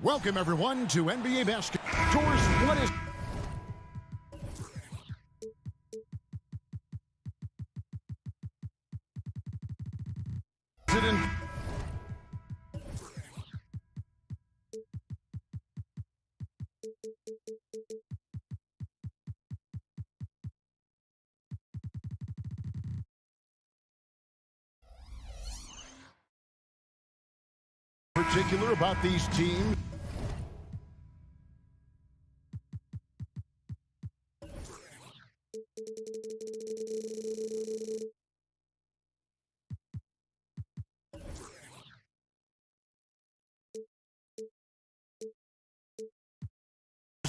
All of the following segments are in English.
Welcome, everyone, to NBA Basketball. Tours, what is... particular about these teams?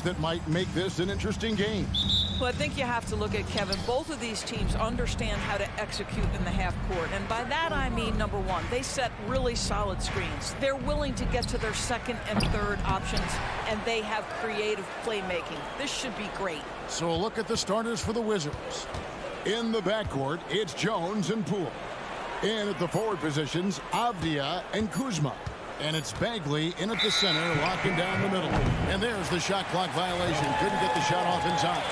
That might make this an interesting game. Well, I think you have to look at, Kevin, both of these teams understand how to execute in the half court. And by that, I mean, number one, they set really solid screens. They're willing to get to their second and third options, and they have creative playmaking. This should be great. So a look at the starters for the Wizards. In the backcourt, it's Jones and Poole. In at the forward positions, Avdia and Kuzma. And it's Bagley in at the center, locking down the middle. And there's the shot clock violation. Couldn't get the shot off in time.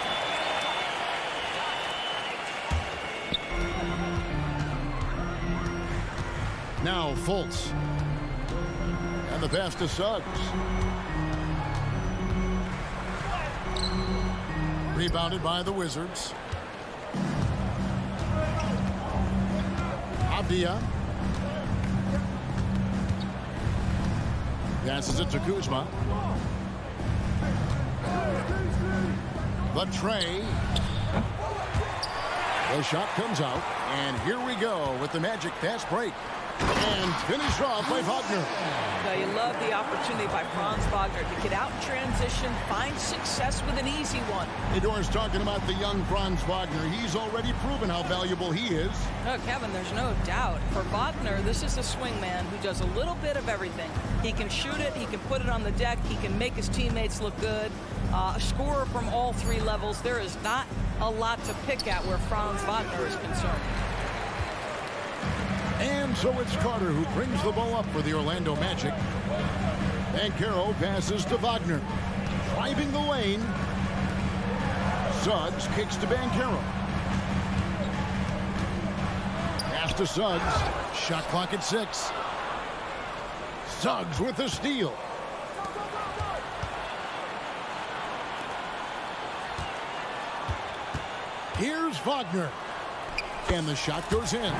Now Fultz. And the pass to Suggs. Rebounded by the Wizards. Avdia. Passes it to Kuzma. The tray. The shot comes out. And here we go with the Magic fast break. And finished off by Wagner. Now, you love the opportunity by Franz Wagner to get out in transition, find success with an easy one. Fedor's talking about the young Franz Wagner. He's already proven how valuable he is. No, Kevin, there's no doubt. For Wagner, this is a swingman who does a little bit of everything. He can shoot it, he can put it on the deck, he can make his teammates look good. A scorer from all three levels. There is not a lot to pick at where Franz Wagner is concerned. And so it's Carter who brings the ball up for the Orlando Magic. Banchero passes to Wagner. Driving the lane. Suggs kicks to Banchero. Pass to Suggs. Shot clock at 6. Suggs with the steal. Here's Wagner. And the shot goes in.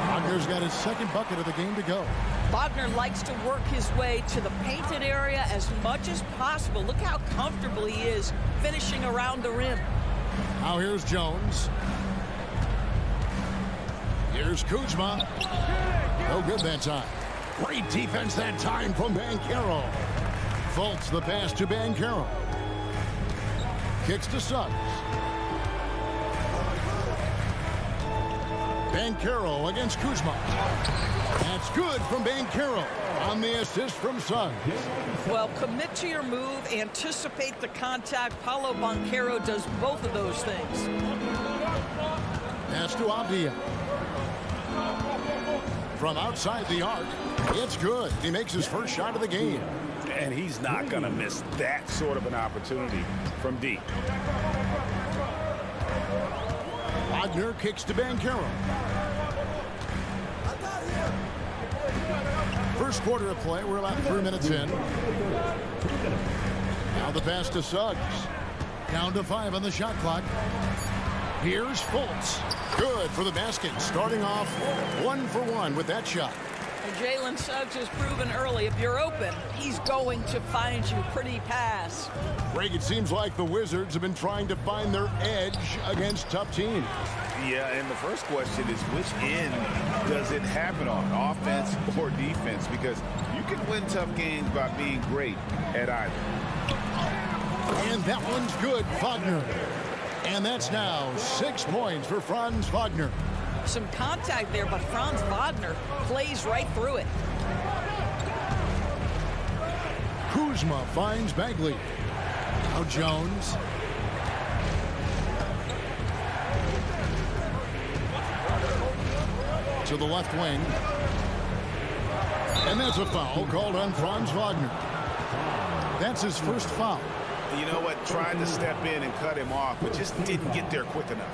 Wagner's got his second bucket of the game to go. Wagner likes to work his way to the painted area as much as possible. Look how comfortable he is finishing around the rim. Now here's Jones. Here's Kuzma. No good that time. Great defense that time from Banchero. Fultz the pass to Banchero. Kicks to Suggs. Banchero against Kuzma. That's good from Banchero on the assist from Suggs. Well, commit to your move, anticipate the contact. Paolo Banchero does both of those things. Pass to Avdia. From outside the arc, it's good. He makes his first shot of the game. And he's not going to miss that sort of an opportunity from deep. Wagner kicks to Banchero. First quarter of play, we're about 3 minutes in. Now the pass to Suggs. Down to 5 on the shot clock. Here's Fultz. Good for the basket. Starting off 1 for 1 with that shot. And Jalen Suggs has proven early, if you're open, he's going to find you. Pretty pass. Greg, it seems like the Wizards have been trying to find their edge against tough teams. Yeah, and the first question is, which end does it happen on, offense or defense? Because you can win tough games by being great at either. And that one's good, Wagner. And that's now 6 points for Franz Wagner. Some contact there, but Franz Wagner plays right through it. Kuzma finds Bagley. Now Jones. To the left wing. And there's a foul called on Franz Wagner. That's his first foul. You know what? Tried to step in and cut him off, but just didn't get there quick enough.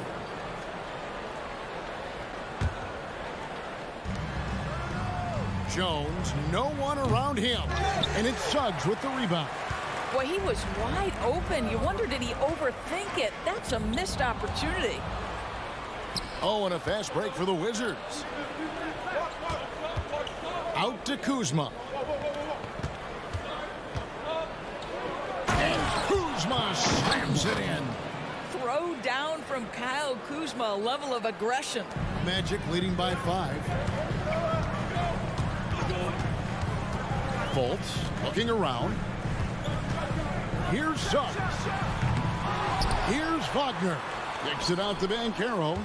Jones, no one around him. And it's Suggs with the rebound. Boy, he was wide open. You wonder, did he overthink it? That's a missed opportunity. Oh, and a fast break for the Wizards. Out to Kuzma. And Kuzma slams it in. Throw down from Kyle Kuzma, a level of aggression. Magic leading by 5. Fultz looking around. Here's Suggs. Here's Wagner. Kicks it out to Banchero.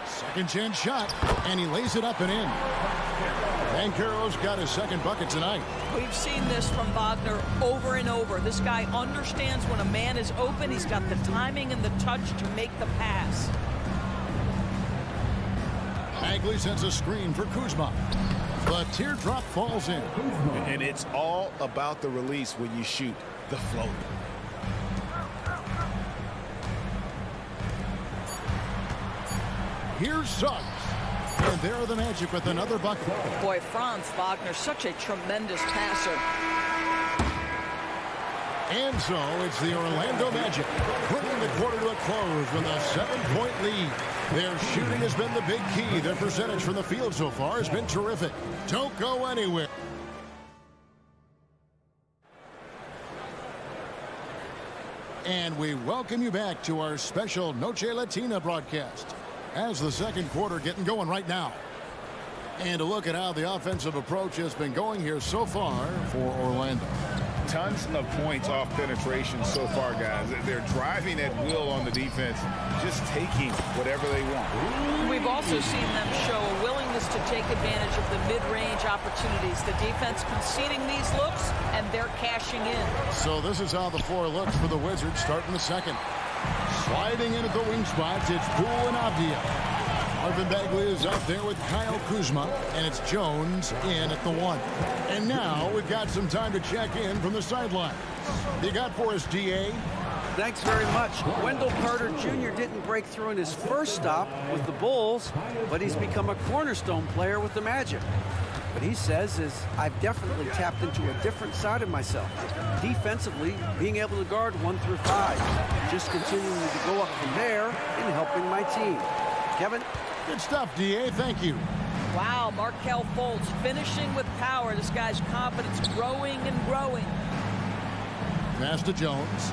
Second chance shot, and he lays it up and in. Banchero's got his second bucket tonight. We've seen this from Wagner over and over. This guy understands when a man is open. He's got the timing and the touch to make the pass. Bagley sends a screen for Kuzma. The teardrop falls in. And it's all about the release when you shoot the float. Here's Suggs. And there are the Magic with another bucket. Boy, Franz Wagner, such a tremendous passer. And so it's the Orlando Magic bringing the quarter to a close with a 7-point lead. Their shooting has been the big key. Their percentage from the field so far has been terrific. Don't go anywhere. And we welcome you back to our special Noche Latina broadcast as the second quarter getting going right now. And to look at how the offensive approach has been going here so far for Orlando. Tons of points off penetration so far, guys. They're driving at will on the defense, just taking whatever they want. We've also seen them show a willingness to take advantage of the mid-range opportunities. The defense conceding these looks, and they're cashing in. So this is how the floor looks for the Wizards starting the second. Sliding in at the wing spots, it's Poole and Avdia. Marvin Bagley is out there with Kyle Kuzma, and it's Jones in at the 1. And now we've got some time to check in from the sideline. You got for us, D.A.? Thanks very much. Wendell Carter Jr. didn't break through in his first stop with the Bulls, but he's become a cornerstone player with the Magic. What he says is, I've definitely tapped into a different side of myself. Defensively, being able to guard 1 through 5. Just continuing to go up from there and helping my team. Kevin? Good stuff, D.A. Thank you. Wow, Markelle Fultz finishing with power. This guy's confidence growing and growing. Pass to Jones.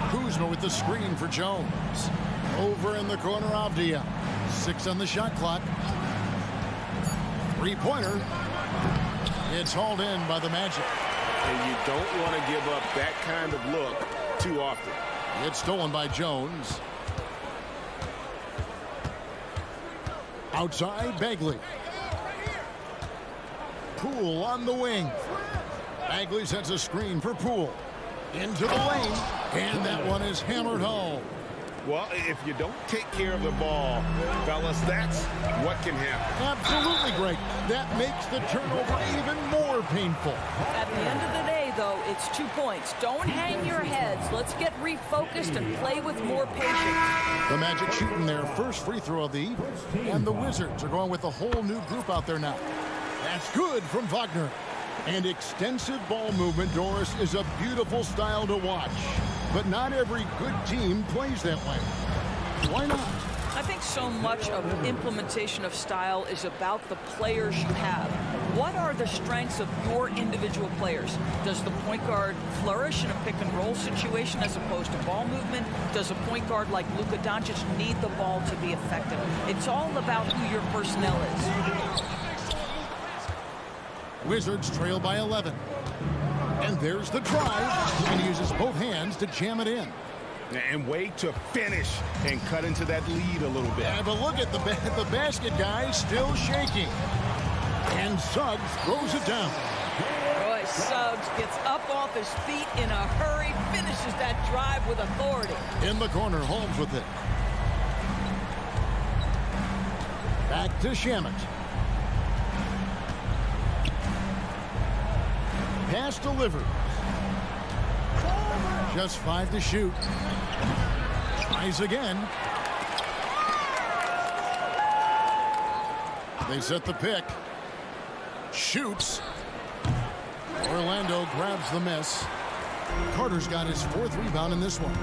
Kuzma with the screen for Jones. Over in the corner, Avdia. 6 on the shot clock. Three-pointer. It's hauled in by the Magic. And you don't want to give up that kind of look too often. It's stolen by Jones. Outside, Bagley. Poole on the wing. Bagley sets a screen for Poole. Into the lane. And that one is hammered home. Well, if you don't take care of the ball, fellas, that's what can happen. Absolutely great. That makes the turnover even more painful. At the end of the day, though, it's 2 points. Don't hang your heads. Let's get refocused and play with more patience. The Magic shooting their first free throw of the evening. And the Wizards are going with a whole new group out there now. That's good from Wagner. And extensive ball movement, Doris, is a beautiful style to watch. But not every good team plays that way. Why not? I think so much of implementation of style is about the players you have. What are the strengths of your individual players? Does the point guard flourish in a pick-and-roll situation as opposed to ball movement? Does a point guard like Luka Doncic need the ball to be effective? It's all about who your personnel is. Wizards trail by 11. And there's the drive. And he uses both hands to jam it in. And wait to finish and cut into that lead a little bit. Yeah, but look at the basket, guys, still shaking. And Suggs throws it down. Boy, Suggs gets up off his feet in a hurry, finishes that drive with authority. In the corner, Holmes with it. Back to Shamet. pass delivered. Just 5 to shoot. Tries again. They set the pick. Shoots. Orlando grabs the miss. Carter's got his 4th rebound in this one.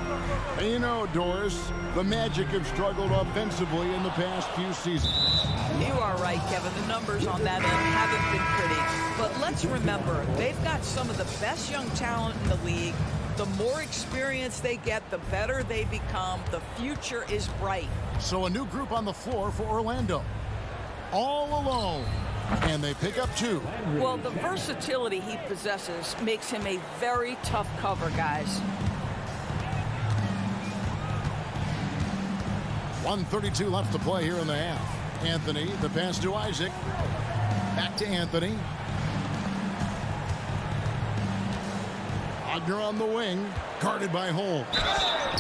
And you know, Doris, the Magic have struggled offensively in the past few seasons. You are right, Kevin. The numbers on that end haven't been pretty. But let's remember, they've got some of the best young talent in the league. The more experience they get, the better they become. The future is bright. So a new group on the floor for Orlando. All alone. And they pick up 2. Well, the versatility he possesses makes him a very tough cover, guys. 1:32 left to play here in the half. Anthony, the pass to Isaac. Back to Anthony. Wagner on the wing, guarded by Holmes.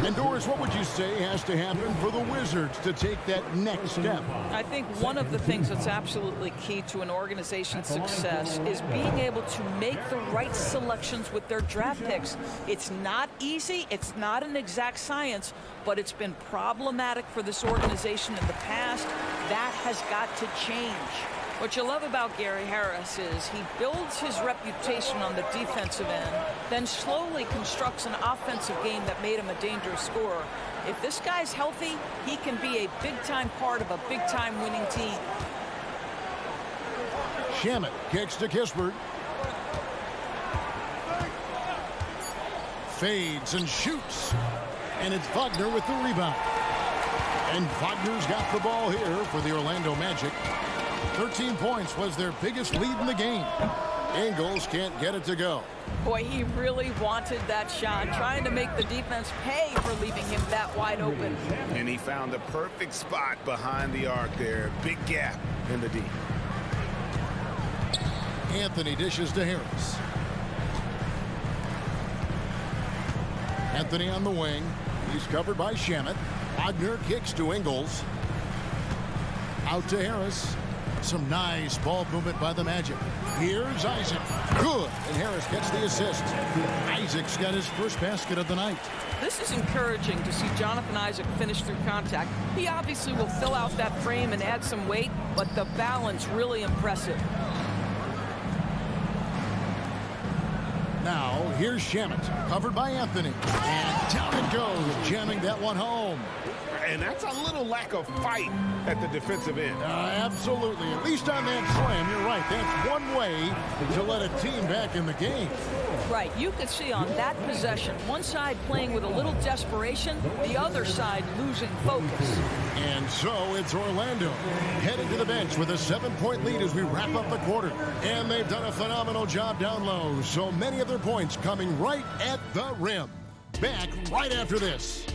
And Doris, what would you say has to happen for the Wizards to take that next step? I think one of the things that's absolutely key to an organization's success is being able to make the right selections with their draft picks. It's not easy, it's not an exact science, but it's been problematic for this organization in the past. That has got to change. What you love about Gary Harris is he builds his reputation on the defensive end, then slowly constructs an offensive game that made him a dangerous scorer. If this guy's healthy, he can be a big-time part of a big-time winning team. Shamet kicks to Kispert. Fades and shoots. And it's Wagner with the rebound. And Wagner's got the ball here for the Orlando Magic. 13 points was their biggest lead in the game. Ingles can't get it to go. Boy, he really wanted that shot, trying to make the defense pay for leaving him that wide open. And he found the perfect spot behind the arc there. Big gap in the D. Anthony dishes to Harris. Anthony on the wing. He's covered by Shamet. Wagner kicks to Ingles. Out to Harris. Some nice ball movement by the Magic. Here's Isaac. Good. And Harris gets the assist. Isaac's got his first basket of the night. This is encouraging to see Jonathan Isaac finish through contact. He obviously will fill out that frame and add some weight, but the balance really impressive. Now, here's Shamet, covered by Anthony. And down it goes, jamming that one home. And that's a little lack of fight at the defensive end. Absolutely. At least on that slam, you're right. That's one way to let a team back in the game. Right. You could see on that possession, one side playing with a little desperation, the other side losing focus. And so it's Orlando heading to the bench with a 7-point lead as we wrap up the quarter. And they've done a phenomenal job down low. So many of their points coming right at the rim. Back right after this.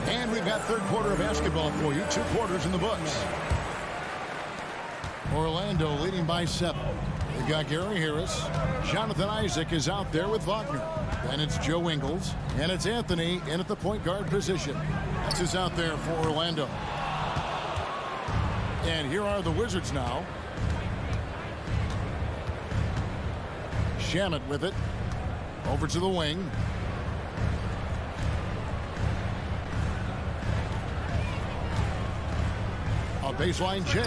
And we've got third quarter of basketball for you. 2 quarters in the books. Orlando leading by 7. We've got Gary Harris. Jonathan Isaac is out there with Wagner. Then it's Joe Ingles. And it's Anthony in at the point guard position. That's who's out there for Orlando. And here are the Wizards now. Shamet with it. Over to the wing. A baseline J.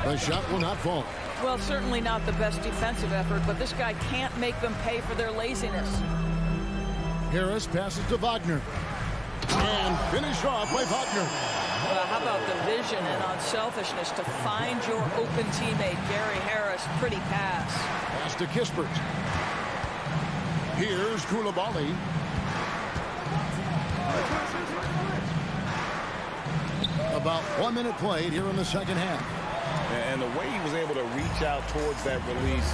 The shot will not fall. Well, certainly not the best defensive effort, but this guy can't make them pay for their laziness. Harris passes to Wagner. And finished off by Wagner. How about the vision and unselfishness to find your open teammate, Gary Harris? Pretty pass. Pass to Kispert. Here's Koulibaly. About 1 minute played here in the second half. And the way he was able to reach out towards that release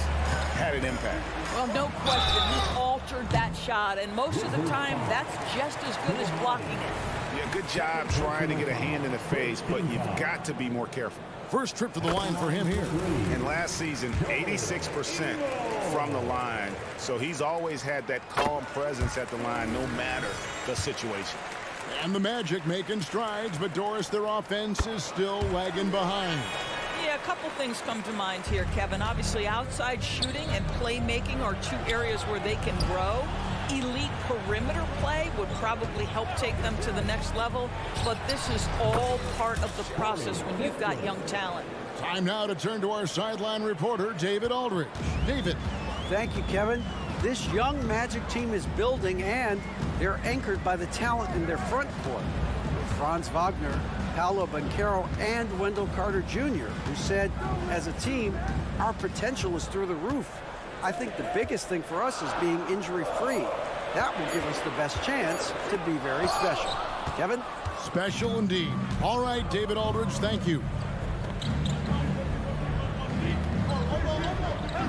had an impact. Well, no question. He altered that shot, and most of the time, that's just as good as blocking it. Yeah, good job trying to get a hand in the face, but you've got to be more careful. First trip to the line for him here. And last season, 86% from the line. So he's always had that calm presence at the line, no matter the situation. And the Magic making strides, but Doris, their offense is still lagging behind. Yeah, a couple things come to mind here, Kevin. Obviously, outside shooting and playmaking are two areas where they can grow. Elite perimeter play would probably help take them to the next level, but this is all part of the process when you've got young talent. Time now to turn to our sideline reporter, David Aldridge. David. Thank you, Kevin. This young Magic team is building, and they're anchored by the talent in their front court. With Franz Wagner, Paolo Banchero, and Wendell Carter Jr., who said, as a team, our potential is through the roof. I think the biggest thing for us is being injury-free. That will give us the best chance to be very special. Kevin? Special indeed. All right, David Aldridge, thank you.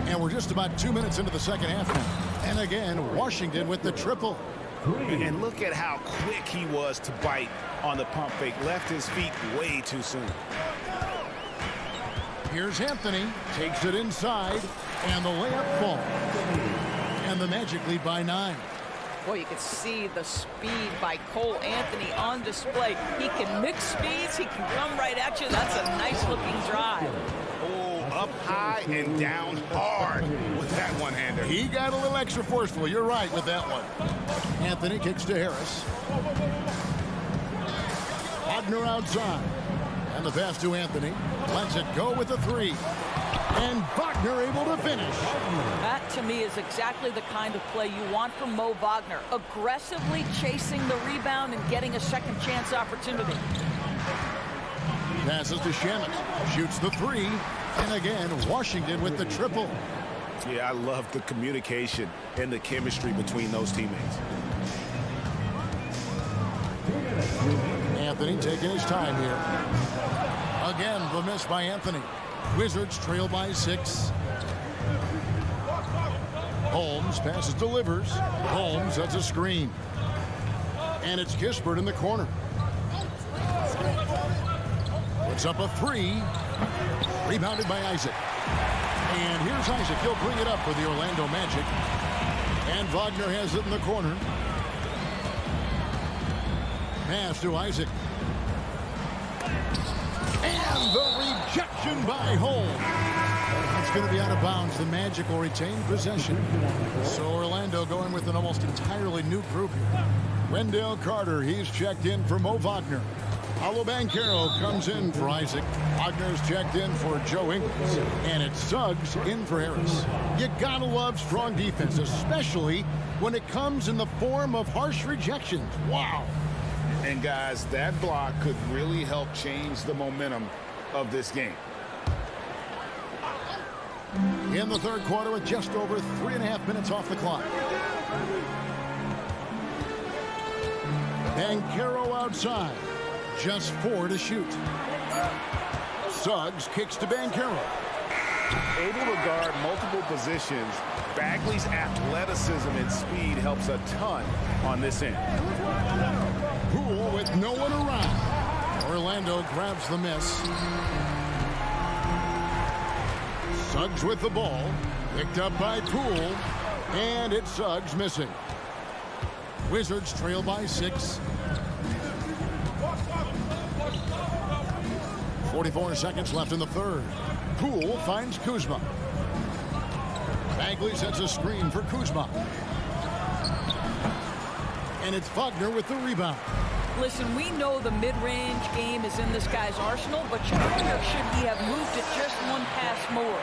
And we're just about 2 minutes into the second half now. And again, Washington with the triple. And look at how quick he was to bite on the pump fake. Left his feet way too soon. Here's Anthony, takes it inside, and the layup falls. And the Magic lead by 9. Boy, you can see the speed by Cole Anthony on display. He can mix speeds. He can come right at you. That's a nice-looking drive. Oh, up high and down hard with that one-hander. He got a little extra forceful. You're right with that one. Anthony kicks to Harris. Wagner outside. And the pass to Anthony. Lets it go with a 3. And Wagner able to finish. That, to me, is exactly the kind of play you want from Mo Wagner. Aggressively chasing the rebound and getting a second chance opportunity. Passes to Shamet. Shoots the 3. And again, Washington with the triple. Yeah, I love the communication and the chemistry between those teammates. Anthony taking his time here. Again, the miss by Anthony. Wizards trail by 6. Holmes passes, delivers. Holmes sets a screen. And it's Kispert in the corner. Puts up a 3. Rebounded by Isaac. And here's Isaac. He'll bring it up for the Orlando Magic. And Wagner has it in the corner. Pass to Isaac. And the rejection by Holmes. It's going to be out of bounds. The Magic will retain possession. So Orlando going with an almost entirely new group here. Wendell Carter, he's checked in for Mo Wagner. Paolo Banchero comes in for Isaac. Wagner's checked in for Joe Ingles. And it's Suggs in for Harris. You gotta love strong defense, especially when it comes in the form of harsh rejections. Wow. And guys, that block could really help change the momentum of this game. In the third quarter with just over 3.5 minutes off the clock. Banchero outside. Just 4 to shoot. Suggs kicks to Banchero. Able to guard multiple positions, Bagley's athleticism and speed helps a ton on this end. Poole with no one around. Orlando grabs the miss. Suggs with the ball. Picked up by Poole. And it's Suggs missing. Wizards trail by 6. 44 seconds left in the third. Poole finds Kuzma. Bagley sets a screen for Kuzma. And it's Wagner with the rebound. Listen, we know the mid-range game is in this guy's arsenal, but you wonder, should he have moved it just one pass more?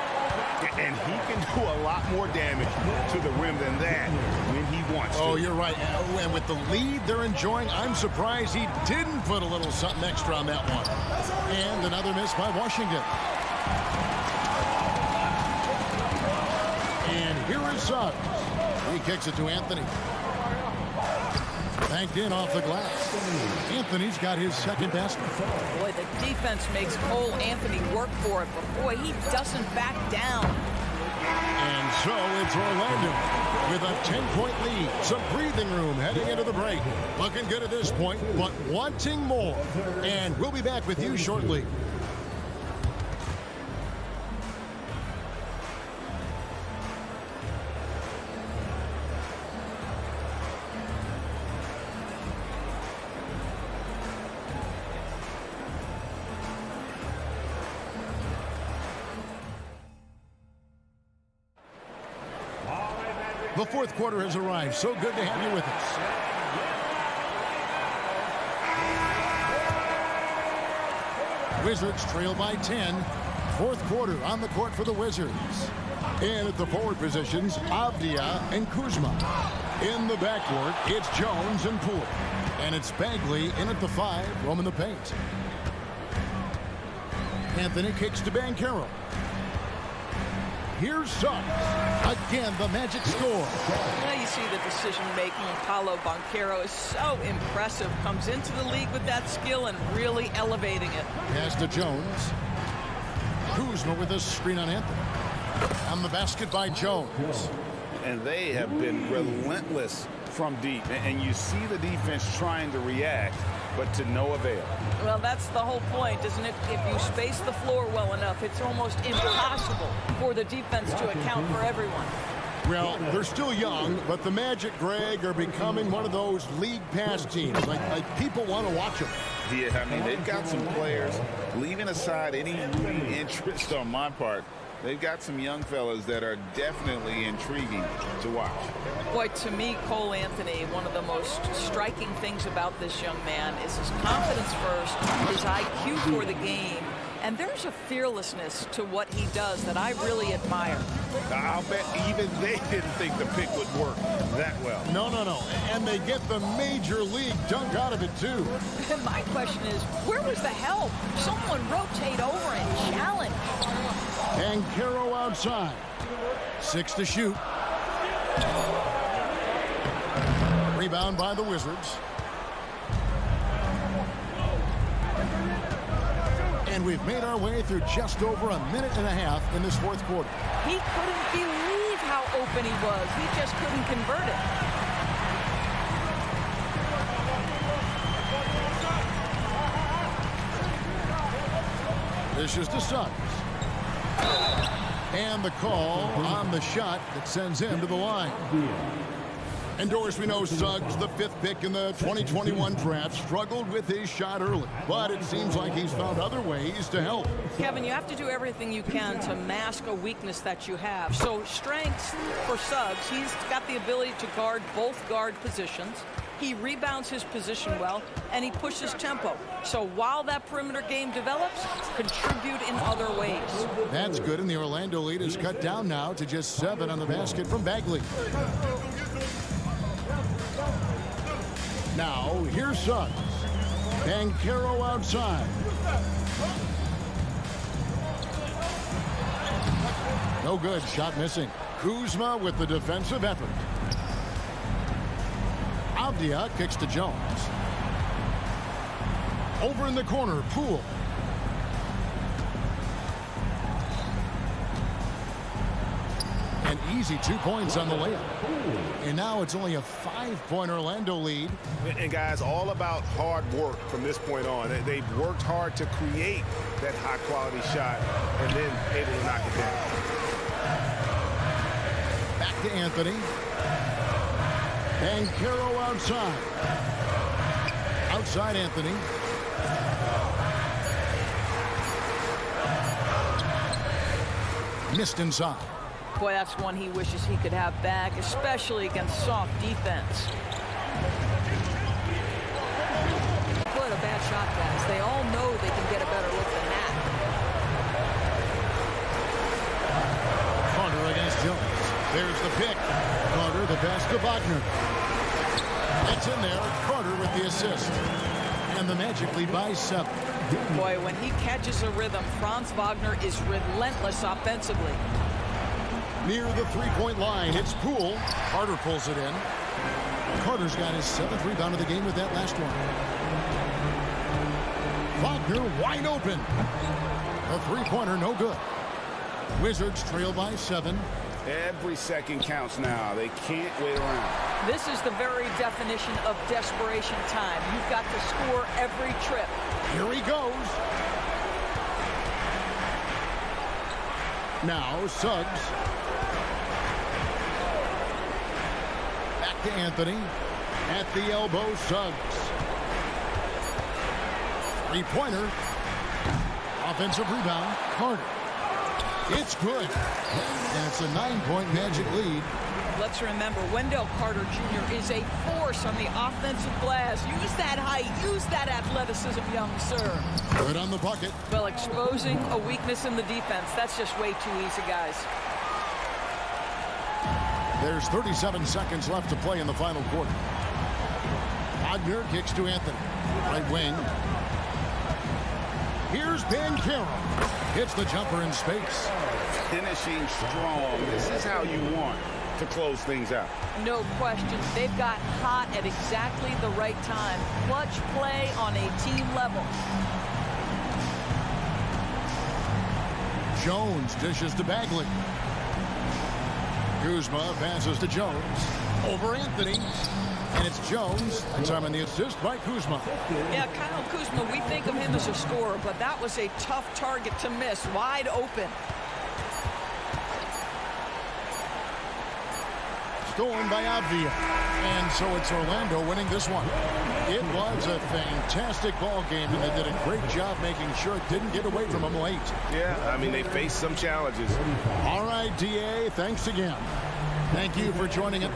And he can do a lot more damage to the rim than that when he wants to. Oh, you're right. And with the lead they're enjoying, I'm surprised he didn't put a little something extra on that one. And another miss by Washington. And here is Suggs. He kicks it to Anthony. Banked in off the glass. Anthony's got his second basket. Boy, the defense makes Cole Anthony work for it, but boy, he doesn't back down. And So it's Orlando with a 10-point lead. Some breathing room heading into the break. Looking good at this point, but wanting more. And we'll be back with you shortly. The fourth quarter has arrived. So good to have you with us. Wizards trail by 10. Fourth quarter on the court for the Wizards. And at the forward positions, Avdia and Kuzma. In the backcourt, it's Jones and Poole. And it's Bagley in at the 5, roaming the paint. Anthony kicks to Banchero. Here's Suggs. Again, the Magic score. Now you see the decision-making. Paulo Banchero is so impressive. Comes into the league with that skill and really elevating it. Pass to Jones. Kuzma with a screen on Anthony. On the basket by Jones. And they have been relentless from deep. And you see the defense trying to react, but to no avail. Well, that's the whole point, isn't it? If you space the floor well enough, it's almost impossible for the defense to account for everyone. Well, they're still young, but the Magic, Greg, are becoming one of those league pass teams. Like people want to watch them. Yeah, I mean, they've got some players, leaving aside any rooting interest on my part, they've got some young fellas that are definitely intriguing to watch. Boy, to me, Cole Anthony, one of the most striking things about this young man is his confidence first, his IQ for the game, and there's a fearlessness to what he does that I really admire. I'll bet even they didn't think the pick would work that well. No. And they get the major league dunk out of it, too. And my question is, where was the help? Someone rotate over and challenge. And Banchero outside. 6 to shoot. Rebound by the Wizards. And we've made our way through just over a minute and a half in this fourth quarter. He couldn't believe how open he was. He just couldn't convert it. This is to Suggs. And the call on the shot that sends him to the line. And Doris, we know Suggs, the 5th pick in the 2021 draft, struggled with his shot early. But it seems like he's found other ways to help. Kevin, you have to do everything you can to mask a weakness that you have. So strengths for Suggs, he's got the ability to guard both guard positions. He rebounds his position well, and he pushes tempo. So while that perimeter game develops, contribute in other ways. That's good, and the Orlando lead is cut down now to just 7 on the basket from Bagley. Now, here's Suggs. Banchero outside. No good, shot missing. Kuzma with the defensive effort. Avdia kicks to Jones. Over in the corner, Poole. An easy 2 points on the layup. And now it's only a 5-point Orlando lead. And guys, all about hard work from this point on. They've worked hard to create that high-quality shot and then able to knock it down. Back to Anthony. Banchero outside. Outside Anthony. Missed inside. Boy, that's one he wishes he could have back, especially against soft defense. What a bad shot, guys. They all know they can get a better look than that. Carter against Jones. There's the pick. Carter, the pass to Wagner. It's in there. Carter with the assist. And the Magic lead by 7. Boy, when he catches a rhythm, Franz Wagner is relentless offensively. Near the 3-point line, it's Poole. Carter pulls it in. Carter's got his 7th rebound of the game with that last one. Wagner wide open. A 3-pointer, no good. Wizards trail by 7. Every second counts now. They can't wait around. This is the very definition of desperation time. You've got to score every trip. Here he goes. Now Suggs. Back to Anthony. At the elbow, Suggs. Three-pointer. Offensive rebound, Carter. It's good. And it's a 9-point Magic lead. Let's remember, Wendell Carter Jr. is a force on the offensive glass. Use that height, use that athleticism, young sir. Good on the bucket. Well, exposing a weakness in the defense, that's just way too easy, guys. There's 37 seconds left to play in the final quarter. Wagner kicks to Anthony. Right wing. Here's Banchero. Hits the jumper in space. Finishing strong. This is how you want to close things out. No question. They've got hot at exactly the right time. Clutch play on a team level. Jones dishes to Bagley. Kuzma passes to Jones. Over Anthony. And it's Jones. And time on the assist by Kuzma. Yeah, Kyle Kuzma, we think of him as a scorer, but that was a tough target to miss. Wide open. Stolen by Avdia. And so it's Orlando winning this one. It was a fantastic ball game, and they did a great job making sure it didn't get away from them late. Yeah, I mean, they faced some challenges. All right, DA, thanks again. Thank you for joining us.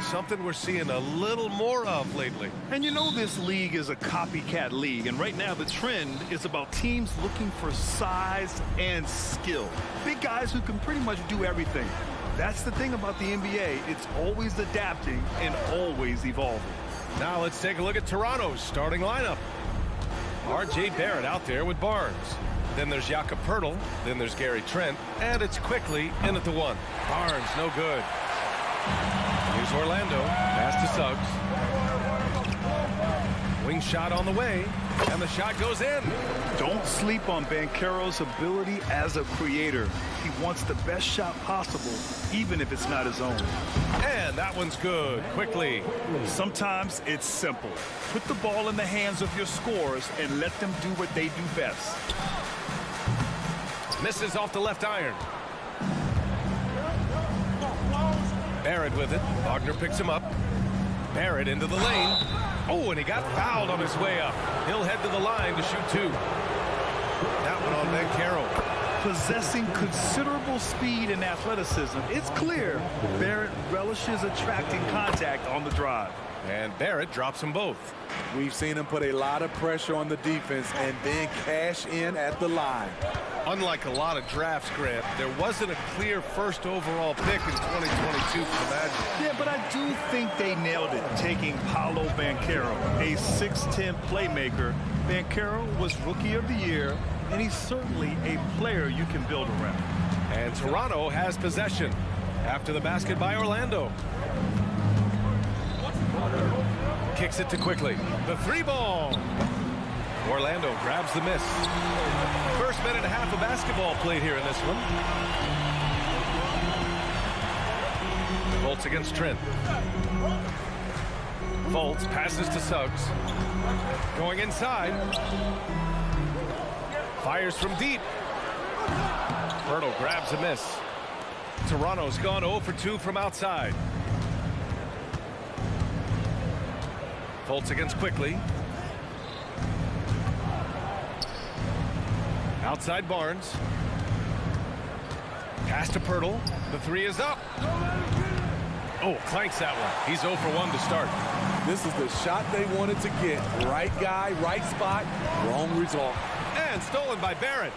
something we're seeing a little more of lately. And you know this league is a copycat league, and right now the trend is about teams looking for size and skill. Big guys who can pretty much do everything. That's the thing about the NBA. It's always adapting and always evolving. Now let's take a look at Toronto's starting lineup. R.J. Barrett out there with Barnes. Then there's Jakob Poeltl. Then there's Gary Trent. And it's quickly in at the one. Barnes, no good. Here's Orlando. Pass to Suggs. Wing shot on the way. And the shot goes in. Don't sleep on Banchero's ability as a creator. He wants the best shot possible, even if it's not his own. And that one's good. Quickly. Sometimes it's simple. Put the ball in the hands of your scorers and let them do what they do best. Misses off the left iron. Barrett with it. Wagner picks him up. Barrett into the lane. Oh, and he got fouled on his way up. He'll head to the line to shoot two. That one on Banchero. Possessing considerable speed and athleticism, it's clear Barrett relishes attracting contact on the drive. And Barrett drops them both. We've seen him put a lot of pressure on the defense and then cash in at the line. Unlike a lot of drafts, Grant, there wasn't a clear first overall pick in 2022 for the Magic. Yeah, but I do think they nailed it, taking Paolo Banchero, a 6'10 playmaker. Banchero was Rookie of the Year, and he's certainly a player you can build around. And Toronto has possession after the basket by Orlando. Kicks it to Quickly. The three ball. Orlando grabs the miss. First minute and a half of basketball played here in this one. Fultz against Trent. Fultz passes to Suggs. Going inside. Fires from deep. Poeltl grabs a miss. Toronto's gone 0 for 2 from outside. Fultz against Quickly. Outside Barnes. Pass to Poeltl. The three is up. Oh, clanks that one. He's 0 for 1 to start. This is the shot they wanted to get. Right guy, right spot, wrong result. And stolen by Barrett.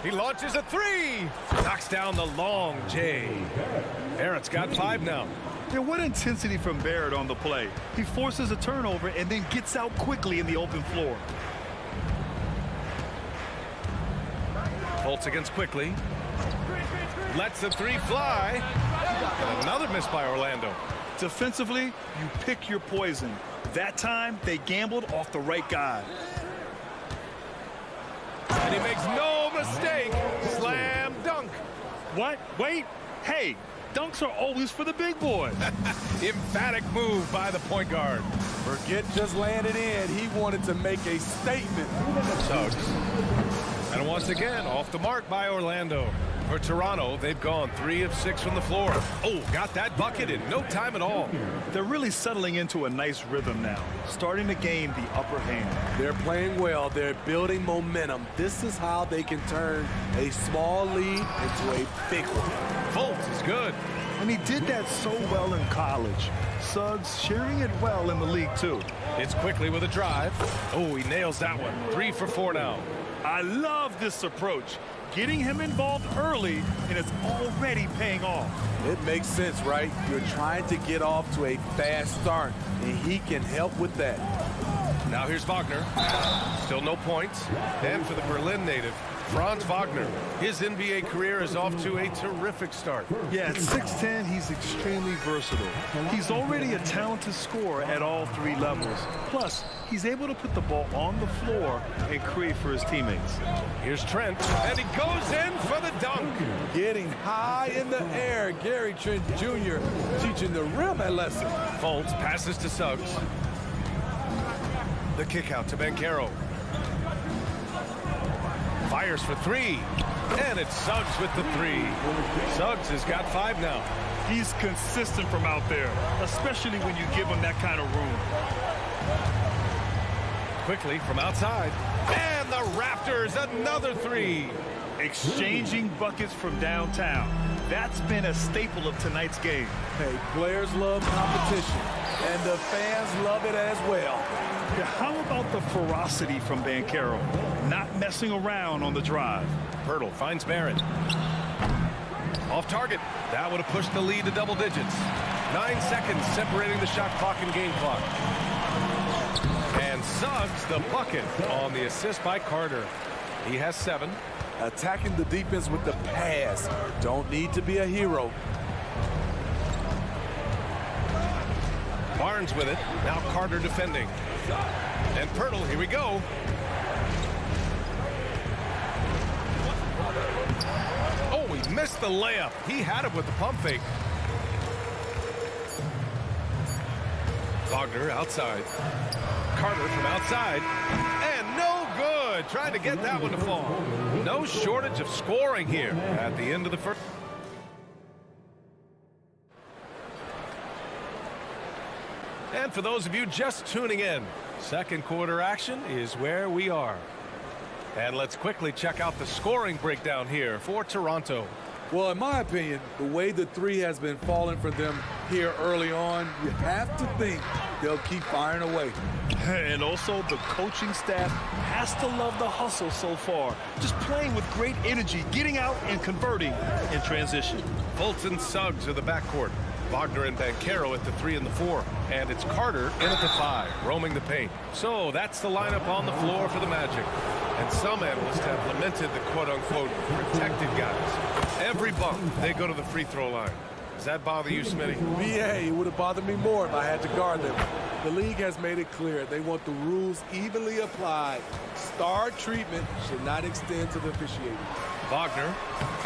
He launches a three. Knocks down the long J. Barrett's got 5 now. Yeah, what intensity from Barrett on the play. He forces a turnover and then gets out quickly in the open floor. Fultz against Quickly. Lets the three fly. And another miss by Orlando. Defensively, you pick your poison. That time, they gambled off the right guy. And he makes no mistake. Slam dunk. What? Wait. Hey, dunks are always for the big boys. Emphatic move by the point guard. Forget just laying it in. He wanted to make a statement. Suggs. And once again, off the mark by Orlando. For Toronto, they've gone 3 of 6 from the floor. Oh, got that bucket in no time at all. They're really settling into a nice rhythm now, starting to gain the upper hand. They're playing well. They're building momentum. This is how they can turn a small lead into a big one. Fultz is good. And he did that so well in college. Suggs sharing it well in the league, too. It's Quickly with a drive. Oh, he nails that one. 3 for 4 now. I love this approach. Getting him involved early, and it's already paying off. It makes sense, right? You're trying to get off to a fast start, and he can help with that. Now here's Wagner. Still no points. And for the Berlin native, Franz Wagner. His NBA career is off to a terrific start. Yeah, at 6'10", he's extremely versatile. He's already a talented scorer at all 3 levels. Plus, he's able to put the ball on the floor and create for his teammates. Here's Trent, and he goes in for the dunk. Getting high in the air. Gary Trent Jr. teaching the rim a lesson. Fultz passes to Suggs. The kick out to Banchero. Fires for 3. And it's Suggs with the 3. Suggs has got 5 now. He's consistent from out there, especially when you give him that kind of room. Quickly from outside. And the Raptors, another 3. Exchanging buckets from downtown. That's been a staple of tonight's game. Hey, players love competition, and the fans love it as well. Yeah, how about the ferocity from Banchero? Not messing around on the drive. Pirtle finds Barrett. Off target. That would have pushed the lead to double digits. 9 seconds separating the shot clock and game clock. And Suggs the bucket on the assist by Carter. He has 7. Attacking the defense with the pass. Don't need to be a hero. Barnes with it. Now Carter defending. And Pirtle, here we go. Oh, he missed the layup. He had it with the pump fake. Wagner outside. Carter from outside. And no good. Trying to get that one to fall. No shortage of scoring here at the end of the first. And for those of you just tuning in, second quarter action is where we are. And let's quickly check out the scoring breakdown here for Toronto. Well, in my opinion, the way the three has been falling for them here early on, you have to think they'll keep firing away. And also, the coaching staff has to love the hustle so far. Just playing with great energy, getting out and converting in transition. Fulton Suggs of the backcourt. Wagner and Banchero at the 3 and the 4. And it's Carter in at the 5, roaming the paint. So that's the lineup on the floor for the Magic. And some analysts have lamented the quote-unquote protected guys. Every bump, they go to the free throw line. Does that bother you, Smitty? Yeah, it would have bothered me more if I had to guard them. The league has made it clear they want the rules evenly applied. Star treatment should not extend to the officiating. Wagner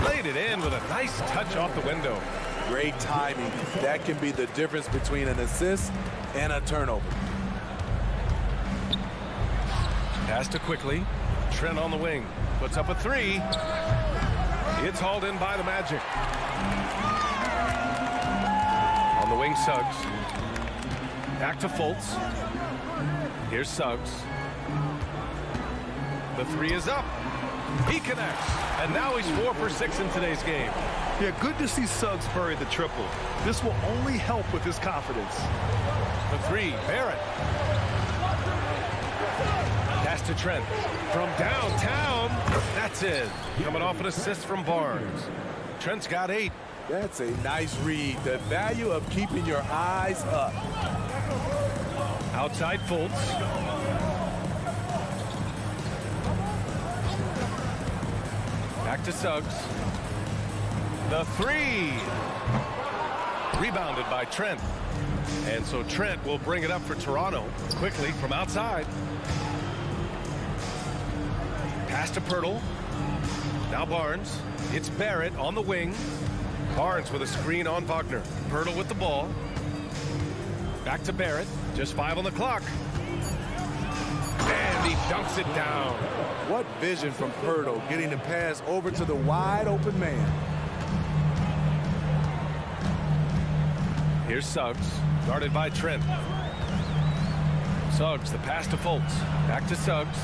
laid it in with a nice touch off the window. Great timing. That can be the difference between an assist and a turnover. Pass to Quickly. Trent on the wing. Puts up a 3. It's hauled in by the Magic. On the wing, Suggs. Back to Fultz. Here's Suggs. The 3 is up. He connects. And now he's 4 for 6 in today's game. Yeah, good to see Suggs bury the triple. This will only help with his confidence. The 3, Barrett. Pass to Trent. From downtown, that's it. Coming off an assist from Barnes. Trent's got 8. That's a nice read. The value of keeping your eyes up. Outside Fultz. Back to Suggs. The 3. Rebounded by Trent. And so Trent will bring it up for Toronto. Quickly from outside. Pass to Pirtle. Now Barnes. It's Barrett on the wing. Barnes with a screen on Wagner. Pirtle with the ball. Back to Barrett. Just 5 on the clock. And he dunks it down. What vision from Pirtle, getting the pass over to the wide open man. Here's Suggs, guarded by Trent. Suggs, the pass to Fultz. Back to Suggs.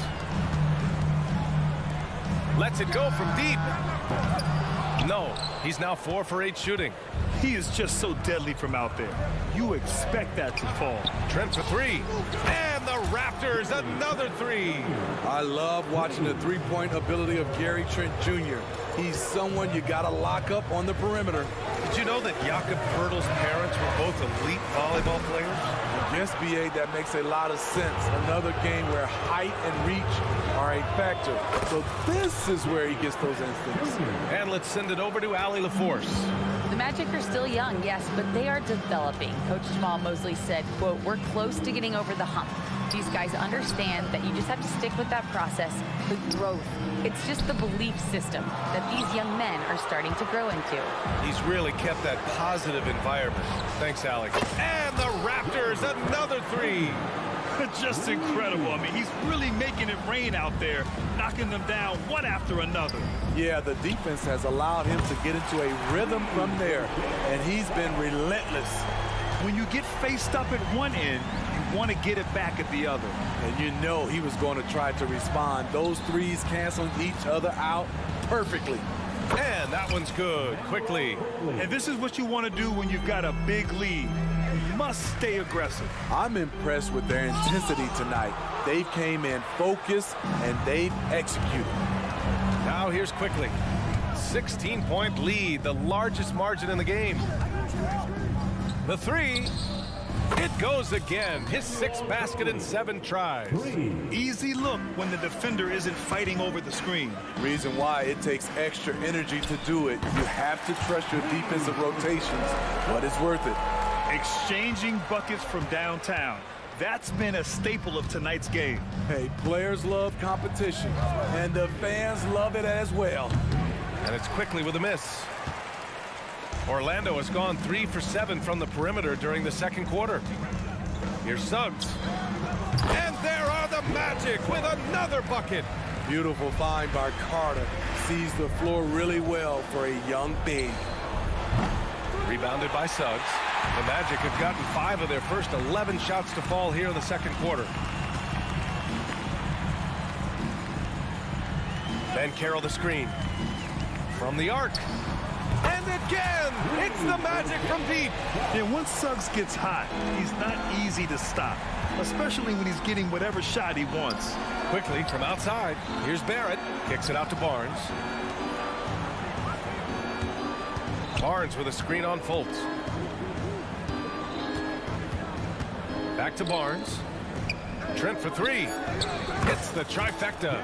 Lets it go from deep. No, he's now 4 for 8 shooting. He is just so deadly from out there. You expect that to fall. Trent for 3. And the Raptors, another 3. I love watching the three-point ability of Gary Trent Jr. He's someone you got to lock up on the perimeter. Did you know that Jakob Pertl's parents were both elite volleyball players? Yes, B.A., that makes a lot of sense. Another game where height and reach are a factor. So this is where he gets those instincts. And let's send it over to Allie LaForce. The Magic are still young, yes, but they are developing. Coach Jamal Mosley said, quote, "We're close to getting over the hump." These guys understand that you just have to stick with that process, the growth. It's just the belief system that these young men are starting to grow into. He's really kept that positive environment. Thanks, Alec. And the Raptors, another 3. Just incredible. I mean, he's really making it rain out there, knocking them down one after another. Yeah, the defense has allowed him to get into a rhythm from there, and he's been relentless. When you get faced up at one end, you want to get it back at the other. And you know he was going to try to respond. Those threes canceling each other out perfectly. And that one's good, quickly. And this is what you want to do when you've got a big lead. You must stay aggressive. I'm impressed with their intensity tonight. They came in focused, and they've executed. Now here's quickly. 16-point lead, the largest margin in the game. The three. It goes again. His 6th basket in 7 tries. Easy look when the defender isn't fighting over the screen. Reason why it takes extra energy to do it. You have to trust your defensive rotations, but it's worth it. Exchanging buckets from downtown. That's been a staple of tonight's game. Hey, players love competition, and the fans love it as well. And it's quickly with a miss. Orlando has gone 3 for 7 from the perimeter during the second quarter. Here's Suggs. And there are the Magic with another bucket. Beautiful find by Carter. Sees the floor really well for a young big. Rebounded by Suggs. The Magic have gotten 5 of their first 11 shots to fall here in the second quarter. Ben Carroll the screen. From the arc. And again, it's the Magic from deep. And once Suggs gets hot, he's not easy to stop, especially when he's getting whatever shot he wants. Quickly from outside, here's Barrett. Kicks it out to Barnes. Barnes with a screen on Fultz. Back to Barnes. Trent for 3. Hits the trifecta.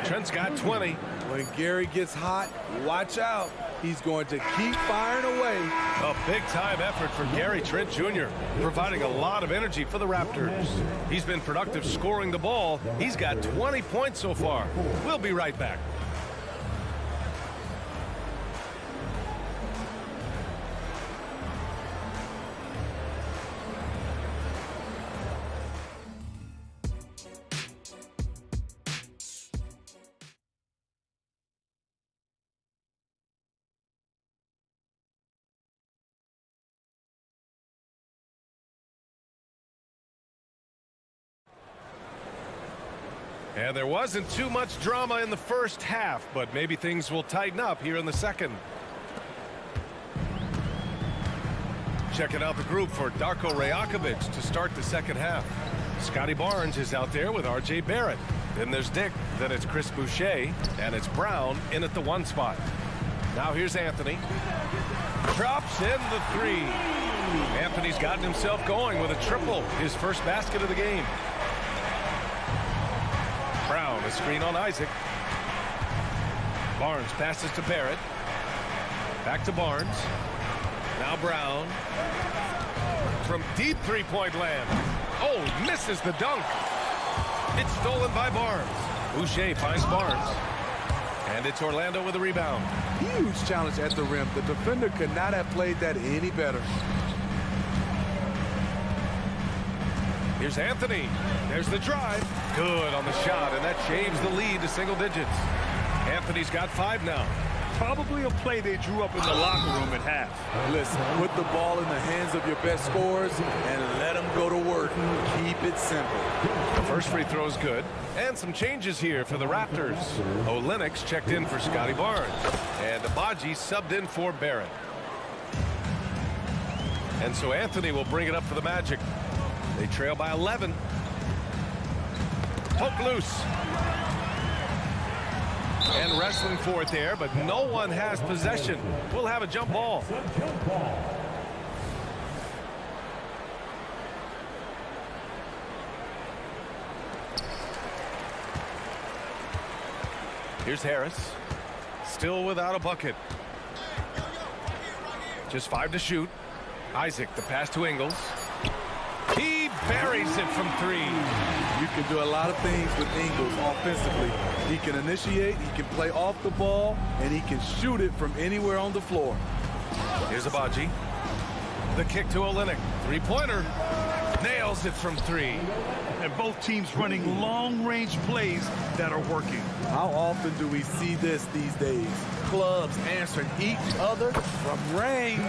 Trent's got 20. When Gary gets hot, watch out. He's going to keep firing away. A big-time effort for Gary Trent Jr., providing a lot of energy for the Raptors. He's been productive scoring the ball. He's got 20 points so far. We'll be right back. And there wasn't too much drama in the first half, but maybe things will tighten up here in the second. Checking out the group for Darko Rajakovic to start the second half. Scotty Barnes is out there with R.J. Barrett. Then there's Dick. Then it's Chris Boucher. And it's Brown in at the 1 spot. Now here's Anthony. Drops in the 3. Anthony's gotten himself going with a triple. His first basket of the game. Brown, a screen on Isaac. Barnes passes to Barrett. Back to Barnes. Now Brown. From deep 3-point land. Oh, misses the dunk. It's stolen by Barnes. Boucher finds Barnes. And it's Orlando with a rebound. Huge challenge at the rim. The defender could not have played that any better. Here's Anthony. There's the drive. Good on the shot, and that shaves the lead to single digits. Anthony's got 5 now. Probably a play they drew up in the locker room at half. Listen, put the ball in the hands of your best scorers and let them go to work. Keep it simple. The first free throw is good. And some changes here for the Raptors. Olenek's checked in for Scotty Barnes. And Abaji subbed in for Barrett. And so Anthony will bring it up for the Magic. They trail by 11. Poke loose. And wrestling for it there, but no one has possession. We'll have a jump ball. Here's Harris. Still without a bucket. Just 5 to shoot. Isaac, the pass to Ingles. He buries it from 3. You can do a lot of things with Ingles offensively. He can initiate, he can play off the ball, and he can shoot it from anywhere on the floor. Here's Abaji. The kick to Olynyk. 3-pointer. Nails it from 3. And both teams running long-range plays that are working. How often do we see this these days? Clubs answering each other from range.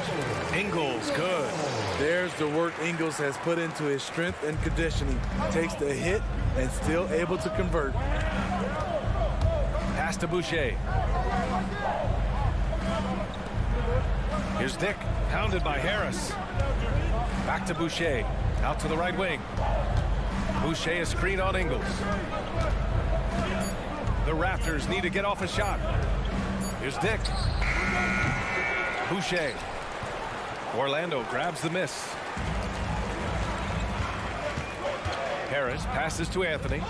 Ingles, good. There's the work Ingles has put into his strength and conditioning. Takes the hit and still able to convert. Pass to Boucher. Here's Dick, hounded by Harris. Back to Boucher, out to the right wing. Boucher is screen on Ingles. The Raptors need to get off a shot. Here's Dick. Boucher. Orlando grabs the miss. Harris passes to Anthony.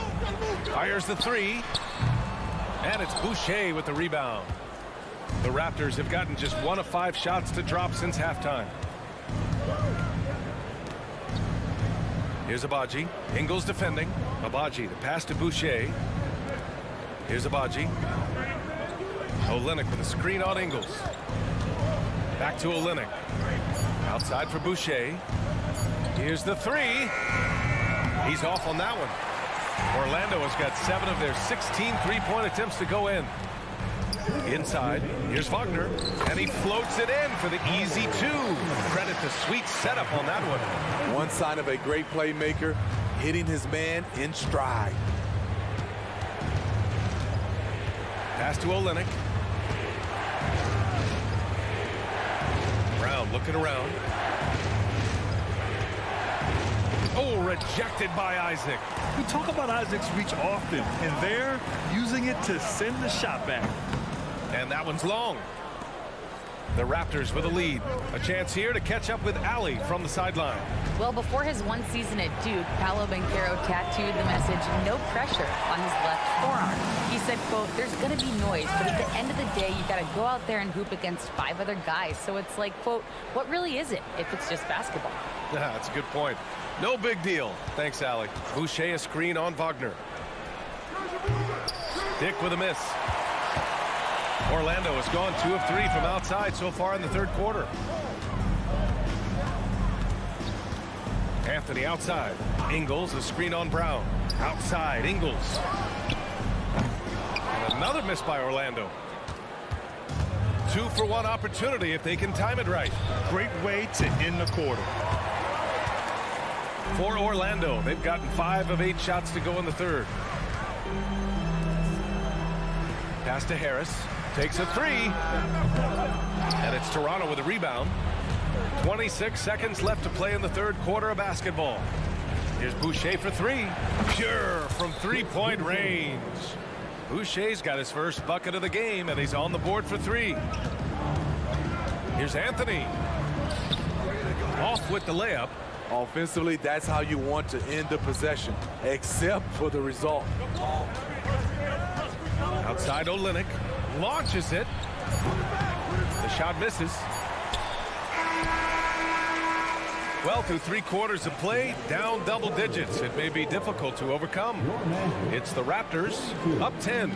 Fires the three. And it's Boucher with the rebound. The Raptors have gotten just 1 of 5 shots to drop since halftime. Here's Abaji. Ingles defending. Abaji, the pass to Boucher. Here's Abaji. Olynyk with a screen on Ingles. Back to Olynyk. Outside for Boucher. Here's the three. He's off on that one. Orlando has got 7 of their 16 three-point attempts to go in. Inside, here's Wagner, and he floats it in for the easy 2. Credit the sweet setup on that one. One sign of a great playmaker, hitting his man in stride. Pass to Olynyk. Brown looking around. Oh, rejected by Isaac. We talk about Isaac's reach often, and they're using it to send the shot back. And that one's long. The Raptors with a lead. A chance here to catch up with Allie from the sideline. Well, before his 1 season at Duke, Paolo Banchero tattooed the message, "No pressure," on his left forearm. He said, quote, "There's going to be noise, but at the end of the day, you got to go out there and hoop against 5 other guys. So it's like, quote, what really is it if it's just basketball?" Yeah, that's a good point. No big deal. Thanks, Allie. Boucher a screen on Wagner. Dick with a miss. Orlando has gone 2 of 3 from outside so far in the third quarter. Anthony outside. Ingles a screen on Brown. Outside, Ingles. And another miss by Orlando. 2 for 1 opportunity if they can time it right. Great way to end the quarter. For Orlando, they've gotten 5 of 8 shots to go in the third. Pass to Harris. Takes a 3. And it's Toronto with a rebound. 26 seconds left to play in the third quarter of basketball. Here's Boucher for 3. Pure from 3-point range. Boucher's got his first bucket of the game, and he's on the board for 3. Here's Anthony. Off with the layup. Offensively, that's how you want to end the possession, except for the result. Outside Olynyk. Launches it. The shot misses. Well, through 3 quarters of play, down double digits. It may be difficult to overcome. It's the Raptors up 10.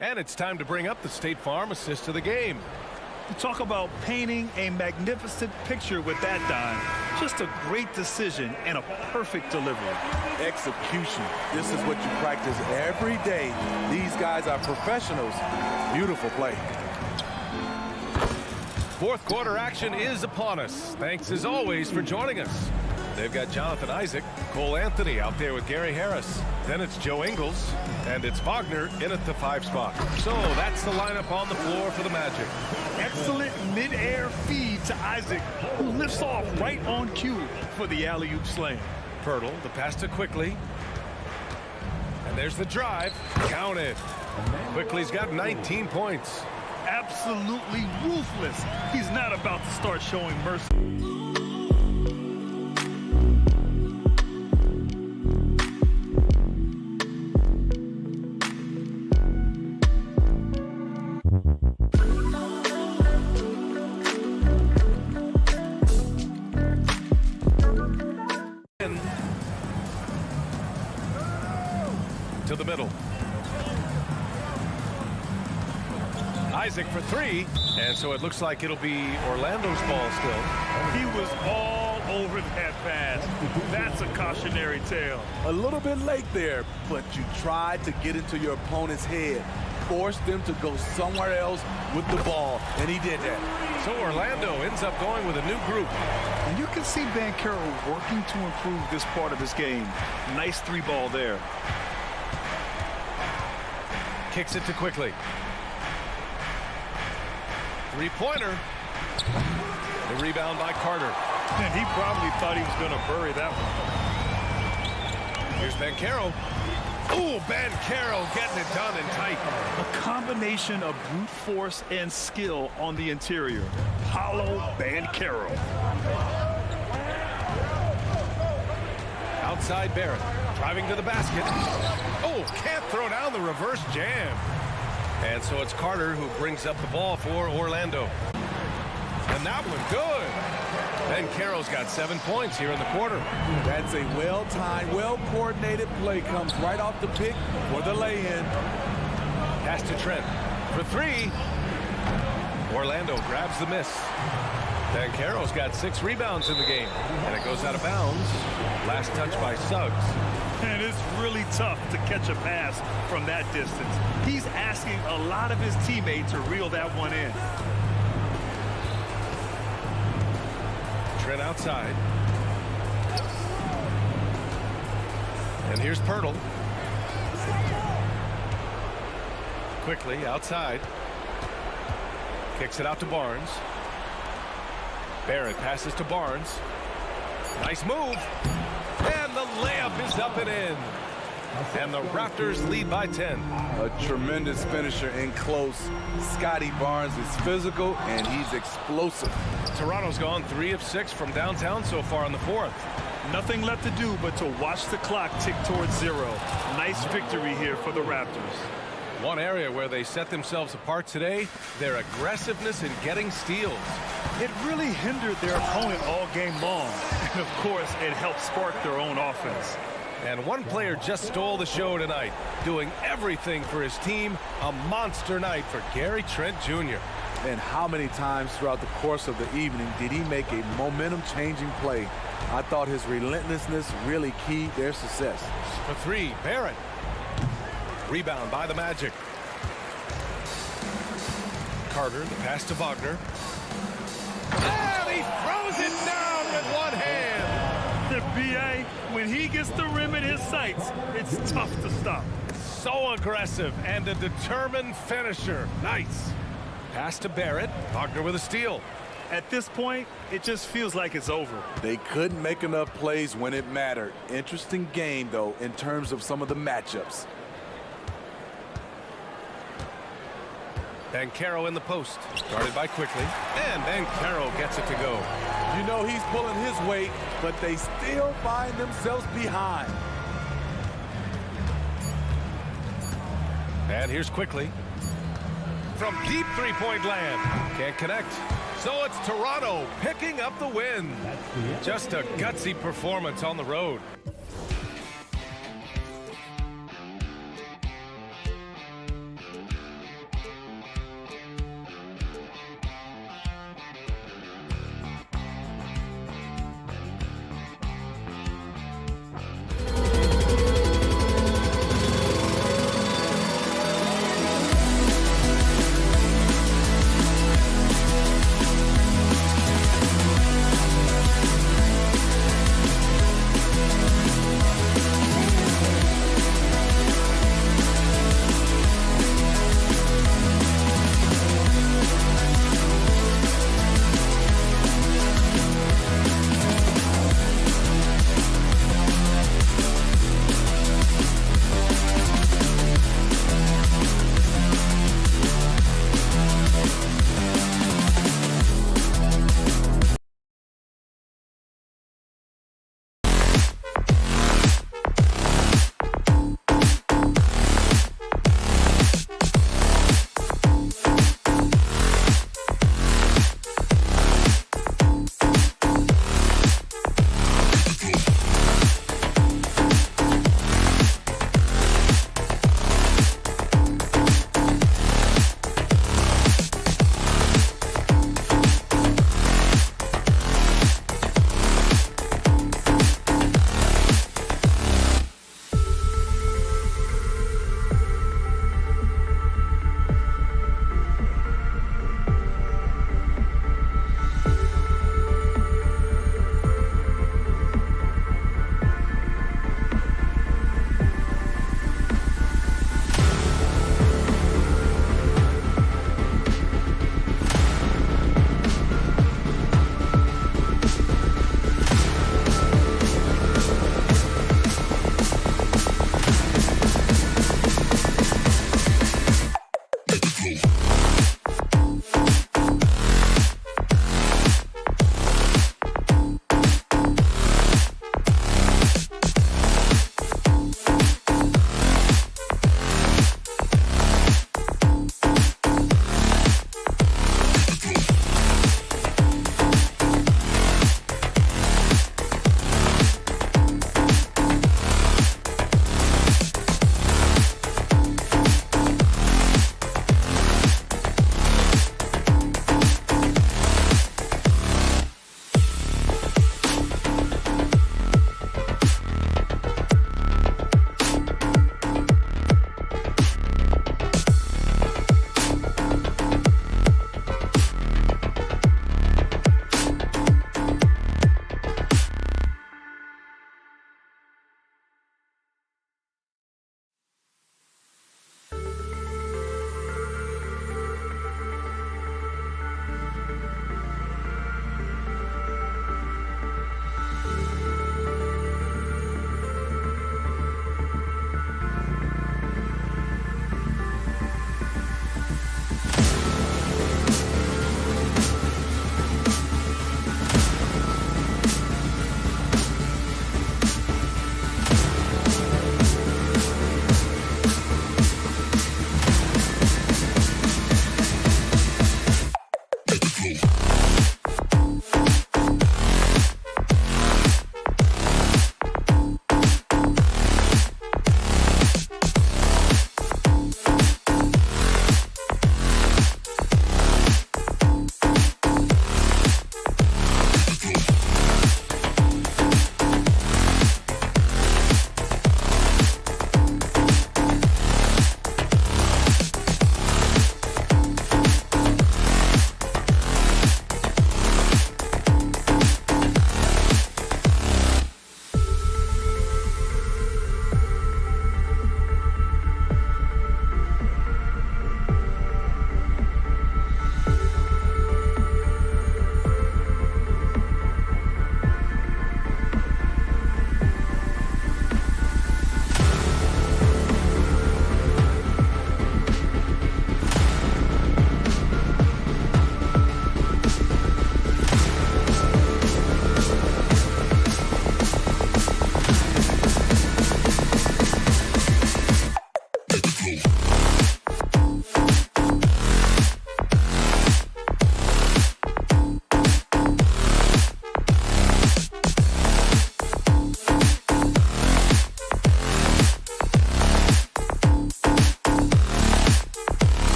And it's time to bring up the State Farm assist of the game. You talk about painting a magnificent picture with that dime. Just a great decision and a perfect delivery. Execution. This is what you practice every day. These guys are professionals. Beautiful play. Fourth quarter action is upon us. Thanks as always for joining us. They've got Jonathan Isaac, Cole Anthony out there with Gary Harris. Then it's Joe Ingles, and it's Wagner in at the 5 spot. So that's the lineup on the floor for the Magic. Excellent mid-air feed to Isaac, who lifts off right on cue for the alley-oop slam. Pirtle, the pass to Quickly. And there's the drive. Counted. Quickly's got 19 points. Absolutely ruthless. He's not about to start showing mercy. To the middle. Isaac for 3, and so it looks like it'll be Orlando's ball still. He was all over that pass. That's a cautionary tale. A little bit late there, but you tried to get into your opponent's head. Force them to go somewhere else with the ball, and he did that. So Orlando ends up going with a new group. And you can see Banchero working to improve this part of his game. Nice 3-ball there. Kicks it to Quickly. Three-pointer. The rebound by Carter. And he probably thought he was going to bury that one. Here's Banchero. Ooh, Banchero getting it done and tight. A combination of brute force and skill on the interior. Paulo Banchero. Outside Barrett. Driving to the basket. Oh, can't throw down the reverse jam. And so it's Carter who brings up the ball for Orlando. And that one good. Banchero's got 7 points here in the quarter. That's a well-timed, well-coordinated play. Comes right off the pick for the lay-in. Pass to Trent for three. Orlando grabs the miss. Banchero's got 6 rebounds in the game. And it goes out of bounds. Last touch by Suggs. And it's really tough to catch a pass from that distance. He's asking a lot of his teammates to reel that one in. Trent outside. And here's Pirtle. Quickly outside. Kicks it out to Barnes. Barrett passes to Barnes. Nice move. And the layup is up and in. And the Raptors lead by 10. A tremendous finisher in close. Scotty Barnes is physical and he's explosive. Toronto's gone 3 of 6 from downtown so far in the fourth. Nothing left to do but to watch the clock tick towards 0. Nice victory here for the Raptors. One area where they set themselves apart today, their aggressiveness in getting steals. It really hindered their opponent all game long. And of course, it helped spark their own offense. And one player just stole the show tonight, doing everything for his team. A monster night for Gary Trent Jr. And how many times throughout the course of the evening did he make a momentum-changing play? I thought his relentlessness really keyed their success. For three, Barrett. Rebound by the Magic. Carter, the pass to Wagner. And he throws it down with one hand. The BA, when he gets the rim in his sights, it's tough to stop. So aggressive and a determined finisher. Nice. Pass to Barrett. Wagner with a steal. At this point, it just feels like it's over. They couldn't make enough plays when it mattered. Interesting game, though, in terms of some of the matchups. Banchero in the post. Started by Quickly. And Banchero gets it to go. You know he's pulling his weight, but they still find themselves behind. And here's Quickly. From deep three-point land. Can't connect. So it's Toronto picking up the win. Just a gutsy performance on the road.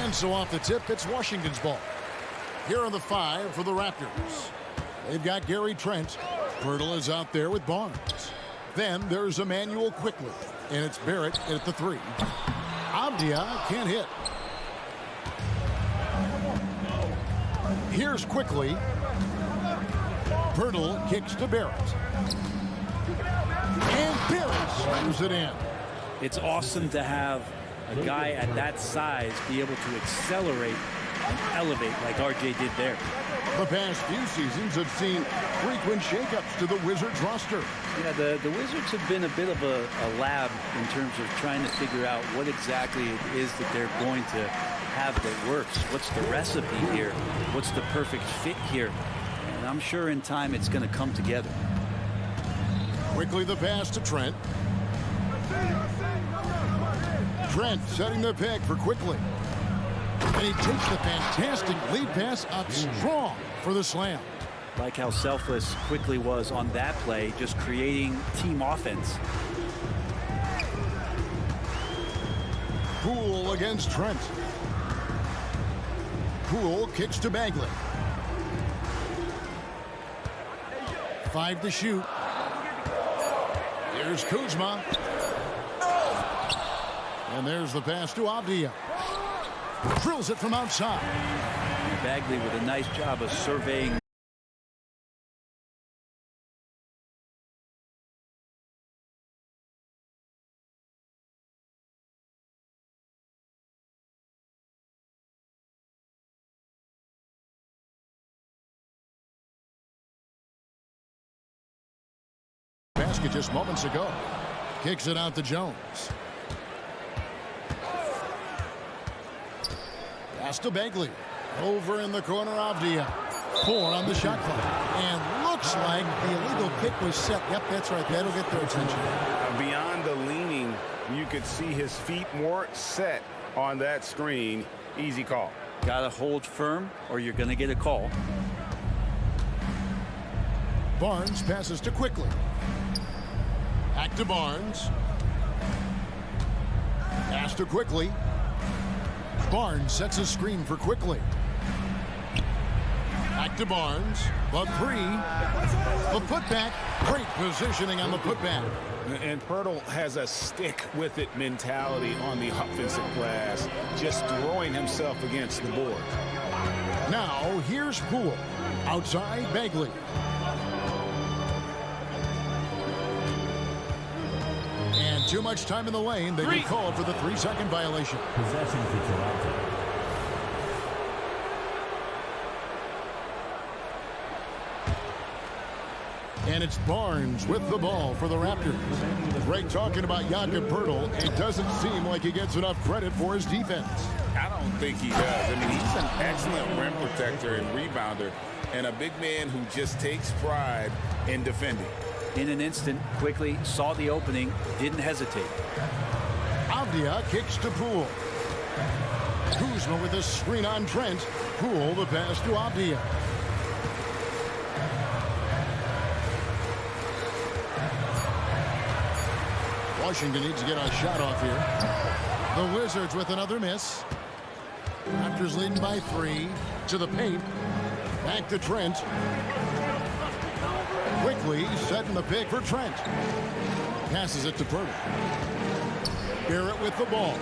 And so off the tip, it's Washington's ball. Here are the 5 for the Raptors. They've got Gary Trent. Pirtle is out there with Barnes. Then there's Emmanuel Quickly. And it's Barrett at the 3. Avdia can't hit. Here's Quickly. Pirtle kicks to Barrett. And Barrett slams it in. It's awesome to have a guy at that size be able to accelerate and elevate like RJ did there. The past few seasons have seen frequent shakeups to the Wizards roster. Yeah, the Wizards have been a bit of a lab in terms of trying to figure out what exactly it is that they're going to have that works. What's the recipe here? What's the perfect fit here? And I'm sure in time it's going to come together. Quickly the pass to Trent. Trent setting the peg for Quickly. And he takes the fantastic lead pass up strong for the slam. Like how selfless Quickly was on that play, just creating team offense. Poole against Trent. Poole kicks to Bagley. 5 to shoot. Here's Kuzma. And there's the pass to Avdia. Drills it from outside. Bagley with a nice job of surveying. Basket just moments ago. Kicks it out to Jones. Pass to Bagley. Over in the corner, Avdia. 4 on the shot clock. And looks like the illegal kick was set. Yep, that's right. That'll get their attention. Beyond the leaning, you could see his feet more set on that screen. Easy call. Gotta hold firm or you're gonna get a call. Barnes passes to Quickly. Back to Barnes. Pass to Quickly. Barnes sets a screen for Quickly. Back to Barnes. The 3. The putback. Great positioning on the putback. And Pirtle has a stick-with-it mentality on the offensive glass, just throwing himself against the board. Now, here's Poole. Outside, Bagley. And too much time in the lane. They get called for the 3-second violation. Possession for Toronto. And it's Barnes with the ball for the Raptors. Greg talking about Jakob Pirtle. It doesn't seem like he gets enough credit for his defense. I don't think he does. I mean, he's an excellent rim protector and rebounder, and a big man who just takes pride in defending. In an instant, Quickly saw the opening, didn't hesitate. Avdia kicks to Poole. Kuzma with a screen on Trent. Poole the pass to Avdia. Washington needs to get a shot off here. The Wizards with another miss. Raptors leading by 3 to the paint. Back to Trent. Quickly setting the pick for Trent. Passes it to Pirtle. Barrett with the ball.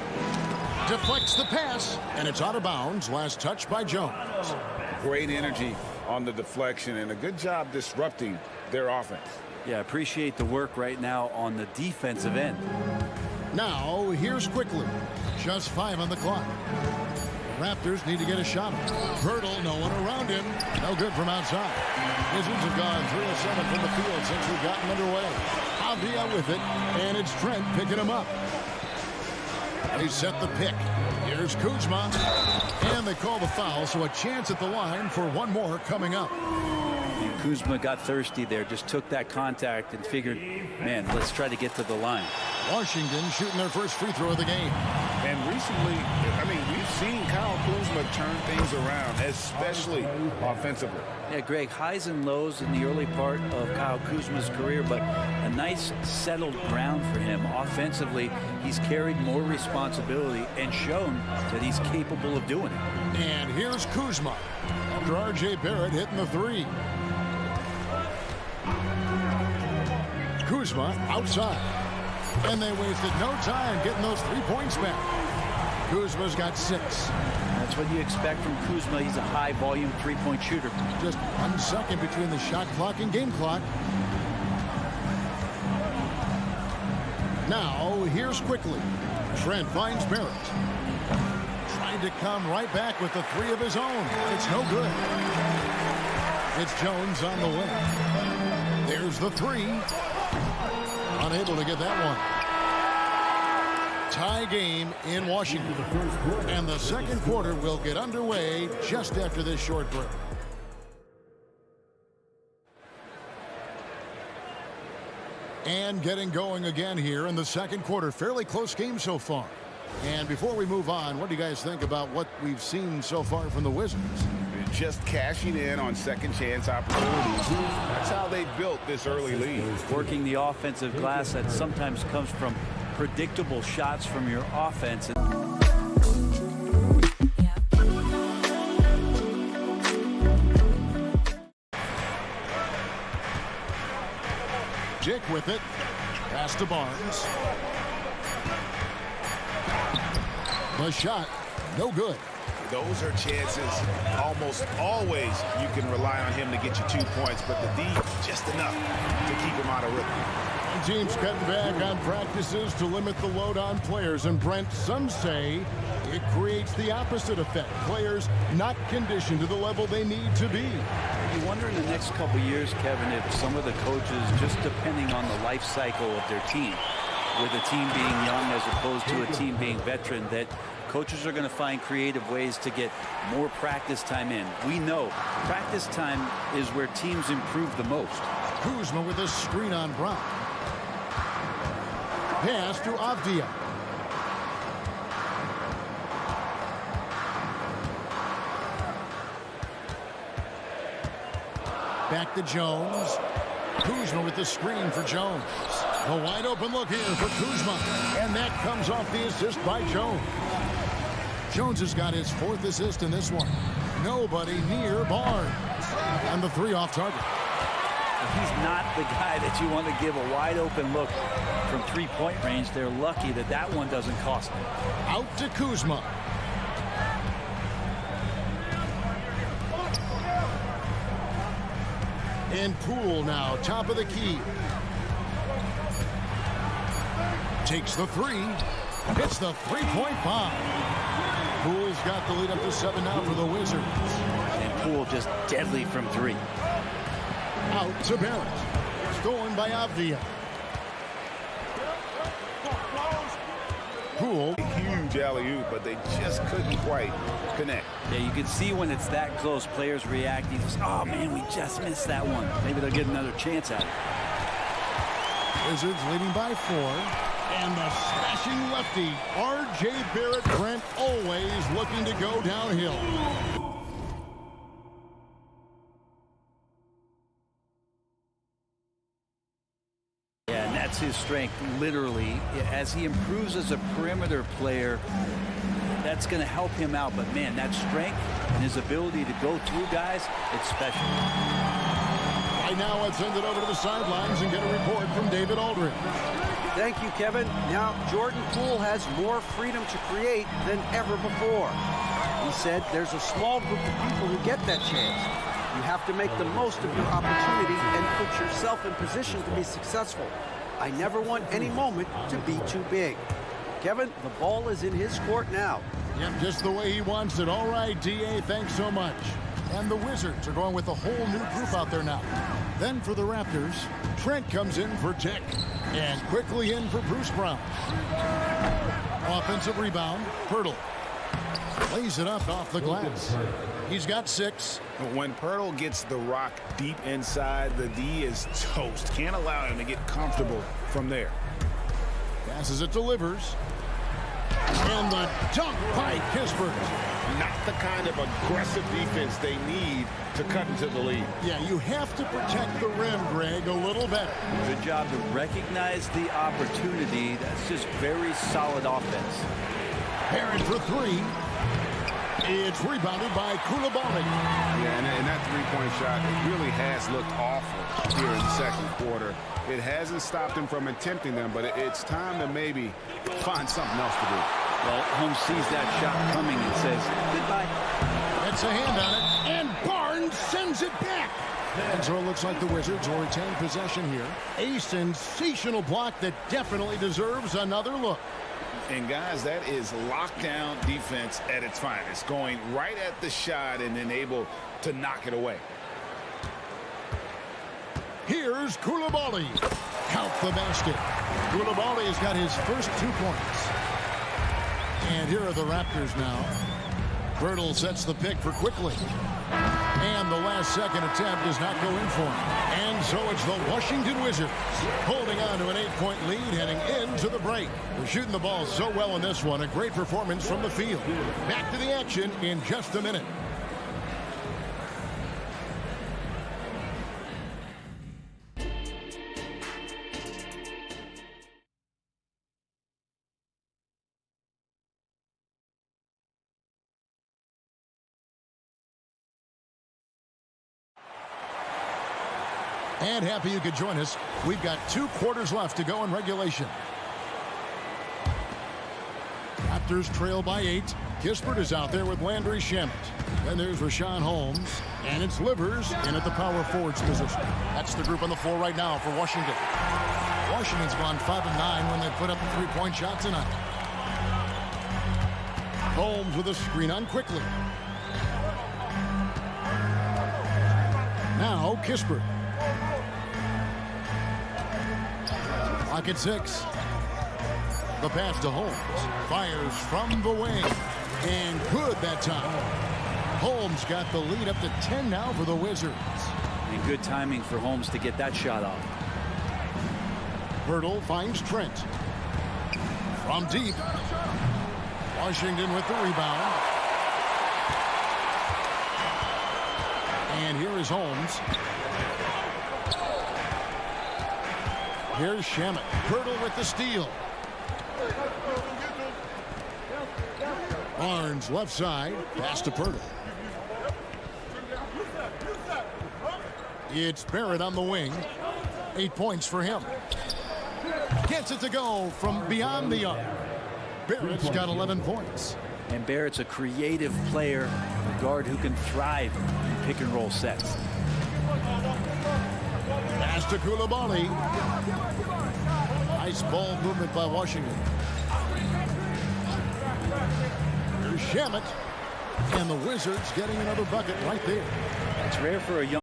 Deflects the pass, and it's out of bounds. Last touch by Jones. Great energy on the deflection, and a good job disrupting their offense. Yeah, appreciate the work right now on the defensive end. Now, here's Quickly. Just 5 on the clock. Raptors need to get a shot. Pirtle, no one around him. No good from outside. Wizards have gone 3 of 7 from the field since we've gotten underway. Avdia with it, and it's Trent picking him up. They set the pick. Here's Kuzma. And they call the foul, so a chance at the line for one more coming up. You Kuzma got thirsty there, just took that contact and figured, man, let's try to get to the line. Washington shooting their first free throw of the game. And recently, I mean, we've seen Kyle Kuzma turn things around, especially offensively. Yeah, Greg, highs and lows in the early part of Kyle Kuzma's career, but a nice settled ground for him. Offensively, he's carried more responsibility and shown that he's capable of doing it. And here's Kuzma after R.J. Barrett hitting the three. Kuzma outside. And they wasted no time getting those 3 points back. Kuzma's got 6. That's what you expect from Kuzma. He's a high-volume three-point shooter. Just 1 second between the shot clock and game clock. Now, here's quickly. Trent finds Barrett. Trying to come right back with the 3 of his own. It's no good. It's Jones on the wing. There's the 3. Unable to get that one. Tie game in Washington. And the second quarter will get underway just after this short break. And getting going again here in the second quarter. Fairly close game so far. And before we move on, what do you guys think about what we've seen so far from the Wizards? Just cashing in on second chance opportunities. That's how they built this early lead. Working the offensive glass that sometimes comes from predictable shots from your offense. Dick with it. Pass to Barnes. The shot, no good. Those are chances almost always you can rely on him to get you 2 points, but the D just enough to keep him out of rhythm. Teams cutting back on practices to limit the load on players. And Brent, some say it creates the opposite effect. Players not conditioned to the level they need to be. You wonder in the next couple years, Kevin, if some of the coaches, just depending on the life cycle of their team, with a team being young as opposed to a team being veteran, that coaches are going to find creative ways to get more practice time in. We know practice time is where teams improve the most. Kuzma with a screen on Brown. Pass to Avdia. Back to Jones. Kuzma with the screen for Jones. A wide open look here for Kuzma. And that comes off the assist by Jones. Jones has got his 4th assist in this one. Nobody near Barnes. And the 3 off target. He's not the guy that you want to give a wide open look from 3-point range. They're lucky that that one doesn't cost them. Out to Kuzma. And Poole now, top of the key. Takes the 3. Hits the 3-point bomb. Poole's got the lead up to 7 now for the Wizards. And Poole just deadly from 3. Out to Barrett. Stolen by Avdia. Poole. Huge alley-oop, but they just couldn't quite connect. Yeah, you can see when it's that close, players reacting. Oh, man, we just missed that one. Maybe they'll get another chance at it. Wizards leading by 4. And the smashing lefty, R.J. Barrett. Brent always looking to go downhill. Yeah, and that's his strength, literally. As he improves as a perimeter player, that's going to help him out. But, man, that strength and his ability to go through guys, it's special. Right now, let's send it over to the sidelines and get a report from David Aldridge. Thank you, Kevin. Now, Jordan Poole has more freedom to create than ever before. He said there's a small group of people who get that chance. You have to make the most of your opportunity and put yourself in position to be successful. I never want any moment to be too big. Kevin, the ball is in his court now. Yep, just the way he wants it. All right, D.A., thanks so much. And the Wizards are going with a whole new group out there now. Then for the Raptors, Trent comes in for Dick. And quickly in for Bruce Brown. Offensive rebound, Pirtle. Lays it up off the glass. He's got 6. When Pirtle gets the rock deep inside, the D is toast. Can't allow him to get comfortable from there. Passes it, delivers. And the dunk by Kispert. Not the kind of aggressive defense they need to cut into the lead. Yeah, you have to protect the rim, Greg, a little better. Good job to recognize the opportunity. That's just very solid offense. Barrett for 3. It's rebounded by Koulibaly. Yeah, and that three-point shot really has looked awful here in the second quarter. It hasn't stopped him from attempting them, but it's time to maybe find something else to do. Well, Holmes sees that shot coming and says, goodbye. Gets a hand on it, and Barnes sends it back. And so it looks like the Wizards will retain possession here. A sensational block that definitely deserves another look. And guys, that is lockdown defense at its finest, going right at the shot and then able to knock it away. Here's Koulibaly. Count the basket. Koulibaly has got his first 2 points. And here are the Raptors now. Pirtle sets the pick for quickly. And the last-second attempt does not go in for him. And so it's the Washington Wizards holding on to an 8-point lead heading into the break. They're shooting the ball so well in this one. A great performance from the field. Back to the action in just a minute. And happy you could join us. We've got 2 quarters left to go in regulation. Raptors trail by 8. Kispert is out there with Landry Shamet. Then there's Rashawn Holmes. And it's Livers in at the power forwards position. That's the group on the floor right now for Washington. Washington's gone 5-9 when they put up a 3-point shot tonight. Holmes with a screen on quickly. Now Kispert. Clock at 6. The pass to Holmes. Fires from the wing. And good that time. Holmes got the lead up to 10 now for the Wizards. And good timing for Holmes to get that shot off. Pirtle finds Trent. From deep. Washington with the rebound. And here is Holmes. Here's Shamet. Pirtle with the steal. Barnes left side. Pass to Pirtle. It's Barrett on the wing. 8 points for him. Gets it to go from beyond the arc. Barrett's got 11 points. And Barrett's a creative player, a guard who can thrive in pick-and-roll sets. Pass to Koulibaly. Nice ball movement by Washington. Here's Shamet. And the Wizards getting another bucket right there. It's rare for a young...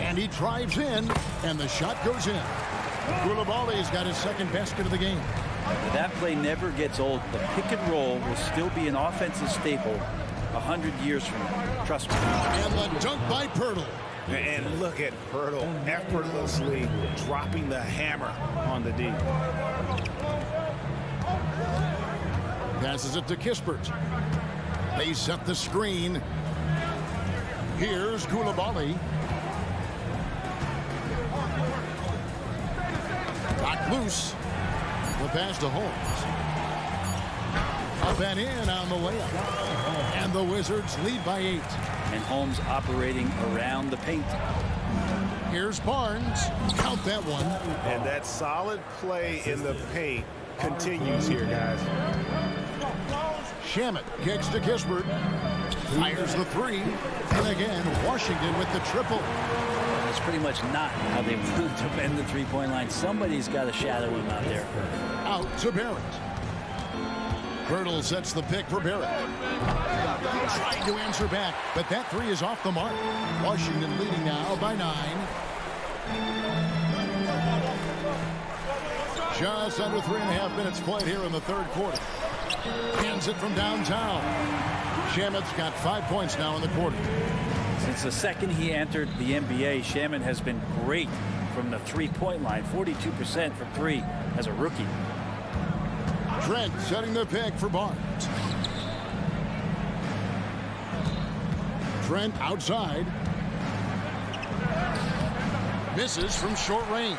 And he drives in, and the shot goes in. Koulibaly's got his second basket of the game. That play never gets old. The pick and roll will still be an offensive staple 100 years from now. Trust me. And the dunk by Pirtle. And look at Pirtle effortlessly dropping the hammer on the D. Passes it to Kispert. They set the screen. Here's Koulibaly. Got loose. The pass to Holmes. Up and in on the layup. And the Wizards lead by 8. And Holmes operating around the paint. Here's Barnes. Count that one. And that solid play in the paint continues here, guys. Shamet kicks to Kispert. Fires the 3. And again, Washington with the triple. That's pretty much not how they want to bend the three-point line. Somebody's got to shadow him out there. Out to Barrett. Hurdle sets the pick for Barrett. Trying to answer back, but that three is off the mark. Washington leading now by 9. Just under 3.5 minutes played here in the third quarter. Hands it from downtown. Shamit's got 5 points now in the quarter. Since the second he entered the NBA, Shamet has been great from the three-point line. 42% from three as a rookie. Trent setting the pick for Barnes. Trent outside. Misses from short range.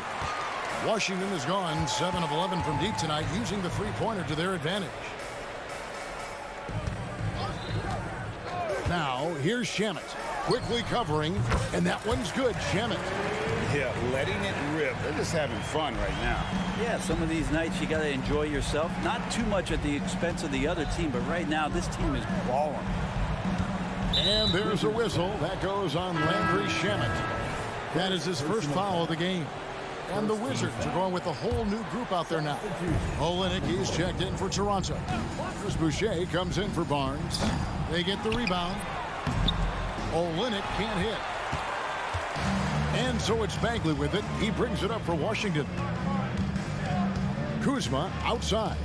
Washington has gone 7 of 11 from deep tonight, using the three-pointer to their advantage. Now, here's Shamet. Quickly covering, and that one's good. Shamet. Yeah, letting it rip. They're just having fun right now. Yeah, some of these nights you got to enjoy yourself. Not too much at the expense of the other team, but right now this team is balling. And there's a whistle. That goes on Landry Shamet. That is his first foul of the game. And the Wizards are going with a whole new group out there now. Olynyk is checked in for Toronto. Chris Boucher comes in for Barnes. They get the rebound. Olynyk can't hit. And so it's Bagley with it. He brings it up for Washington. Kuzma outside.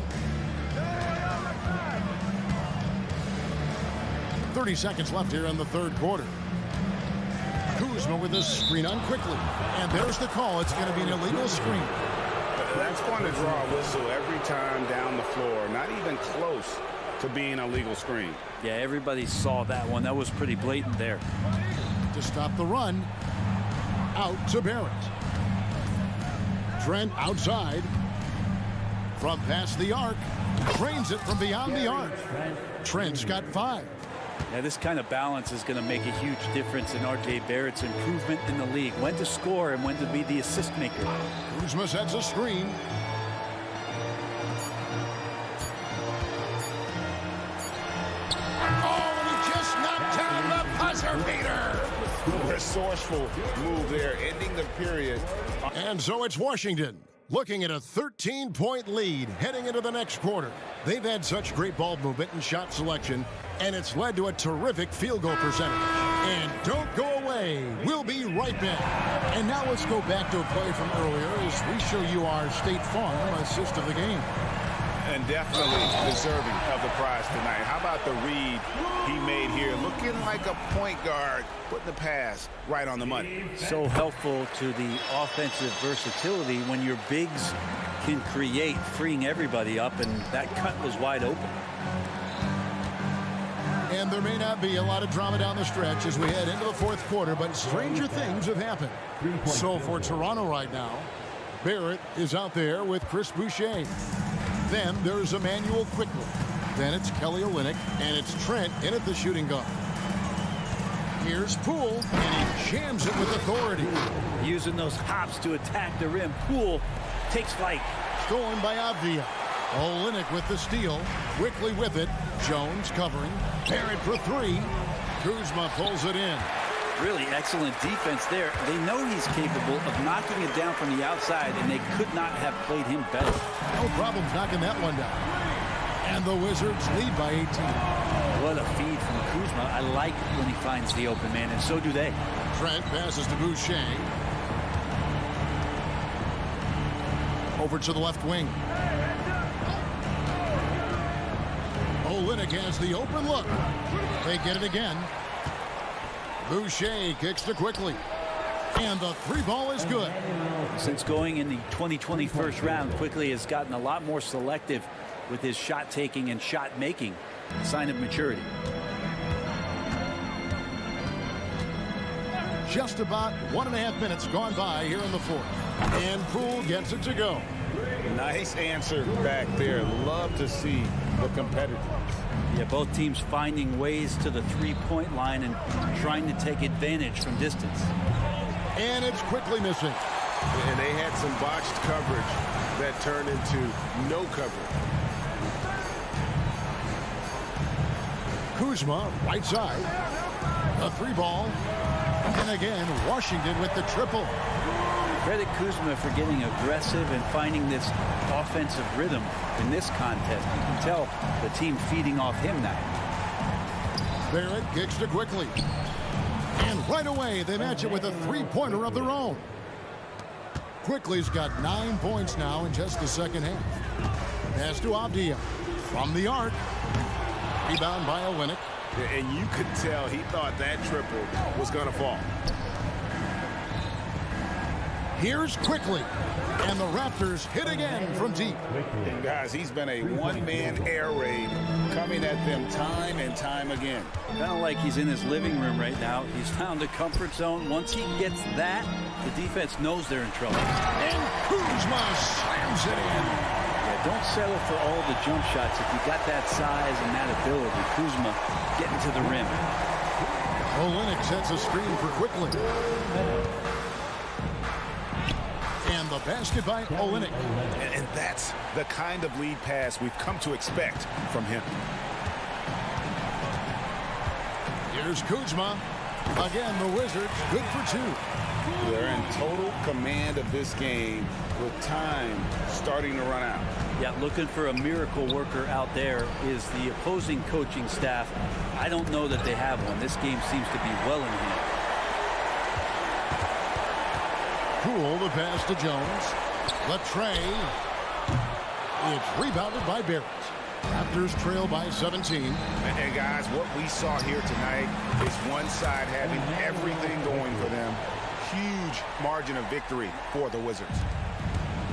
30 seconds left here in the third quarter. Kuzma with a screen on quickly. And there's the call. It's going to be an illegal screen. That's going to draw a whistle every time down the floor. Not even close to being a legal screen. Yeah, everybody saw that one. That was pretty blatant there. To stop the run. Out to Barrett. Trent outside. From past the arc. Drains it from beyond the arc. Trent's got 5. Yeah, this kind of balance is going to make a huge difference in R.J. Barrett's improvement in the league. When to score and when to be the assist maker. Kuzma sets a screen. Oh, and he just knocked down the buzzer beater. Resourceful move there, ending the period. And so it's Washington looking at a 13-point lead heading into the next quarter. They've had such great ball movement and shot selection, and it's led to a terrific field goal percentage. And don't go away. We'll be right back. And now let's go back to a play from earlier as we show you our State Farm assist of the game. And definitely deserving of the prize tonight. How about the read he made here? Looking like a point guard, putting the pass right on the money. So helpful to the offensive versatility when your bigs can create, freeing everybody up, and that cut was wide open. And there may not be a lot of drama down the stretch as we head into the fourth quarter, but stranger things have happened. So for Toronto right now, Barrett is out there with Chris Boucher. Then there's Emmanuel Quickly. Then it's Kelly Olynyk, and it's Trent in at the shooting guard. Here's Poole, and he jams it with authority. Using those hops to attack the rim. Poole takes flight. Stolen by Avdia. Olynyk with the steal. Quickly with it. Jones covering. Barrett for 3. Kuzma pulls it in. Really excellent defense there. They know he's capable of knocking it down from the outside, and they could not have played him better. No problems knocking that one down. And the Wizards lead by 18. What a feed from Kuzma. I like when he finds the open man, and so do they. Trent passes to Boucher. Over to the left wing. Olynyk has the open look. They get it again. Boucher kicks to Quickly. And the 3 ball is good. Since going in the 2020 first round, Quickly has gotten a lot more selective with his shot taking and shot making. A sign of maturity. Just about 1.5 minutes gone by here in the fourth. And Poole gets it to go. Nice answer back there. Love to see the competitors. Yeah, both teams finding ways to the three-point line and trying to take advantage from distance. And it's Quickly missing. And they had some botched coverage that turned into no coverage. Kuzma, right side. The 3 ball. And again, Washington with the triple. Credit Kuzma for getting aggressive and finding this offensive rhythm in this contest. You can tell the team feeding off him now. Barrett kicks to Quickly. And right away, they match it with a three-pointer of their own. Quickly's got 9 points now in just the second half. Pass to Avdia from the arc. Rebound by Olynyk. And you could tell he thought that triple was going to fall. Here's Quickly. And the Raptors hit again from deep. And guys, he's been a one-man air raid coming at them time and time again. Kind of like he's in his living room right now. He's found a comfort zone. Once he gets that, the defense knows they're in trouble. And Kuzma slams it in. Yeah, don't settle for all the jump shots. If you got that size and that ability, Kuzma getting to the rim. Olynyk sets a screen for Quickly. And the basket by Olynyk. And that's the kind of lead pass we've come to expect from him. Here's Kuzma. Again, the Wizards good for two. They're in total command of this game with time starting to run out. Yeah, looking for a miracle worker out there is the opposing coaching staff. I don't know that they have one. This game seems to be well in hand. Poole, the pass to Jones. Latrey. It's rebounded by Barrett. Raptors trail by 17. And guys, what we saw here tonight is one side having everything going for them. Huge margin of victory for the Wizards.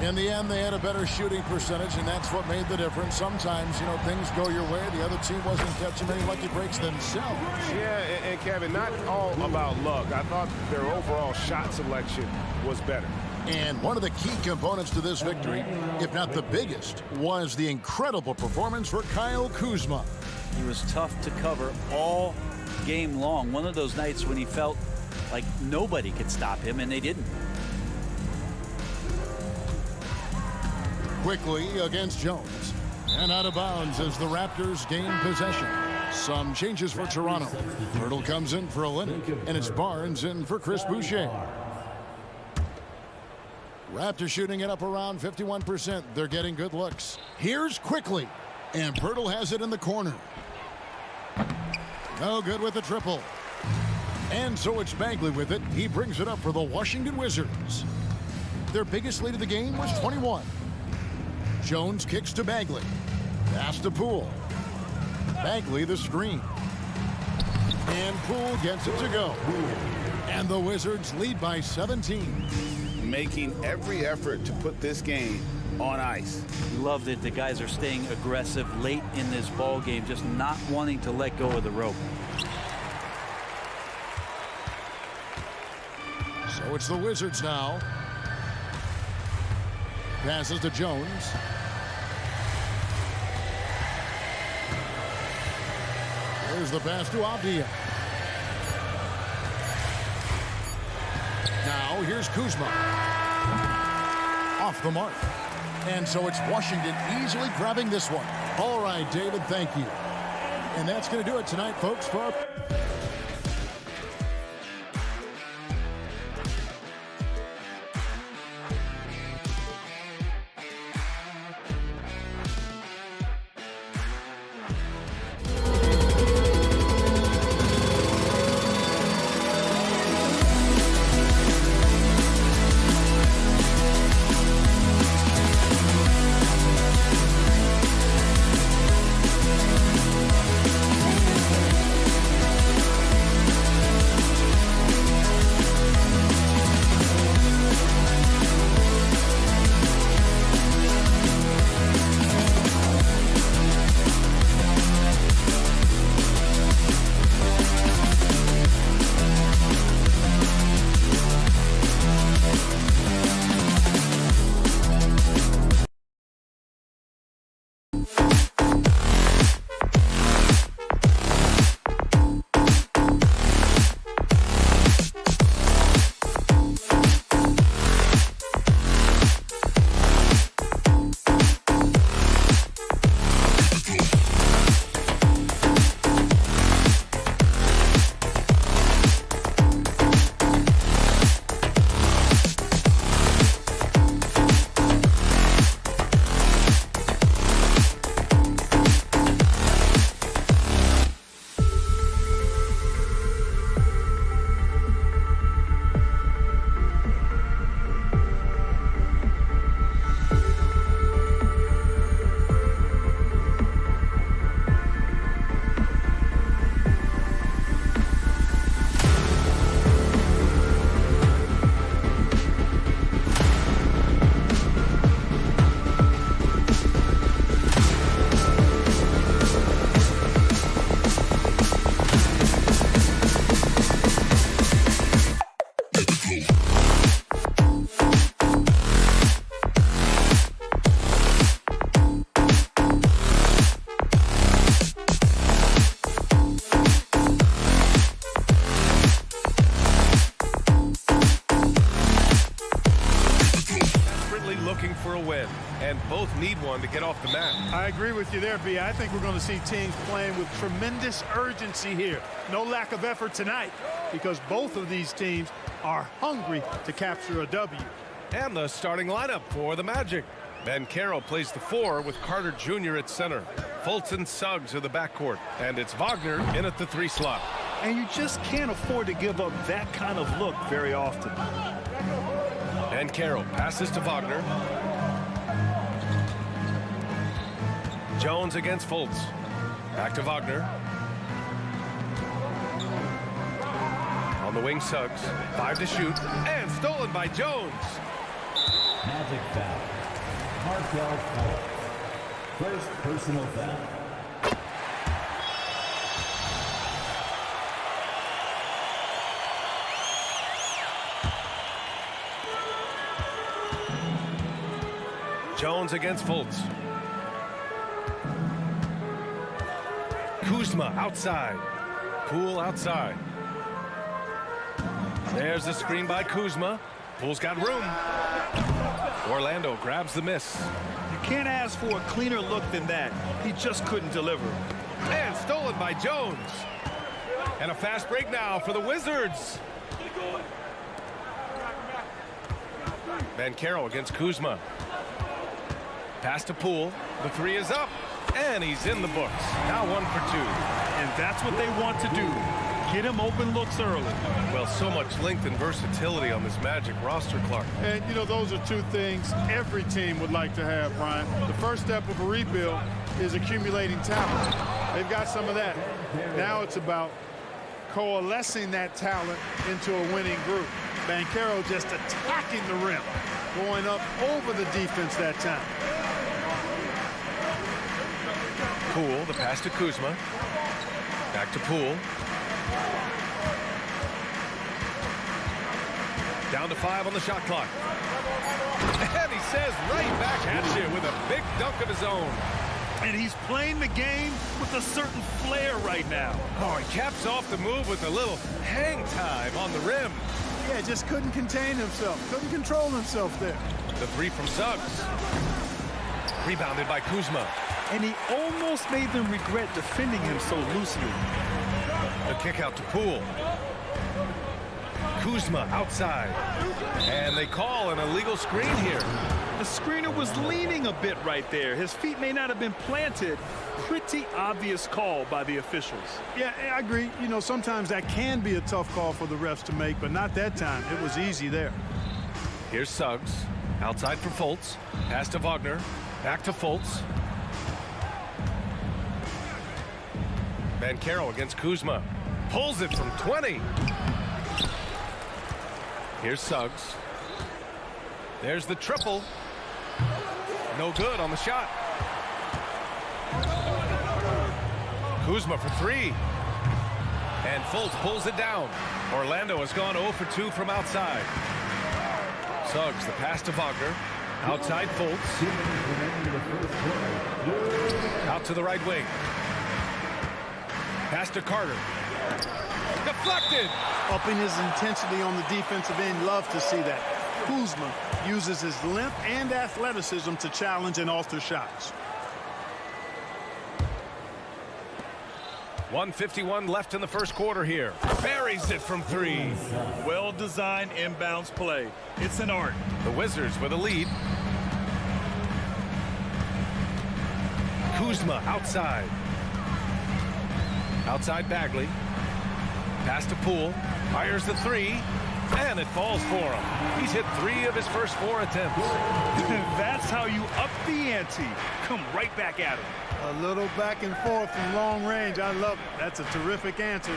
In the end, they had a better shooting percentage, and that's what made the difference. Sometimes, you know, things go your way. The other team wasn't catching many lucky breaks themselves. Yeah, and Kevin, not all about luck. I thought their overall shot selection was better. And one of the key components to this victory, if not the biggest, was the incredible performance for Kyle Kuzma. He was tough to cover all game long. One of those nights when he felt like nobody could stop him, and they didn't. Quickly against Jones. And out of bounds as the Raptors gain possession. Some changes for Toronto. Pirtle comes in for Olynyk, and it's Barnes in for Chris Boucher. Raptors shooting it up around 51%. They're getting good looks. Here's Quickly. And Pirtle has it in the corner. No good with the triple. And so it's Bagley with it. He brings it up for the Washington Wizards. Their biggest lead of the game was 21. Jones kicks to Bagley. Pass to Poole. Bagley the screen. And Poole gets it to go. And the Wizards lead by 17. Making every effort to put this game on ice. Love that the guys are staying aggressive late in this ball game, just not wanting to let go of the rope. So it's the Wizards now. Passes to Jones. There's the pass to Avdia. Now here's Kuzma. Off the mark. And so it's Washington easily grabbing this one. All right, David, thank you. And that's going to do it tonight, folks. For for a win, and both need one to get off the mat. I agree with you there, B. I think we're going to see teams playing with tremendous urgency here. No lack of effort tonight because both of these teams are hungry to capture a W. And the starting lineup for the Magic. Ben Carroll plays the 4 with Carter Jr. at center. Fultz and Suggs are the backcourt, and it's Wagner in at the 3 slot. And you just can't afford to give up that kind of look very often. Ben Carroll passes to Wagner. Jones against Fultz. Back to Wagner. On the wing, Suggs. 5 to shoot, and stolen by Jones. Magic foul. Markel Fultz. First personal foul. Jones against Fultz. Kuzma outside. Poole outside. There's a screen by Kuzma. Poole's got room. Orlando grabs the miss. You can't ask for a cleaner look than that. He just couldn't deliver. And stolen by Jones. And a fast break now for the Wizards. Ben Carroll against Kuzma. Pass to Poole. The 3 is up. And he's in the books. Now 1 for 2. And that's what they want to do. Get him open looks early. Well, so much length and versatility on this Magic roster, Clark. And, you know, those are 2 things every team would like to have, Brian. The first step of a rebuild is accumulating talent. They've got some of that. Now it's about coalescing that talent into a winning group. Banchero just attacking the rim, going up over the defense that time. Poole, the pass to Kuzma. Back to Poole. Down to 5 on the shot clock. And he says right back at you with a big dunk of his own. And he's playing the game with a certain flair right now. Oh, he caps off the move with a little hang time on the rim. Yeah, just couldn't contain himself. Couldn't control himself there. The 3 from Suggs. Rebounded by Kuzma. And he almost made them regret defending him so loosely. The kick out to Poole. Kuzma outside. And they call an illegal screen here. The screener was leaning a bit right there. His feet may not have been planted. Pretty obvious call by the officials. Yeah, I agree. You know, sometimes that can be a tough call for the refs to make, but not that time. It was easy there. Here's Suggs. Outside for Fultz. Pass to Wagner. Back to Fultz. Ben Carroll against Kuzma. Pulls it from 20. Here's Suggs. There's the triple. No good on the shot. Kuzma for 3. And Fultz pulls it down. Orlando has gone 0 for 2 from outside. Suggs, the pass to Wagner. Outside Fultz. Out to the right wing. Pass to Carter. Deflected. Upping his intensity on the defensive end. Love to see that. Kuzma uses his length and athleticism to challenge and alter shots. 1:51 left in the first quarter here. Buries it from 3. Well-designed inbounds play. It's an art. The Wizards with a lead. Kuzma outside. Outside Bagley. Pass to Poole. Fires the 3. And it falls for him. He's hit 3 of his first 4 attempts. That's how you up the ante. Come right back at him. A little back and forth from long range. I love it. That's a terrific answer.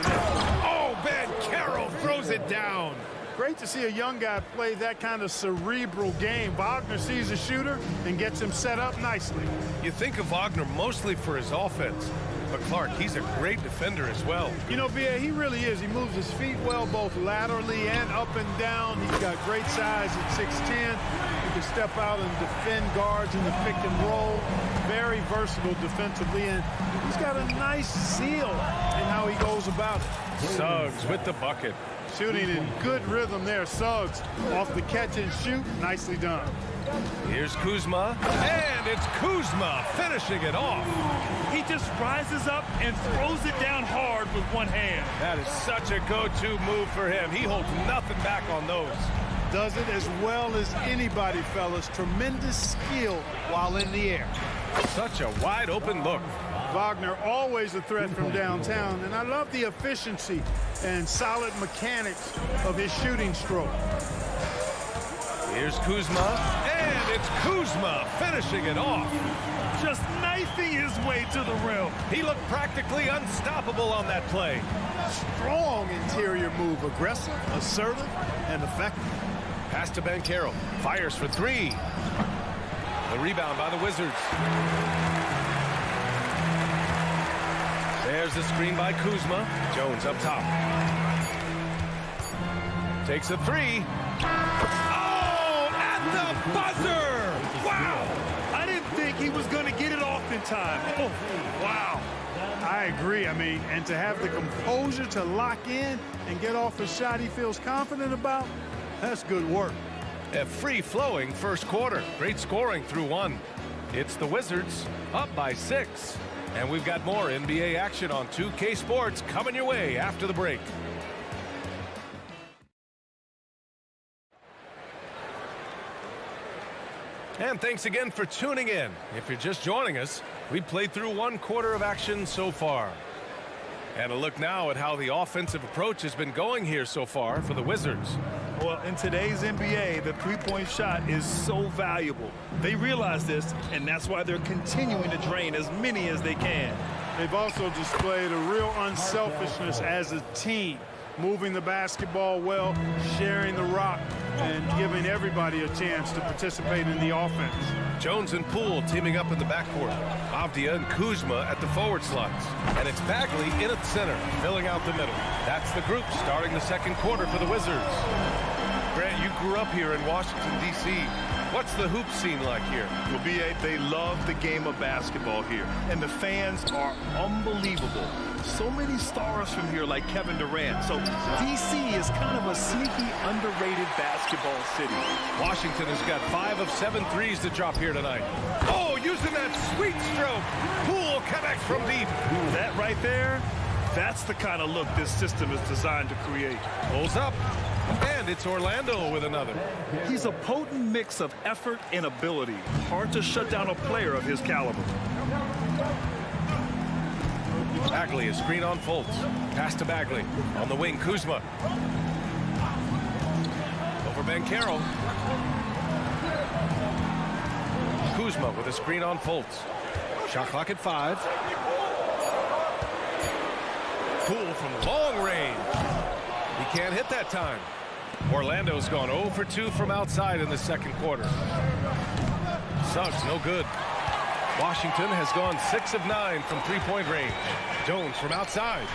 Oh, Ben Carroll throws it down. Great to see a young guy play that kind of cerebral game. Wagner sees a shooter and gets him set up nicely. You think of Wagner mostly for his offense. But Clark, he's a great defender as well. You know, B.A., he really is. He moves his feet well, both laterally and up and down. He's got great size at 6'10". He can step out and defend guards in the pick and roll. Very versatile defensively, and he's got a nice seal in how he goes about it. Suggs with the bucket. Shooting in good rhythm there. Suggs off the catch and shoot. Nicely done. Here's Kuzma, and it's Kuzma finishing it off. He just rises up and throws it down hard with one hand. That is such a go-to move for him. He holds nothing back on those. Does it as well as anybody, fellas. Tremendous skill while in the air. Such a wide open look. Wagner always a threat from downtown, and I love the efficiency and solid mechanics of his shooting stroke. Here's Kuzma, and it's Kuzma finishing it off. Just knifing his way to the rim. He looked practically unstoppable on that play. Strong interior move, aggressive, assertive, and effective. Pass to Banchero, fires for three. The rebound by the Wizards. There's the screen by Kuzma. Jones up top. Takes a three. Oh, at the buzzer! Wow! I didn't think he was going to get it off in time. Oh, wow. I agree. I mean, and to have the composure to lock in and get off a shot he feels confident about, that's good work. A free-flowing first quarter. Great scoring through one. It's the Wizards up by 6. And we've got more NBA action on 2K Sports coming your way after the break. And thanks again for tuning in. If you're just joining us, we've played through one quarter of action so far. And a look now at how the offensive approach has been going here so far for the Wizards. Well, in today's NBA, the three-point shot is so valuable. They realize this, and that's why they're continuing to drain as many as they can. They've also displayed a real unselfishness as a team, moving the basketball well, sharing the rock, and giving everybody a chance to participate in the offense. Jones and Poole teaming up in the backcourt. Avdia and Kuzma at the forward slots. And it's Bagley in at center, filling out the middle. That's the group starting the second quarter for the Wizards. Grant, you grew up here in Washington, D.C. What's the hoop scene like here? Well, B.A., they love the game of basketball here, and the fans are unbelievable. So many stars from here like Kevin Durant. So D.C. is kind of a sneaky, underrated basketball city. Washington has got 5 of 7 threes to drop here tonight. Oh, using that sweet stroke. Poole connects from deep. That right there, that's the kind of look this system is designed to create. Pulls up. And it's Orlando with another. He's a potent mix of effort and ability. Hard to shut down a player of his caliber. Bagley, a screen on Fultz. Pass to Bagley. On the wing, Kuzma. Over Banchero. Kuzma with a screen on Fultz. Shot clock at 5. Poole from long range. He can't hit that time. Orlando's gone 0 for 2 from outside in the second quarter. Suggs, no good. Washington has gone 6 of 9 from three-point range. Jones from outside.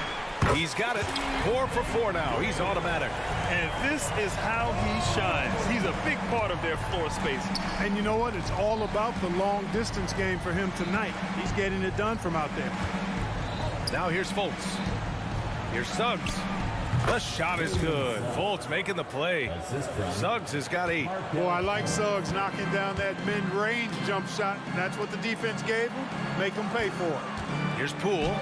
He's got it. 4 for 4 now. He's automatic. And this is how he shines. He's a big part of their floor space. And you know what? It's all about the long-distance game for him tonight. He's getting it done from out there. Now here's Fultz. Here's Suggs. The shot is good. Fultz making the play. Suggs has got 8. Boy, I like Suggs knocking down that mid-range jump shot. That's what the defense gave him. Make him pay for it. Here's Poole.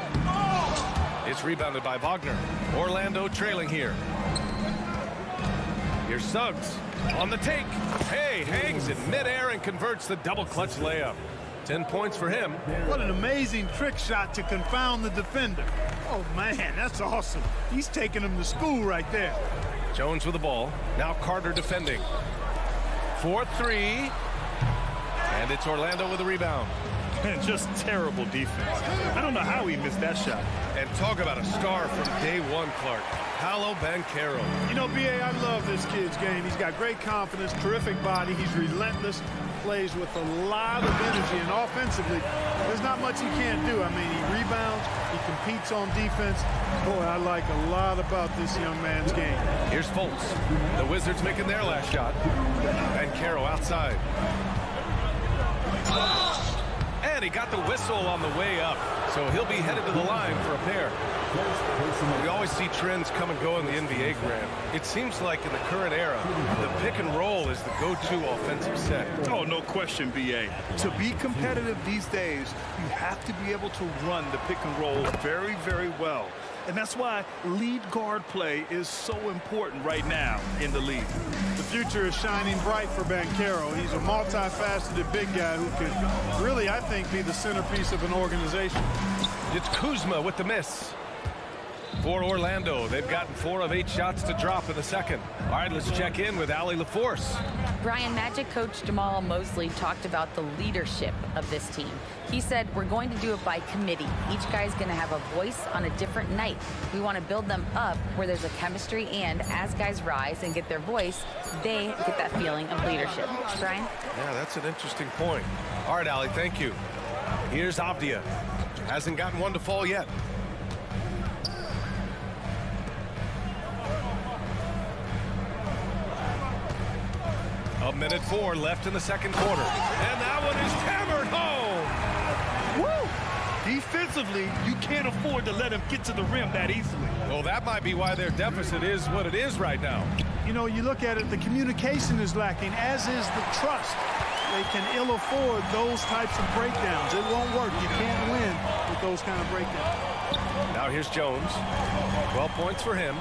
It's rebounded by Wagner. Orlando trailing here. Here's Suggs on the take. Hey, hangs in midair and converts the double clutch layup. 10 points for him. What an amazing trick shot to confound the defender. Oh, man, that's awesome. He's taking him to school right there. Jones with the ball. Now Carter defending. 4-3. And it's Orlando with the rebound. And just terrible defense. I don't know how he missed that shot. And talk about a star from day one, Clark. Paolo Banchero. You know, B.A., I love this kid's game. He's got great confidence, terrific body. He's relentless, plays with a lot of energy, and offensively, there's not much he can't do. I mean, he rebounds, he competes on defense. Boy, I like a lot about this young man's game. Here's Fultz. The Wizards making their last shot. Banchero outside. And he got the whistle on the way up. So he'll be headed to the line for a pair. We always see trends come and go in the NBA, Grant. It seems like in the current era, the pick and roll is the go-to offensive set. Oh, no question, B.A. To be competitive these days, you have to be able to run the pick and roll very, very well. And that's why lead guard play is so important right now in the league. The future is shining bright for Banchero. He's a multifaceted big guy who could really, I think, be the centerpiece of an organization. It's Kuzma with the miss. For Orlando, they've gotten 4 of 8 shots to drop in the second. All right, let's check in with Allie LaForce. Brian, Magic coach Jamal Mosley talked about the leadership of this team. He said, we're going to do it by committee. Each guy's going to have a voice on a different night. We want to build them up where there's a chemistry, and as guys rise and get their voice, they get that feeling of leadership. Brian? Yeah, that's an interesting point. All right, Allie, thank you. Here's Avdia. Hasn't gotten one to fall yet. A minute 4 left in the second quarter. And that one is hammered home. Woo! Defensively, you can't afford to let him get to the rim that easily. Well, that might be why their deficit is what it is right now. You know, you look at it, the communication is lacking, as is the trust. They can ill afford those types of breakdowns. It won't work. You can't win with those kind of breakdowns. Now here's Jones. 12 points for him.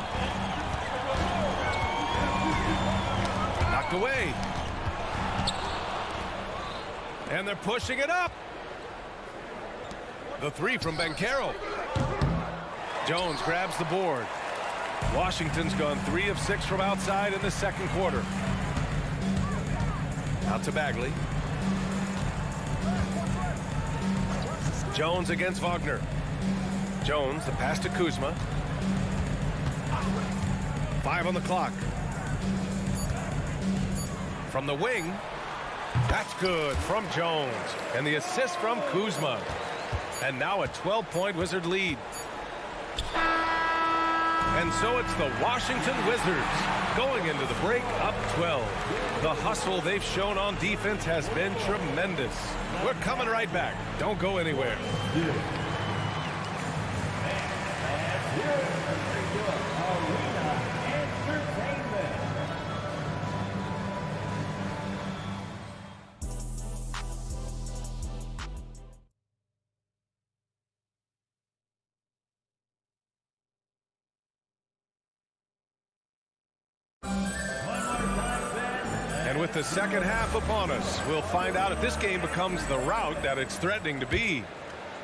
Knocked away. And they're pushing it up. The 3 from Banchero. Jones grabs the board. Washington's gone 3 of 6 from outside in the second quarter. Out to Bagley. Jones against Wagner. Jones, the pass to Kuzma. 5 on the clock. From the wing. That's good from Jones. And the assist from Kuzma. And now a 12-point Wizard lead. And so it's the Washington Wizards going into the break up 12. The hustle they've shown on defense has been tremendous. We're coming right back. Don't go anywhere. With the second half upon us, we'll find out if this game becomes the rout that it's threatening to be.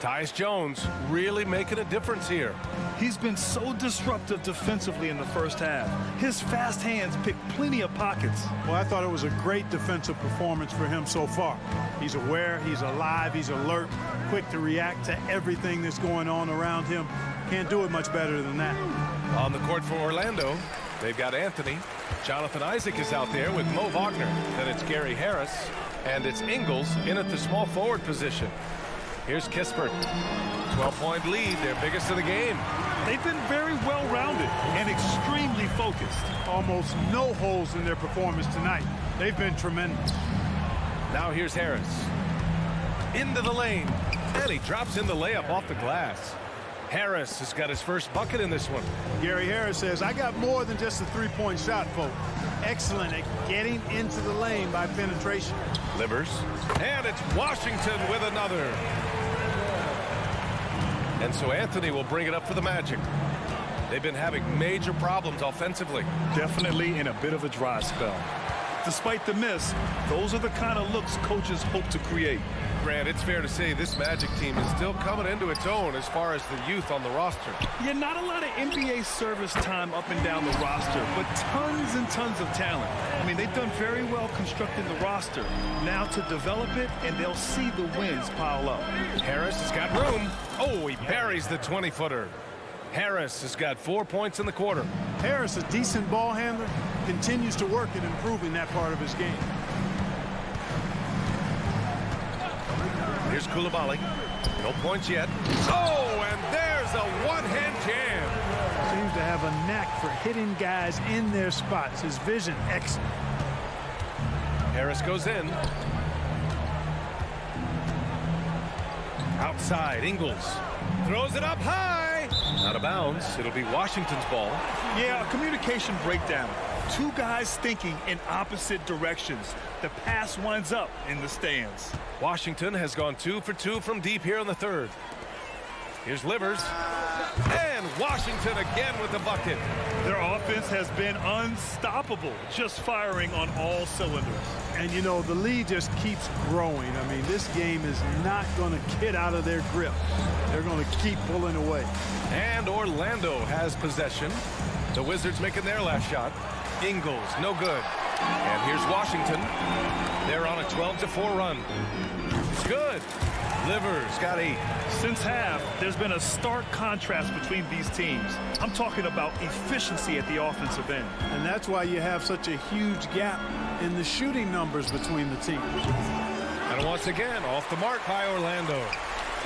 Tyus Jones really making a difference here. He's been so disruptive defensively in the first half. His fast hands pick plenty of pockets. Well, I thought it was a great defensive performance for him so far. He's aware, he's alive, he's alert, quick to react to everything that's going on around him. Can't do it much better than that. On the court for Orlando, they've got Anthony. Jonathan Isaac is out there with Mo Wagner. Then it's Gary Harris. And it's Ingles in at the small forward position. Here's Kispert. 12-point lead, their biggest of the game. They've been very well-rounded and extremely focused. Almost no holes in their performance tonight. They've been tremendous. Now here's Harris. Into the lane. And he drops in the layup off the glass. Harris has got his first bucket in this one. Gary Harris says, I got more than just a three-point shot, folks. Excellent at getting into the lane by penetration. Livers. And it's Washington with another. And so Anthony will bring it up for the Magic. They've been having major problems offensively. Definitely in a bit of a dry spell. Despite the miss, those are the kind of looks coaches hope to create. Grant, it's fair to say this Magic team is still coming into its own as far as the youth on the roster. Yeah, not a lot of NBA service time up and down the roster, but tons and tons of talent. I mean, they've done very well constructing the roster. Now to develop it, and they'll see the wins pile up. Harris has got room. Oh, he buries the 20-footer. Harris has got 4 points in the quarter. Harris, a decent ball handler, continues to work at improving that part of his game. Here's Coulibaly. No points yet. Oh, and there's a one-hand jam. Seems to have a knack for hitting guys in their spots. His vision, excellent. Harris goes in. Outside, Ingles throws it up high. Out of bounds. It'll be Washington's ball. Yeah, a communication breakdown. Two guys thinking in opposite directions. The pass winds up in the stands. Washington has gone 2 for 2 from deep here in the third. Here's Livers. And Washington again with the bucket. Their offense has been unstoppable, just firing on all cylinders. And, you know, the lead just keeps growing. I mean, this game is not going to get out of their grip. They're going to keep pulling away. And Orlando has possession. The Wizards making their last shot. Ingles, no good. And here's Washington. They're on a 12-4 run. Good. Livers got 8. Since half, there's been a stark contrast between these teams. I'm talking about efficiency at the offensive end. And that's why you have such a huge gap in the shooting numbers between the teams. And once again, off the mark by Orlando.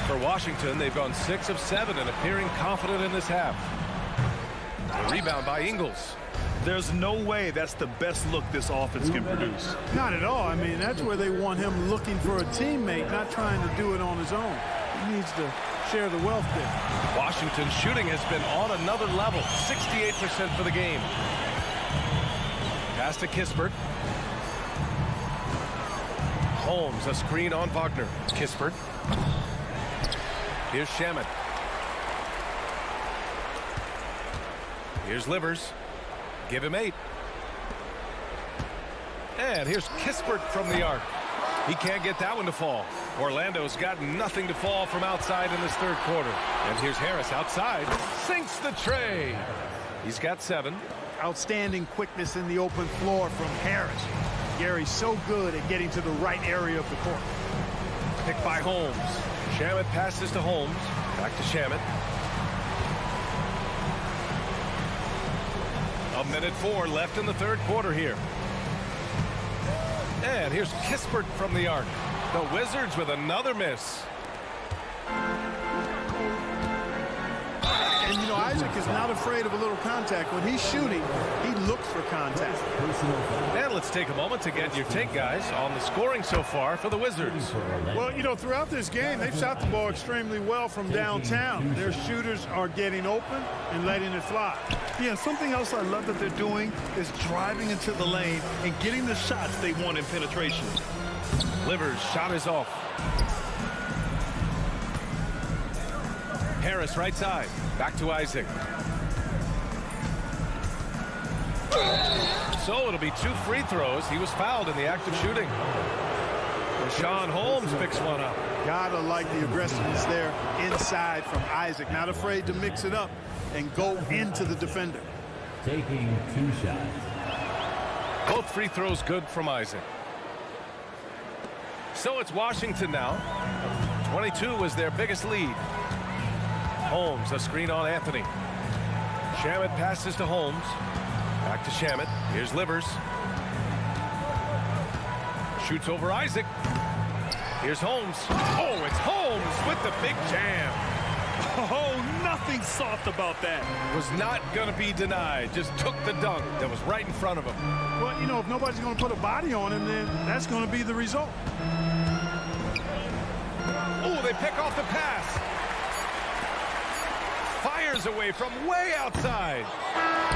For Washington, they've gone 6 of 7 and appearing confident in this half. The rebound by Ingles. There's no way that's the best look this offense can produce. Not at all. I mean, that's where they want him looking for a teammate, not trying to do it on his own. He needs to share the wealth there. Washington's shooting has been on another level. 68% for the game. Pass to Kispert. Holmes, a screen on Wagner. Kispert. Here's Shamet. Here's Livers. Give him 8. And here's Kispert from the arc. He can't get that one to fall. Orlando's got nothing to fall from outside in this third quarter. And here's Harris outside. Sinks the tray. He's got 7. Outstanding quickness in the open floor from Harris. Gary's so good at getting to the right area of the court. Picked by Holmes. Shamet passes to Holmes. Back to Shamet. A minute 4 left in the third quarter here. And here's Kispert from the arc. The Wizards with another miss. And, you know, Isaac is not afraid of a little contact. When he's shooting, he looks for contact. And let's take a moment to get your take, guys, on the scoring so far for the Wizards. Well, you know, throughout this game, they've shot the ball extremely well from downtown. Their shooters are getting open and letting it fly. Yeah, something else I love that they're doing is driving into the lane and getting the shots they want in penetration. Livers' shot is off. Harris right side. Back to Isaac. So it'll be 2 free throws. He was fouled in the act of shooting. Rashawn Holmes picks one up. Gotta like the aggressiveness there inside from Isaac. Not afraid to mix it up and go into the defender. Taking 2 shots. Both free throws good from Isaac. So it's Washington now. 22 was their biggest lead. Holmes, a screen on Anthony. Shamet passes to Holmes. Back to Shamet. Here's Livers. Shoots over Isaac. Here's Holmes. Oh, it's Holmes with the big jam. Oh, nothing soft about that. Was not going to be denied. Just took the dunk that was right in front of him. Well, you know, if nobody's going to put a body on him, then that's going to be the result. Oh, they pick off the pass. Fires away from way outside.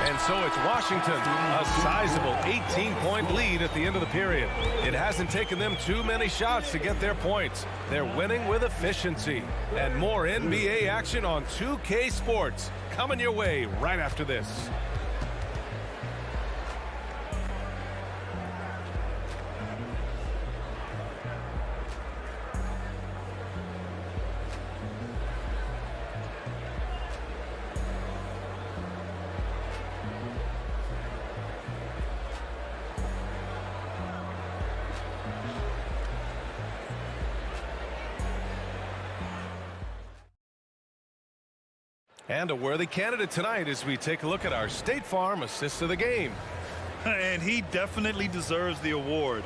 And so it's Washington, a sizable 18-point lead at the end of the period. It hasn't taken them too many shots to get their points. They're winning with efficiency. And more NBA action on 2K Sports coming your way right after this. And a worthy candidate tonight as we take a look at our State Farm Assist of the Game. And he definitely deserves the award.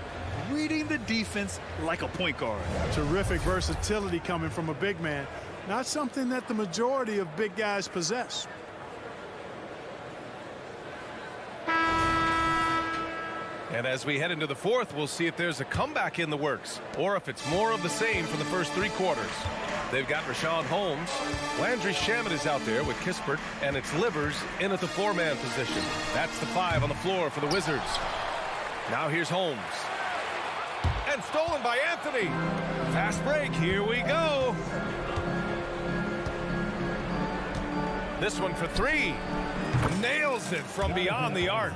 Reading the defense like a point guard. Terrific versatility coming from a big man. Not something that the majority of big guys possess. And as we head into the fourth, we'll see if there's a comeback in the works or if it's more of the same for the first 3 quarters. They've got Rashawn Holmes. Landry Shamet is out there with Kispert, and it's Livers in at the 4-man position. That's the 5 on the floor for the Wizards. Now here's Holmes. And stolen by Anthony. Fast break. Here we go. This one for 3. Nails it from beyond the arc.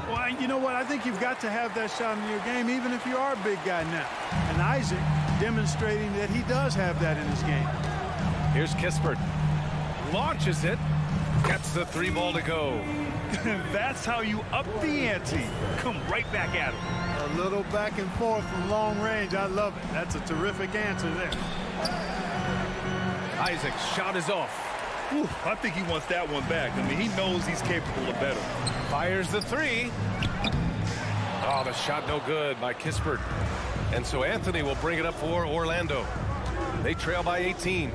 Well, you know what? I think you've got to have that shot in your game, even if you are a big guy now. And Isaac demonstrating that he does have that in his game. Here's Kispert. Launches it. Gets the 3 ball to go. That's how you up the ante. Come right back at him. A little back and forth from long range. I love it. That's a terrific answer there. Isaac's shot is off. Whew, I think he wants that one back. I mean, he knows he's capable of better. Fires the 3. Oh, the shot no good by Kispert. And so Anthony will bring it up for Orlando. They trail by 18.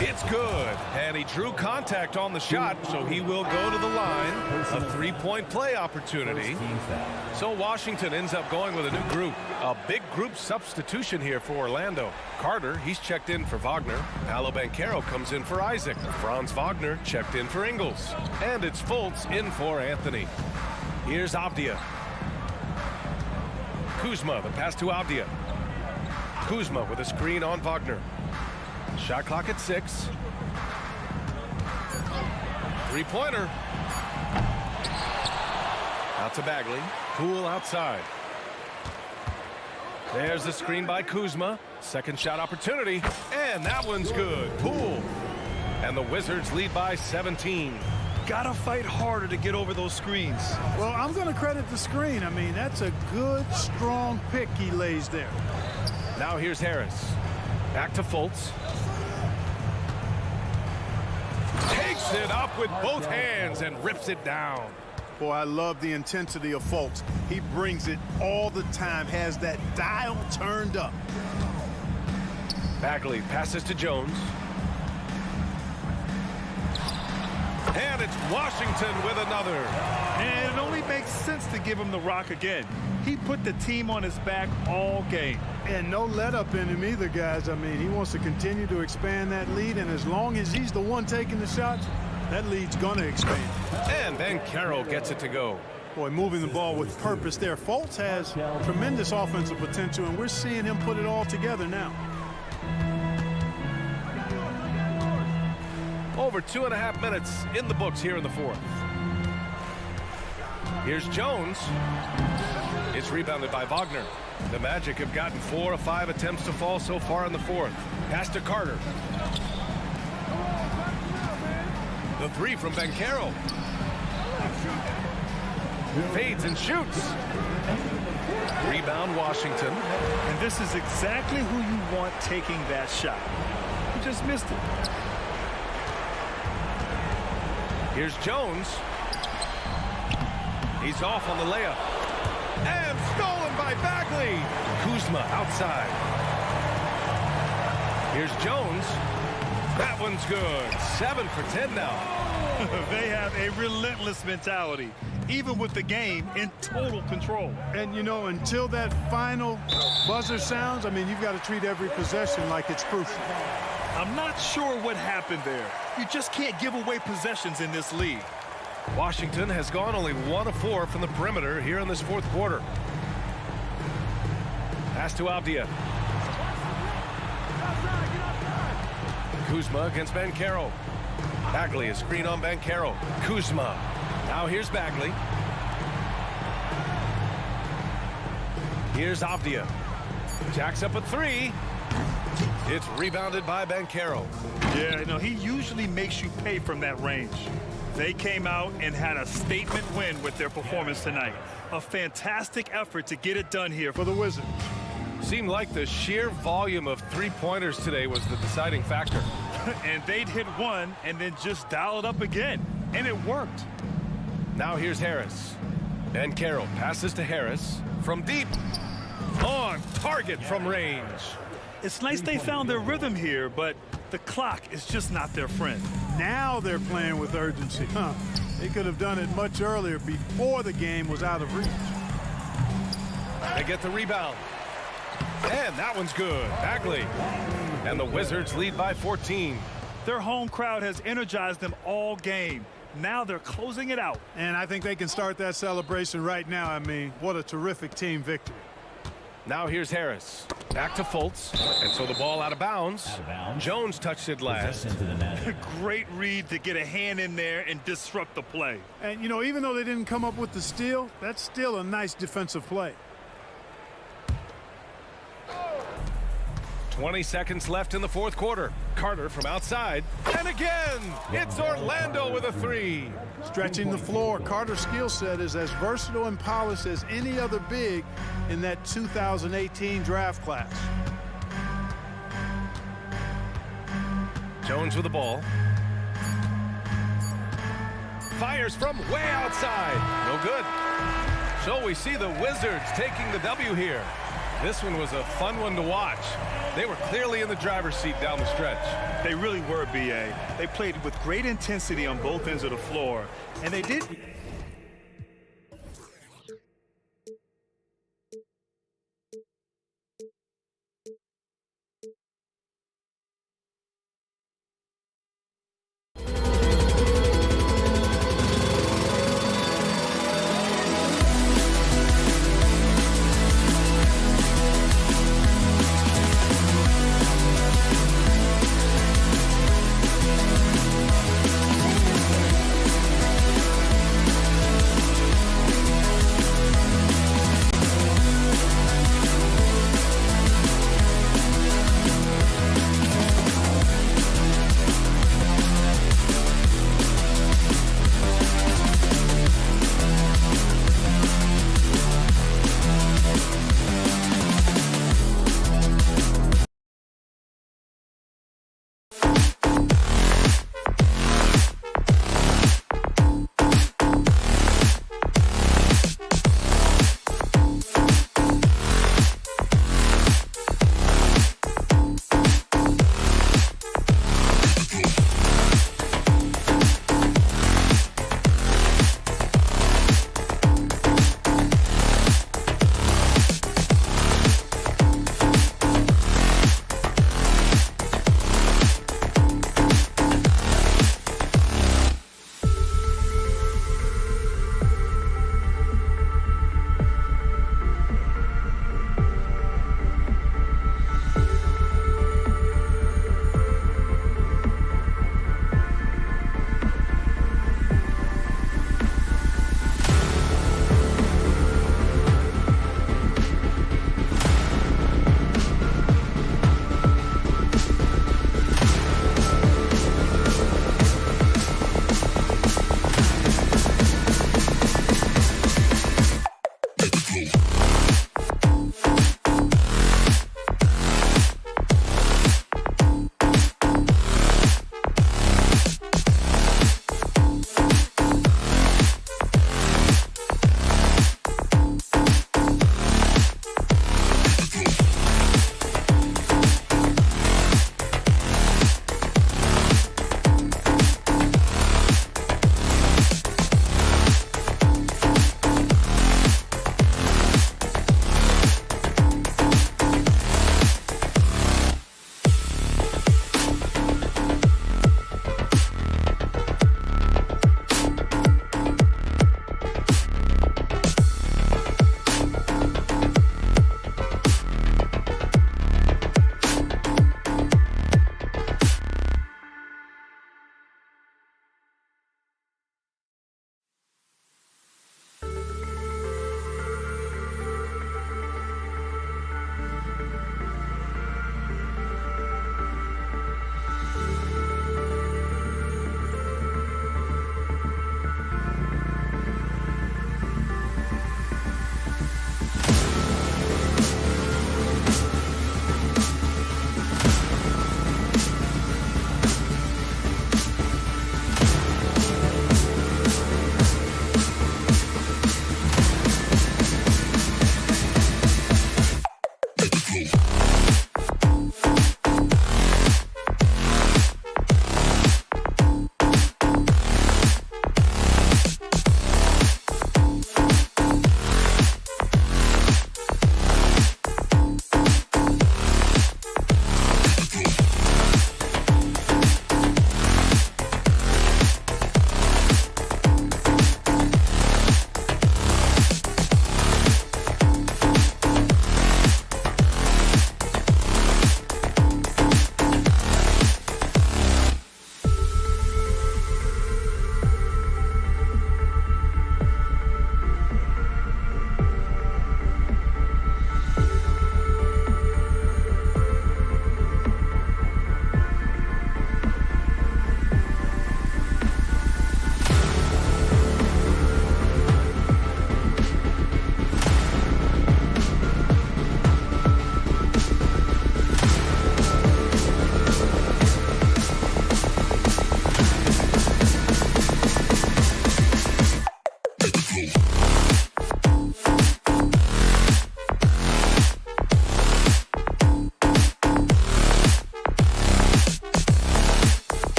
It's good. And he drew contact on the shot, so he will go to the line. A 3-point play opportunity. So Washington ends up going with a new group. A big group substitution here for Orlando. Carter, he's checked in for Wagner. Paolo Banchero comes in for Isaac. Franz Wagner checked in for Ingles. And it's Fultz in for Anthony. Here's Avdia. Kuzma, the pass to Avdia. Kuzma with a screen on Wagner. Shot clock at 6. 3-pointer. Out to Bagley. Poole outside. There's the screen by Kuzma. Second shot opportunity. And that one's good. Poole. And the Wizards lead by 17. Gotta fight harder to get over those screens. Well, I'm going to credit the screen. I mean, that's a good, strong pick he lays there. Now here's Harris. Back to Fultz. Takes it up with both hands and rips it down. Boy, I love the intensity of Fultz. He brings it all the time, has that dial turned up. Bagley passes to Jones. And it's Washington with another. And it only makes sense to give him the rock again. He put the team on his back all game. And no let up in him either, guys. I mean, he wants to continue to expand that lead, and as long as he's the one taking the shots, that lead's going to expand. And Banchero gets it to go. Boy, moving the ball with purpose there. Fultz has tremendous offensive potential, and we're seeing him put it all together now. Over 2.5 minutes in the books here in the fourth. Here's Jones. It's rebounded by Wagner. The Magic have gotten 4 of 5 attempts to fall so far in the fourth. Pass to Carter. The 3 from Banchero. Fades and shoots. Rebound Washington. And this is exactly who you want taking that shot. You just missed it. Here's Jones. He's off on the layup. And stolen by Bagley. Kuzma outside. Here's Jones. That one's good. 7 for 10 now. They have a relentless mentality, even with the game in total control. And, you know, until that final buzzer sounds, I mean, you've got to treat every possession like it's crucial. I'm not sure what happened there. You just can't give away possessions in this league. Washington has gone only 1 of 4 from the perimeter here in this fourth quarter. Pass to Avdia. Kuzma against Banchero. Bagley is screen on Banchero. Kuzma. Now here's Bagley. Here's Avdia. Jacks up a 3. It's rebounded by Banchero. Yeah, you know, he usually makes you pay from that range. They came out and had a statement win with their performance tonight. A fantastic effort to get it done here for the Wizards. Seemed like the sheer volume of 3-pointers today was the deciding factor. And they'd hit one and then just dial it up again. And it worked. Now here's Harris. Banchero passes to Harris from deep. On target from range. It's nice they found their rhythm here, but the clock is just not their friend. Now they're playing with urgency. They could have done it much earlier before the game was out of reach. They get the rebound. And that one's good. Bagley. And the Wizards lead by 14. Their home crowd has energized them all game. Now they're closing it out. And I think they can start that celebration right now. I mean, what a terrific team victory. Now here's Harris. Back to Fultz. And so the ball out of bounds. Jones touched it last. Great read to get a hand in there and disrupt the play. And, you know, even though they didn't come up with the steal, that's still a nice defensive play. 20 seconds left in the fourth quarter. Carter from outside. And again, it's Orlando with a three. Stretching the floor, Carter's skill set is as versatile and polished as any other big in that 2018 draft class. Jones with the ball. Fires from way outside. No good. So we see the Wizards taking the W here. This one was a fun one to watch. They were clearly in the driver's seat down the stretch. They really were, B.A. They played with great intensity on both ends of the floor, and they did.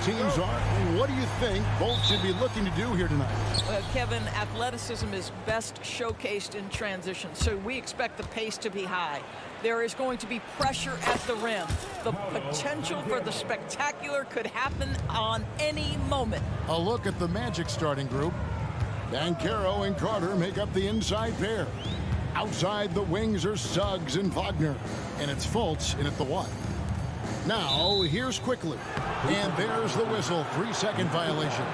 teams are. What do you think both should be looking to do here tonight? Kevin, athleticism is best showcased in transition, so we expect the pace to be high. There is going to be pressure at the rim. The potential for the spectacular could happen on any moment. A look at the Magic starting group. Banchero and Carter make up the inside pair. Outside the wings are Suggs and Wagner, and it's Fultz in at the one. Now, here's Quickly, and there's the whistle, 3-second violation.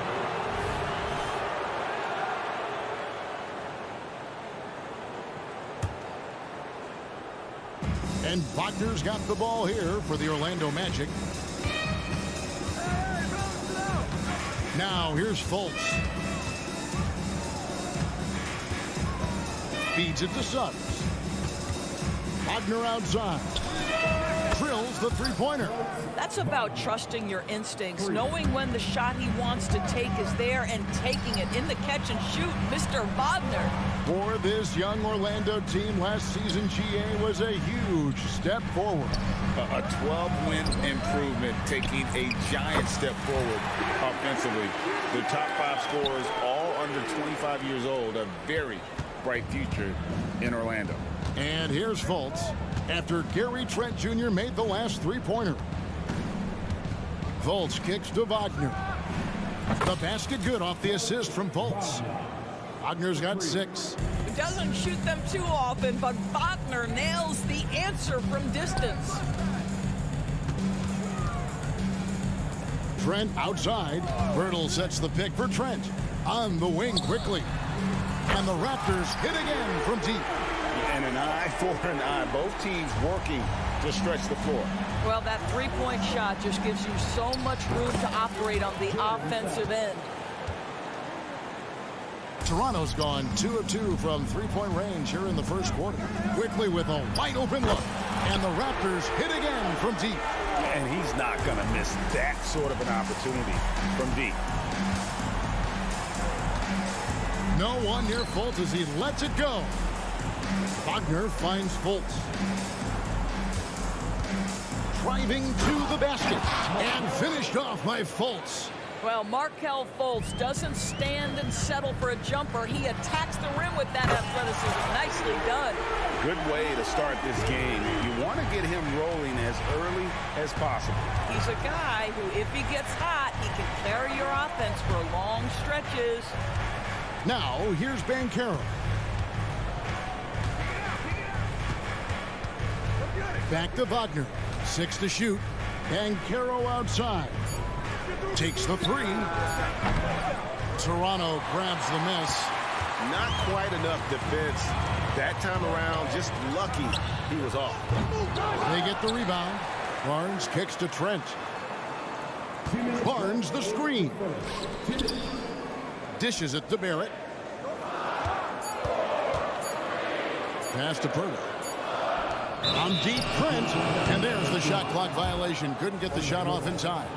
And Wagner's got the ball here for the Orlando Magic. Now, here's Fultz. Feeds it to Suggs. Wagner outside. drills the three-pointer. That's about trusting your instincts, knowing when the shot he wants to take is there and taking it in the catch and shoot. Mr. Wagner. For this young Orlando team, last season GA was a huge step forward. A 12-win improvement, taking a giant step forward offensively. The top 5 scorers, all under 25 years old, a very bright future in Orlando. And here's Fultz after Gary Trent Jr. made the last three-pointer. Fultz kicks to Wagner. The basket good off the assist from Fultz. Wagner's got 6. He doesn't shoot them too often, but Wagner nails the answer from distance. Trent outside. Birtle sets the pick for Trent. On the wing quickly. And the Raptors hit again from deep. And an eye for an eye. Both teams working to stretch the floor. Well, that three-point shot just gives you so much room to operate on the offensive end. Toronto's gone 2 of 2 from three-point range here in the first quarter. Quickly with a wide-open look. And the Raptors hit again from deep. And he's not going to miss that sort of an opportunity from deep. No one near Fultz as he lets it go. Wagner finds Fultz. Driving to the basket. And finished off by Fultz. Well, Markelle Fultz doesn't stand and settle for a jumper. He attacks the rim with that athleticism. Nicely done. Good way to start this game. You want to get him rolling as early as possible. He's a guy who, if he gets hot, he can carry your offense for long stretches. Now, here's Banchero. Back to Wagner. 6 to shoot. Banchero outside. Takes the 3. Toronto grabs the miss. Not quite enough defense that time around. Just lucky he was off. They get the rebound. Barnes kicks to Trent. Barnes the screen. Dishes it to Barrett. Pass to Pirtle. On deep, Trent. And there's the shot clock violation. Couldn't get the shot off in time.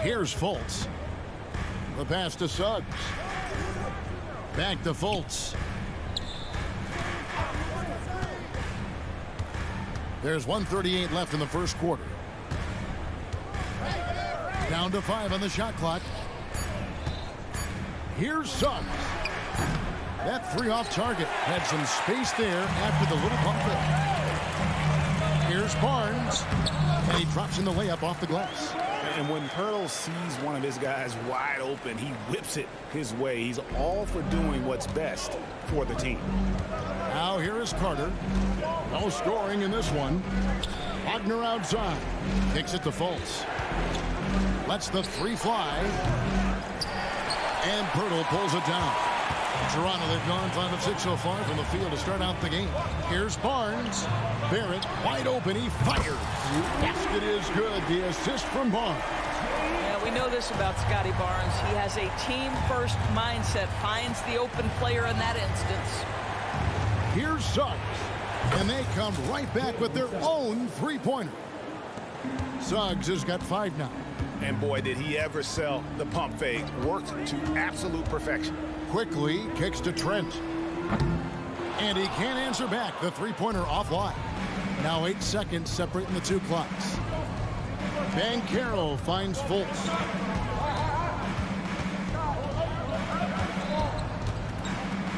Here's Fultz. The pass to Suggs. Back to Fultz. There's 1:38 left in the first quarter. Down to 5 on the shot clock. Here's Suggs. That 3 off target. Had some space there after the little pump fake. Here's Barnes. And he drops in the layup off the glass. And when Pirtle sees one of his guys wide open, he whips it his way. He's all for doing what's best for the team. Now here is Carter. No scoring in this one. Wagner outside. Kicks it to Fultz. Lets the 3 fly. And Pirtle pulls it down. Toronto, they've gone 5 of 6 so far from the field to start out the game. Here's Barnes. Barrett wide open. He fires. Basket is good. The assist from Barnes. Yeah, we know this about Scotty Barnes. He has a team-first mindset. Finds the open player in that instance. Here's Suggs. And they come right back with their own three-pointer. Suggs has got 5 now. And boy, did he ever sell the pump fake. Worked to absolute perfection. Quickly kicks to Trent. And he can't answer back. The three-pointer offline. Now 8 seconds separating the 2 clocks. Banchero finds Fultz.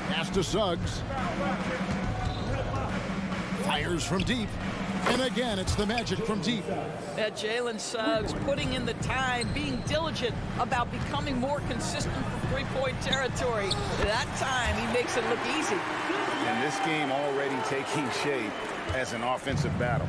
Pass to Suggs. Fires from deep. And again, it's the Magic from deep. That Jalen Suggs putting in the time, being diligent about becoming more consistent from three-point territory. That time, he makes it look easy. And this game already taking shape as an offensive battle.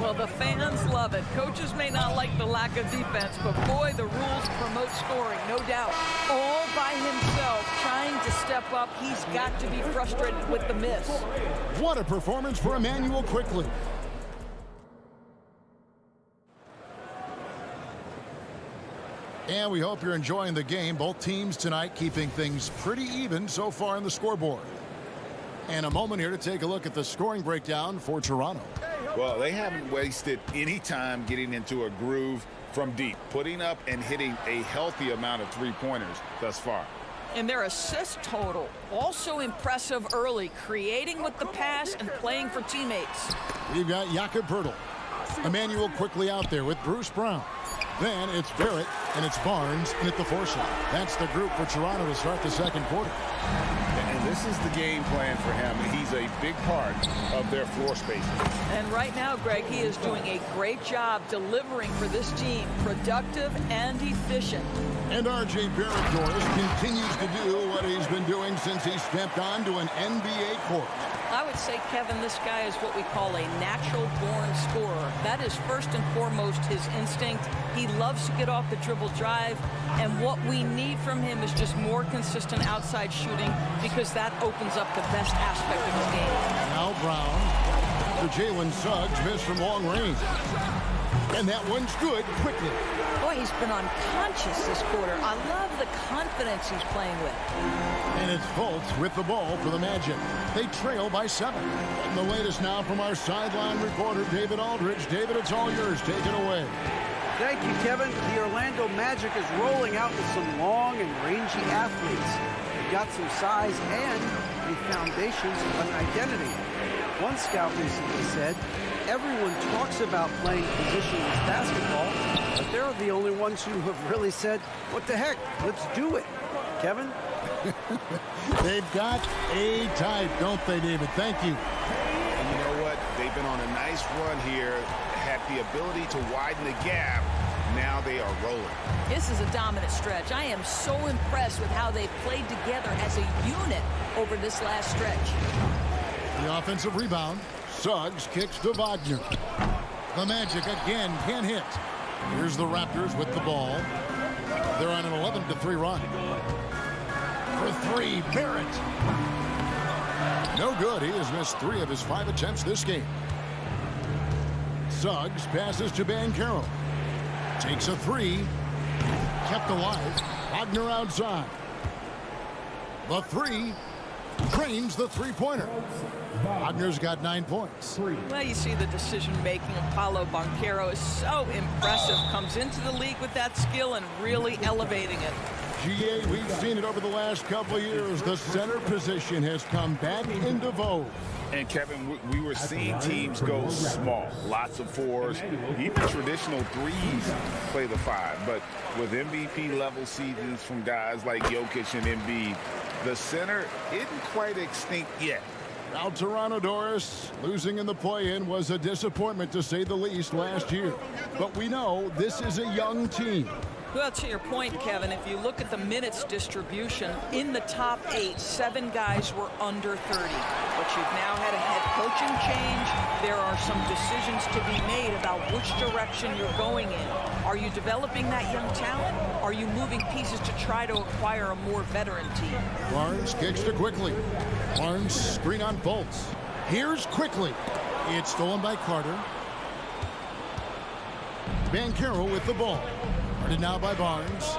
Well, the fans love it. Coaches may not like the lack of defense, but boy, the rules promote scoring, no doubt. All by himself, trying to step up. He's got to be frustrated with the miss. What a performance for Emmanuel Quickly. And we hope you're enjoying the game. Both teams tonight keeping things pretty even so far in the scoreboard. And a moment here to take a look at the scoring breakdown for Toronto. Well, they haven't wasted any time getting into a groove from deep, putting up and hitting a healthy amount of three-pointers thus far. And their assist total, also impressive early, creating with the pass and playing for teammates. We've got Jakob Poeltl. Emmanuel quickly out there with Bruce Brown. Then it's Barrett, and it's Barnes, and at the four-shot. That's the group for Toronto to start the second quarter. And this is the game plan for him. He's a big part of their floor spacing. And right now, Greg, he is doing a great job delivering for this team, productive and efficient. And R.J. Barrett, Doris, continues to do what he's been doing since he stepped onto an NBA court. I would say, Kevin, this guy is what we call a natural-born scorer. That is first and foremost his instinct. He loves to get off the dribble drive, and what we need from him is just more consistent outside shooting because that opens up the best aspect of his game. Now Brown. The Jalen Suggs missed from long range. And that one's good quickly. Boy, he's been unconscious this quarter. I love the confidence he's playing with. And it's Fultz with the ball for the Magic. They trail by 7. And the latest now from our sideline reporter, David Aldridge. David, it's all yours. Take it away. Thank you, Kevin. The Orlando Magic is rolling out with some long and rangy athletes. They've got some size and the foundations of an identity. One scout recently said, everyone talks about playing positionless basketball, but they're the only ones who have really said, what the heck, let's do it. Kevin? They've got a type, don't they, David? Thank you. And you know what? They've been on a nice run here, had the ability to widen the gap. Now they are rolling. This is a dominant stretch. I am so impressed with how they've played together as a unit over this last stretch. The offensive rebound. Suggs kicks to Wagner. The Magic again can't hit. Here's the Raptors with the ball. They're on an 11-3 run. For 3, Barrett. No good. He has missed 3 of his 5 attempts this game. Suggs passes to Banchero. Takes a 3. Kept alive. Wagner outside. The 3. Drains the three-pointer. Wagner's got 9 points. Well, you see the decision-making of Paolo Banchero is so impressive. Comes into the league with that skill and really elevating it. GA, we've seen it over the last couple of years. The center position has come back into vogue. And, Kevin, we were seeing teams go small. Lots of 4s. Even traditional 3s play the 5. But with MVP-level seasons from guys like Jokic and Embiid, the center isn't quite extinct yet. Now Toronto, Doris, losing in the play-in was a disappointment to say the least last year. But we know this is a young team. Well, to your point, Kevin, if you look at the minutes distribution, in the top 8, 7 guys were under 30. But you've now had a head coaching change. There are some decisions to be made about which direction you're going in. Are you developing that young talent? Are you moving pieces to try to acquire a more veteran team? Barnes kicks to Quickly. Barnes screen on Fultz. Here's Quickly. It's stolen by Carter. Banchero with the ball. Guarded now by Barnes.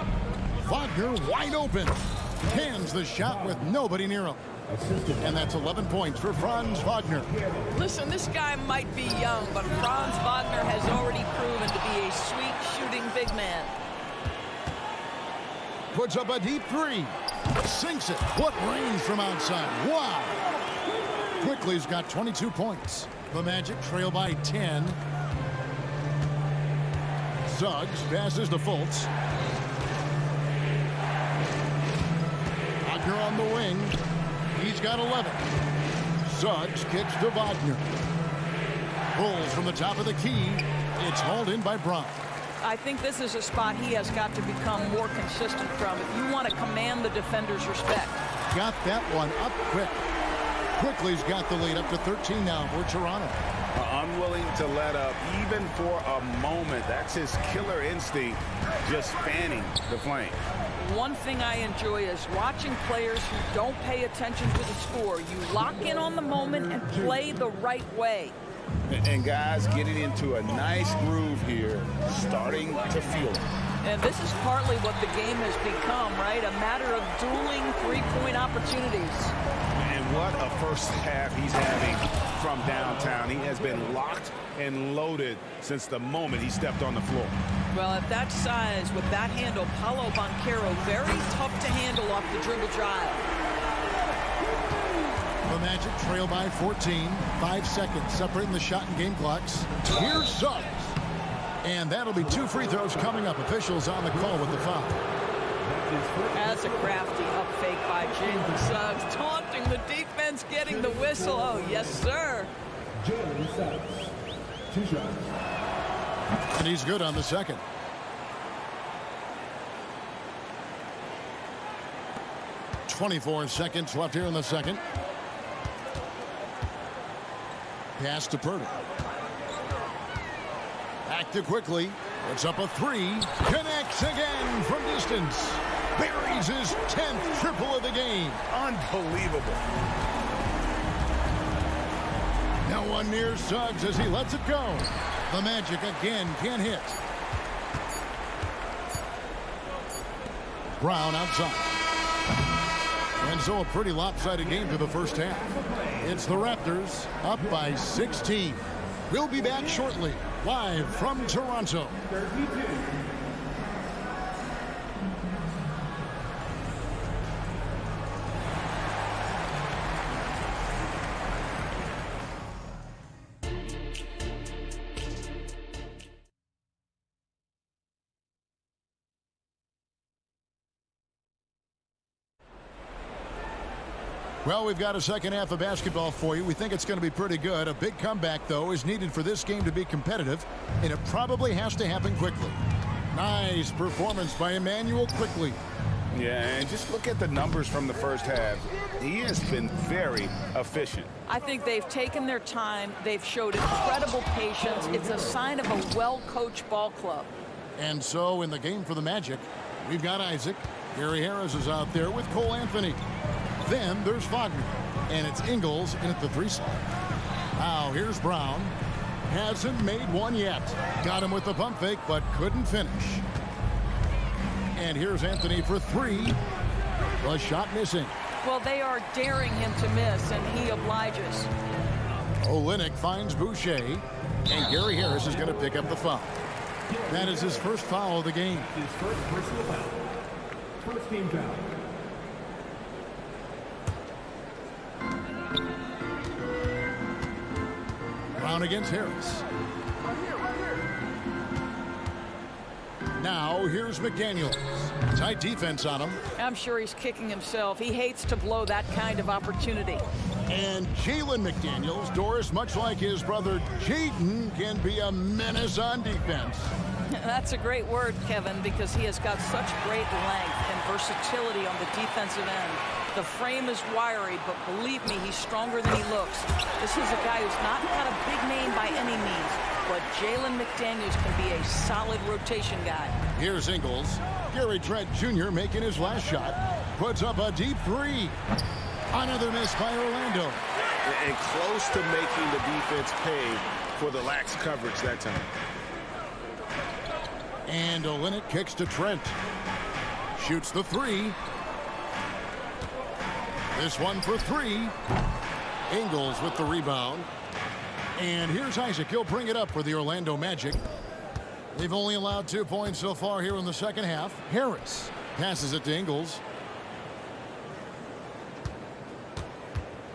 Wagner wide open. Hands the shot with nobody near him. And that's 11 points for Franz Wagner. Listen, this guy might be young, but Franz Wagner has already proven to be a sweet shooting big man. Puts up a deep 3. Sinks it. What range from outside. Wow. Quickly's got 22 points. The Magic trail by 10. Suggs passes to Fultz. Wagner on the wing. He's got 11. Suggs kicks to Wagner. Pulls from the top of the key. It's hauled in by Brown. I think this is a spot he has got to become more consistent from if you want to command the defender's respect. Got that one up quick. Quickly's got the lead up to 13 now for Toronto. Unwilling to let up even for a moment. That's his killer instinct, just fanning the flame. One thing I enjoy is watching players who don't pay attention to the score. You lock in on the moment and play the right way. And guys getting into a nice groove here, starting to feel it. And this is partly what the game has become, right? A matter of dueling three-point opportunities. And what a first half he's having from downtown. He has been locked and loaded since the moment he stepped on the floor. Well, at that size, with that handle, Paolo Banchero, very tough to handle off the dribble drive. The Magic trail by 14. 5 seconds separating the shot and game clocks. Here's Suggs. And that'll be 2 free throws coming up. Officials on the call with the foul. That's a crafty up fake by Jalen Suggs. Taunting the defense, getting the whistle. Oh, yes, sir. Jalen Suggs. 2 shots. And he's good on the second. .24 left here in the second. Pass to Purtle. Back to quickly. Puts up a 3. Connects again from distance. Buries his 10th triple of the game. Unbelievable. No one near Suggs as he lets it go. The Magic again can't hit. Brown outside. And so a pretty lopsided game for the first half. It's the Raptors up by 16. We'll be back shortly, live from Toronto. Well, we've got a second half of basketball for you. We think it's going to be pretty good. A big comeback, though, is needed for this game to be competitive, and it probably has to happen quickly. Nice performance by Emmanuel Quickly. Yeah, and just look at the numbers from the first half. He has been very efficient. I think they've taken their time. They've showed incredible patience. It's a sign of a well-coached ball club. And so in the game for the Magic, we've got Isaac. Gary Harris is out there with Cole Anthony. Then there's Wagner, and it's Ingles in at the 3 slot. Now here's Brown. Hasn't made one yet. Got him with the pump fake, but couldn't finish. And here's Anthony for 3. The shot missing. Well, they are daring him to miss, and he obliges. Olynyk finds Boucher, and Gary Harris is going to pick up the foul. That is his first foul of the game. His first personal foul. First team foul. Brown against Harris. Now here's McDaniels. Tight defense on him. I'm sure he's kicking himself. He hates to blow that kind of opportunity. And Jalen McDaniels, Doris, much like his brother Jaden, can be a menace on defense. That's a great word, Kevin, because he has got such great length and versatility on the defensive end. The frame is wiry, but believe me, he's stronger than he looks. This is a guy who's not got a big name by any means, but Jalen McDaniels can be a solid rotation guy. Here's Ingles. Gary Trent Jr. making his last shot. Puts up a deep 3. Another miss by Orlando. And close to making the defense pay for the lax coverage that time. And Olynyk kicks to Trent. Shoots the 3. This one for 3. Ingles with the rebound. And here's Isaac. He'll bring it up for the Orlando Magic. They've only allowed 2 points so far here in the second half. Harris passes it to Ingles.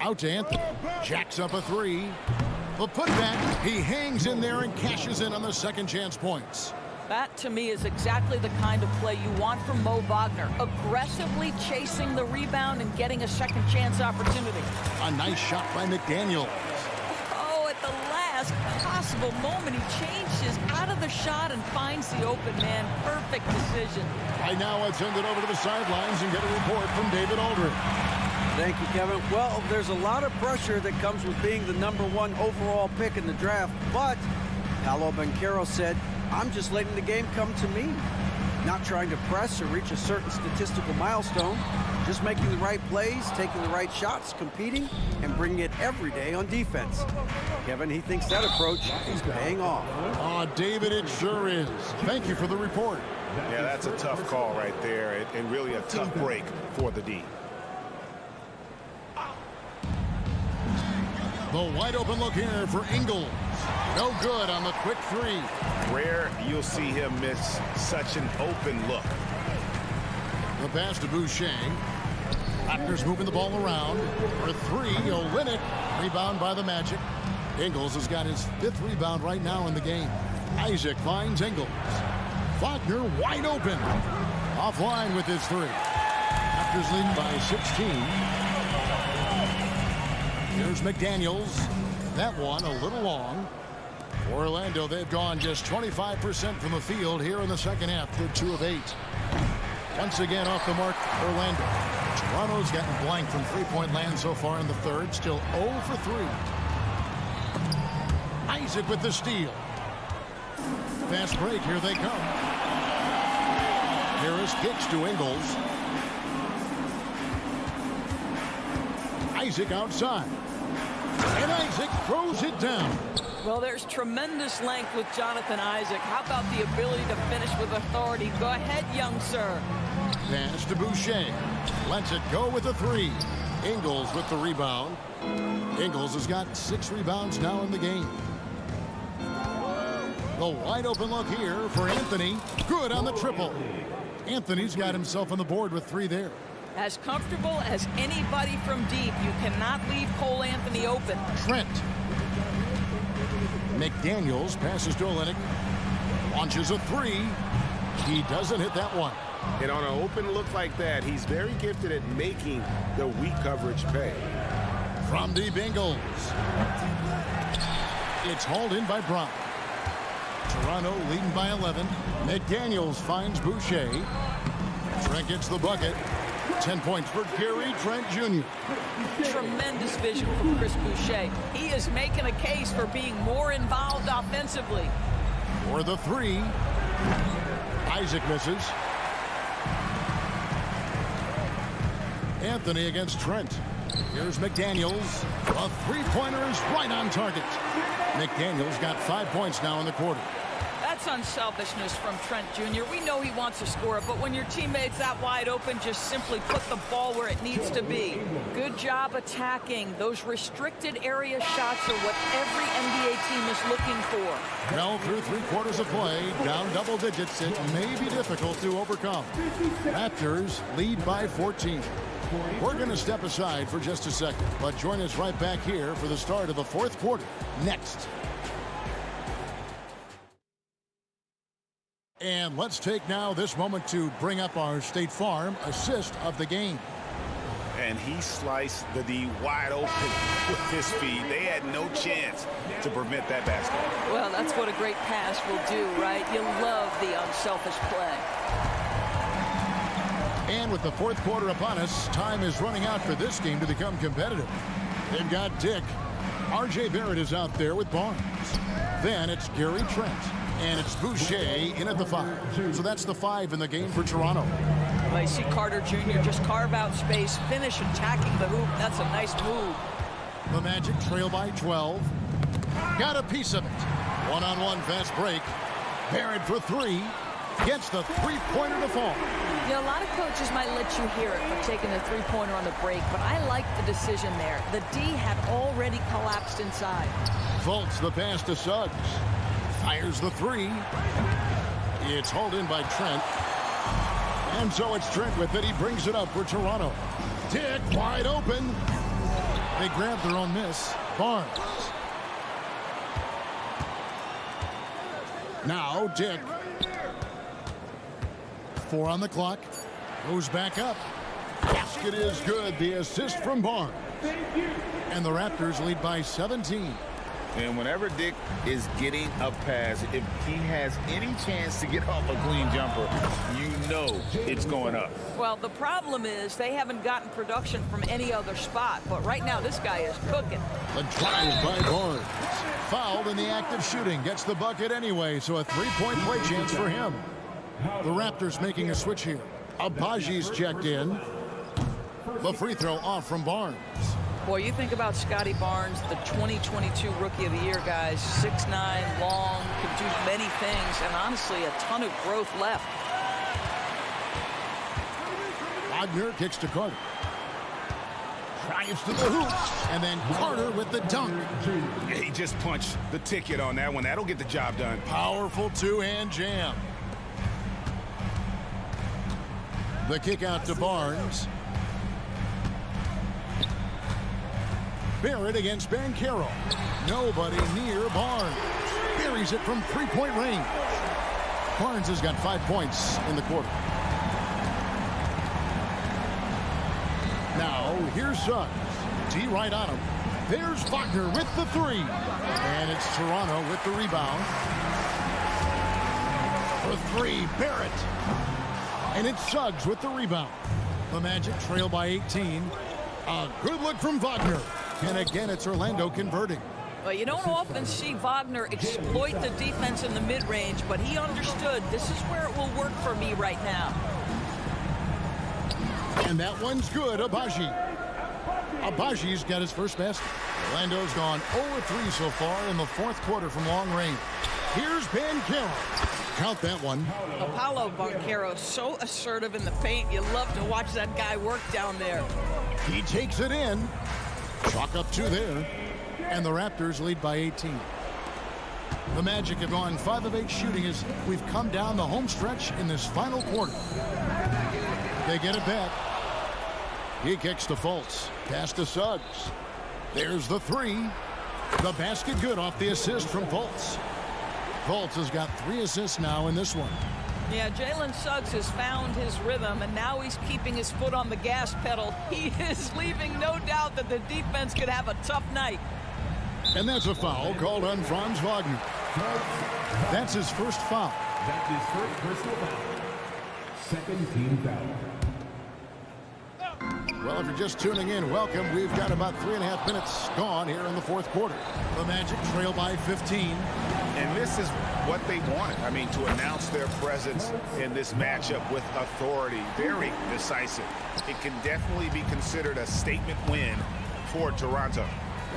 Out to Anthony. Jacks up a 3. The putback. He hangs in there and cashes in on the second chance points. That, to me, is exactly the kind of play you want from Mo Wagner. Aggressively chasing the rebound and getting a second chance opportunity. A nice shot by McDaniel. Oh, at the last possible moment, he changes out of the shot and finds the open man. Perfect decision. Right now, let's send it over to the sidelines and get a report from David Aldridge. Thank you, Kevin. Well, there's a lot of pressure that comes with being the #1 overall pick in the draft, but Paolo Banchero said, I'm just letting the game come to me. not trying to press or reach a certain statistical milestone, just making the right plays, taking the right shots, competing, and bringing it every day on defense. Kevin, he thinks that approach is paying off. Oh, David, it sure is. Thank you for the report. Yeah, that's a tough call right there, and really a tough break for the D. The wide open look here for Ingles. No good on the quick three. Rare you'll see him miss such an open look. The pass to Boucher. Raptors moving the ball around. For three, Olynyk. Rebound by the Magic. Ingles has got his 5th rebound right now in the game. Isaac finds Ingles. Faulkner wide open. Offline with his 3. Raptors leading by 16. Here's McDaniels. That one a little long. For Orlando, they've gone just 25% from the field here in the second half. They're 2 of 8. Once again off the mark, Orlando. Toronto's gotten blank from three-point land so far in the third. Still 0 for 3. Isaac with the steal. Fast break. Here they come. Harris kicks to Ingles. Isaac outside. And Isaac throws it down. Well, there's tremendous length with Jonathan Isaac. How about the ability to finish with authority? Go ahead, young sir. Pass to Boucher. Lets it go with the 3. Ingles with the rebound. Ingles has got 6 rebounds now in the game. The wide open look here for Anthony. Good on the triple. Anthony's got himself on the board with 3 there. As comfortable as anybody from deep. You cannot leave Cole Anthony open. Trent. McDaniels passes to Olynyk. Launches a 3. He doesn't hit that one. And on an open look like that, he's very gifted at making the weak coverage pay. From deep, Ingles. It's hauled in by Brown. Toronto leading by 11. McDaniels finds Boucher. Trent gets the bucket. 10 points for Gary Trent Jr. Tremendous vision from Chris Boucher. He is making a case for being more involved offensively. For the 3. Isaac misses. Anthony against Trent. Here's McDaniels. A 3-pointer is right on target. McDaniels got 5 points now in the quarter. That's unselfishness from Trent Jr. We know he wants to score, but when your teammate's that wide open, just simply put the ball where it needs to be. Good job attacking. Those restricted area shots are what every NBA team is looking for. Well, through 3 quarters of play, down double digits, it may be difficult to overcome. Raptors lead by 14. We're going to step aside for just a second, but join us right back here for the start of the 4th quarter next. And let's take now this moment to bring up our State Farm assist of the game. And he sliced the D wide open with his feet. They had no chance to prevent that basket. Well, that's what a great pass will do, right? You love the unselfish play. And with the 4th quarter upon us, time is running out for this game to become competitive. They've got Dick. R.J. Barrett is out there with Barnes. Then it's Gary Trent. And it's Boucher in at the 5. So that's the 5 in the game for Toronto. Well, you see Carter Jr. just carve out space, finish attacking the hoop. That's a nice move. The Magic trail by 12. Got a piece of it. One-on-one fast break. Barrett for 3. Gets the 3-pointer to fall. You know, a lot of coaches might let you hear it for taking the 3-pointer on the break, but I like the decision there. The D had already collapsed inside. Fultz the pass to Suggs. Fires the 3. It's hauled in by Trent. And so it's Trent with it. He brings it up for Toronto. Dick wide open. They grab their own miss. Barnes. Now Dick. 4 on the clock. Goes back up. Basket is good. The assist from Barnes. And the Raptors lead by 17. And whenever Dick is getting a pass, if he has any chance to get off a clean jumper, you know it's going up. Well, the problem is they haven't gotten production from any other spot. But right now, this guy is cooking. A drive by Barnes. Fouled in the act of shooting. Gets the bucket anyway, so a 3-point play chance for him. The Raptors making a switch here. Abaji's checked in. The free throw off from Barnes. Boy, you think about Scotty Barnes, the 2022 Rookie of the Year, guys. 6'9", long, can do many things, and honestly, a ton of growth left. Wagner kicks to Carter. Drives to the hoop, and then Carter with the dunk. Yeah, he just punched the ticket on that one. That'll get the job done. Powerful two-hand jam. The kick out to Barnes. Barrett against Banchero. Nobody near Barnes. Buries it from three-point range. Barnes has got 5 points in the quarter. Now, here's Suggs. D right on him. There's Wagner with the three. And it's Toronto with the rebound. For three, Barrett. And it's Suggs with the rebound. The Magic trail by 18. A good look from Wagner. And again, it's Orlando converting. Well, you don't often see Wagner exploit the defense in the mid-range, but he understood this is where it will work for me right now. And that one's good, Abaji. Abaji's got his first basket. Orlando's gone 0-3 so far in the fourth quarter from long range. Here's Banchero. Count that one. Apollo Banchero, so assertive in the paint. You love to watch that guy work down there. He takes it in. Chalk up 2 there. And the Raptors lead by 18. The Magic have gone 5 of 8 shooting as we've come down the home stretch in this final quarter. They get it back. He kicks to Fultz. Pass to Suggs. There's the three. The basket good off the assist from Fultz. Fultz has got 3 assists now in this one. Yeah, Jalen Suggs has found his rhythm, and now he's keeping his foot on the gas pedal. He is leaving no doubt that the defense could have a tough night. And that's a foul called on Franz Wagner. That's his first foul. That's his first personal foul. Second team foul. Well, if you're just tuning in, welcome. We've got about 3.5 minutes gone here in the fourth quarter. The Magic trail by 15. And this is what they wanted. I mean, to announce their presence in this matchup with authority. Very decisive. It can definitely be considered a statement win for Toronto.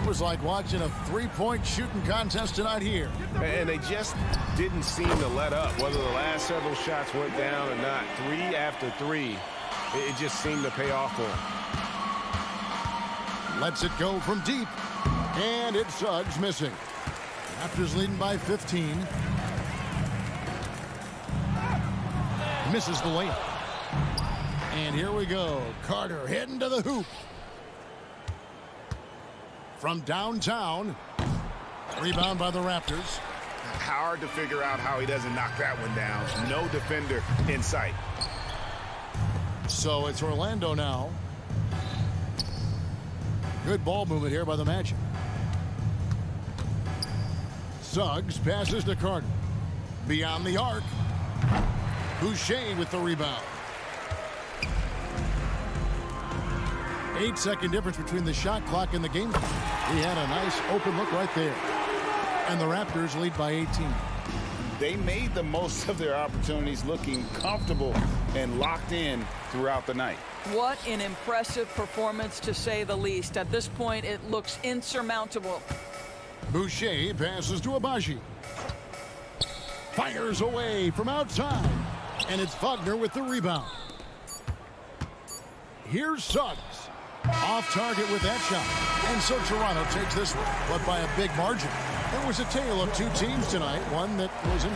It was like watching a three-point shooting contest tonight here. And they just didn't seem to let up, whether the last several shots went down or not. 3 after 3, it just seemed to pay off for them. Lets it go from deep. And it's Suggs missing. Raptors leading by 15. Misses the layup. And here we go. Carter heading to the hoop. From downtown. Rebound by the Raptors. Hard to figure out how he doesn't knock that one down. No defender in sight. So it's Orlando now. Good ball movement here by the Magic. Suggs passes to Carter. Beyond the arc. Boucher with the rebound. 8-second difference between the shot clock and the game clock. He had a nice open look right there. And the Raptors lead by 18. They made the most of their opportunities, looking comfortable and locked in throughout the night. What an impressive performance, to say the least. At this point, it looks insurmountable. Boucher passes to Abaji. Fires away from outside. And it's Wagner with the rebound. Here's Suggs. Off target with that shot. And so Toronto takes this one, but by a big margin. It was a tale of 2 teams tonight, one that was in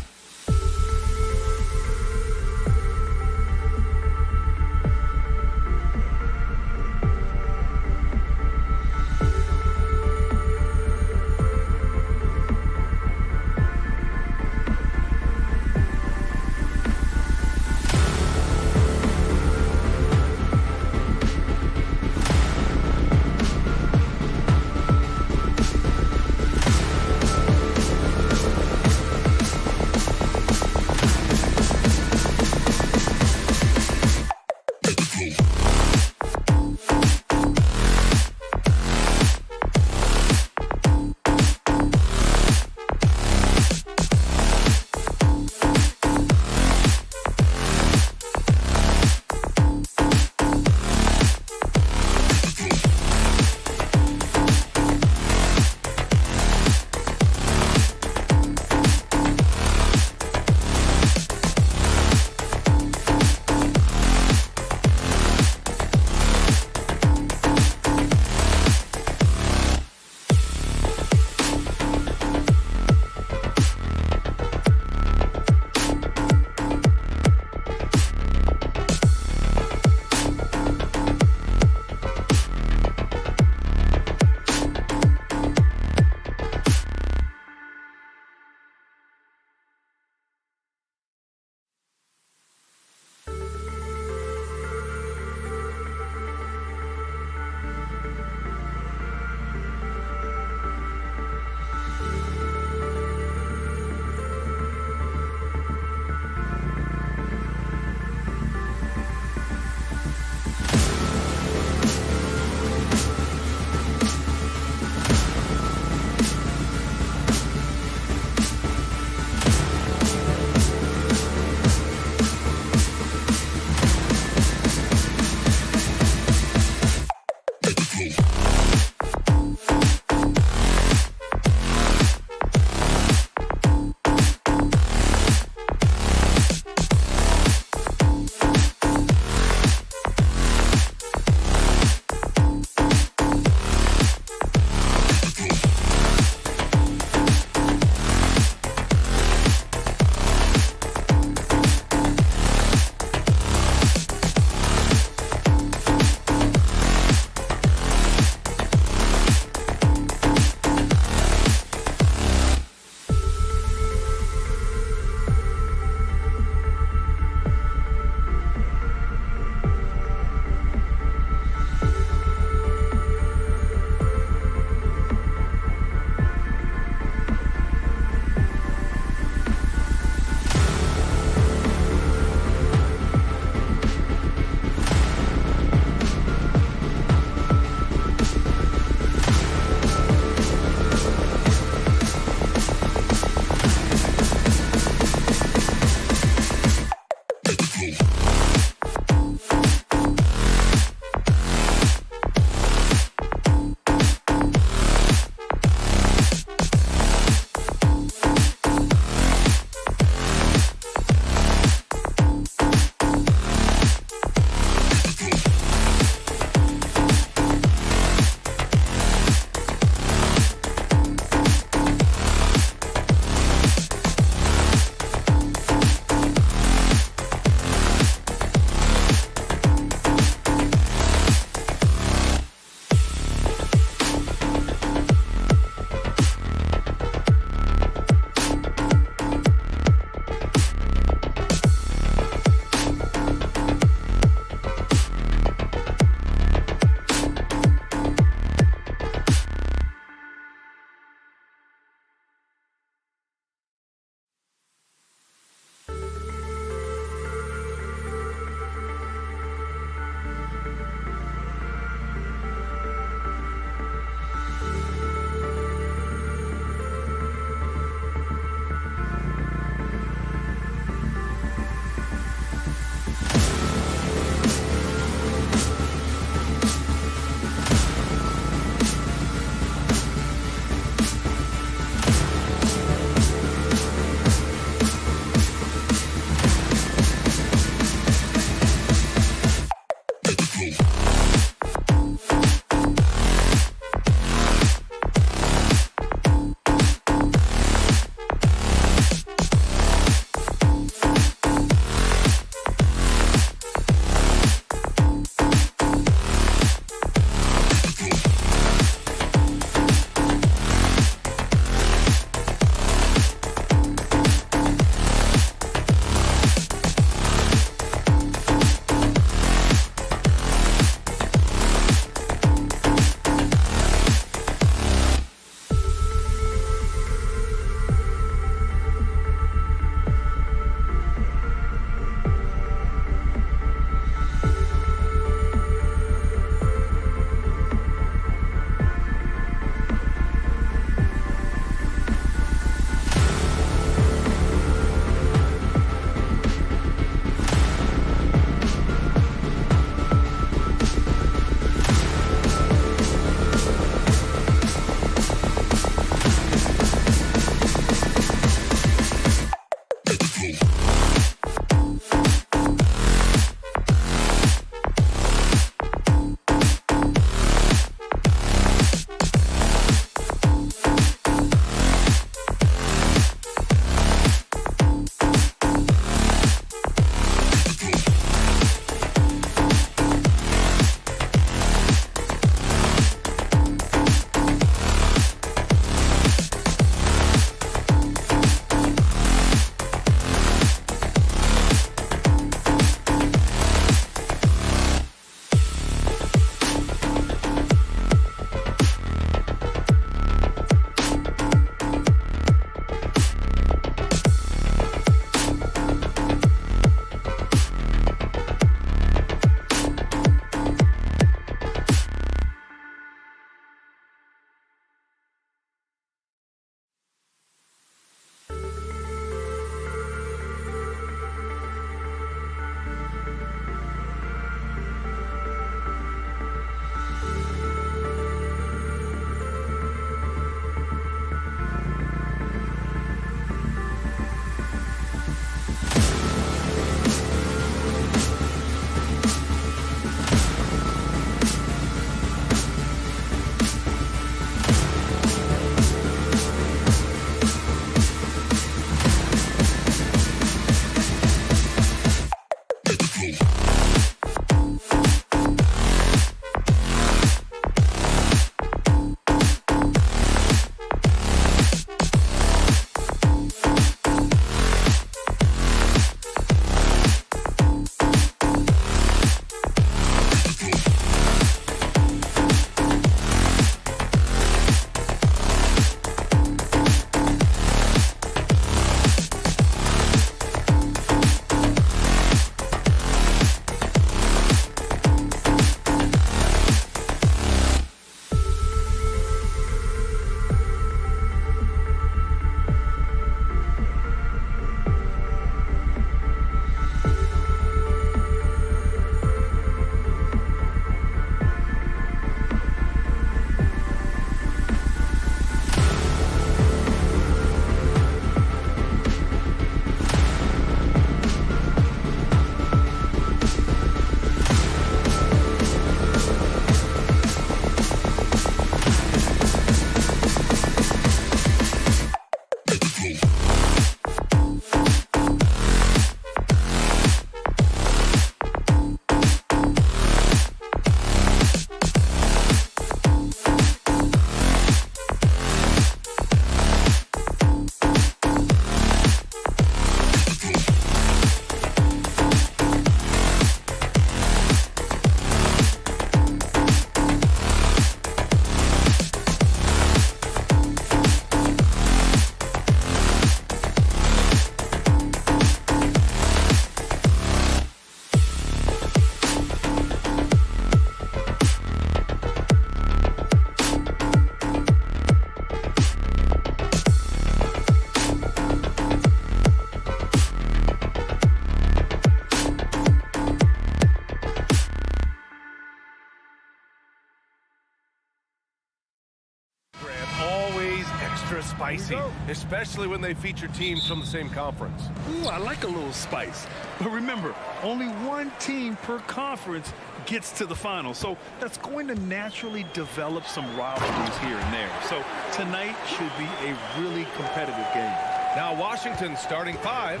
extra spicy, especially when they feature teams from the same conference. Ooh, I like a little spice. But remember, only one team per conference gets to the final. So that's going to naturally develop some rivalries here and there. So tonight should be a really competitive game. Now Washington starting 5.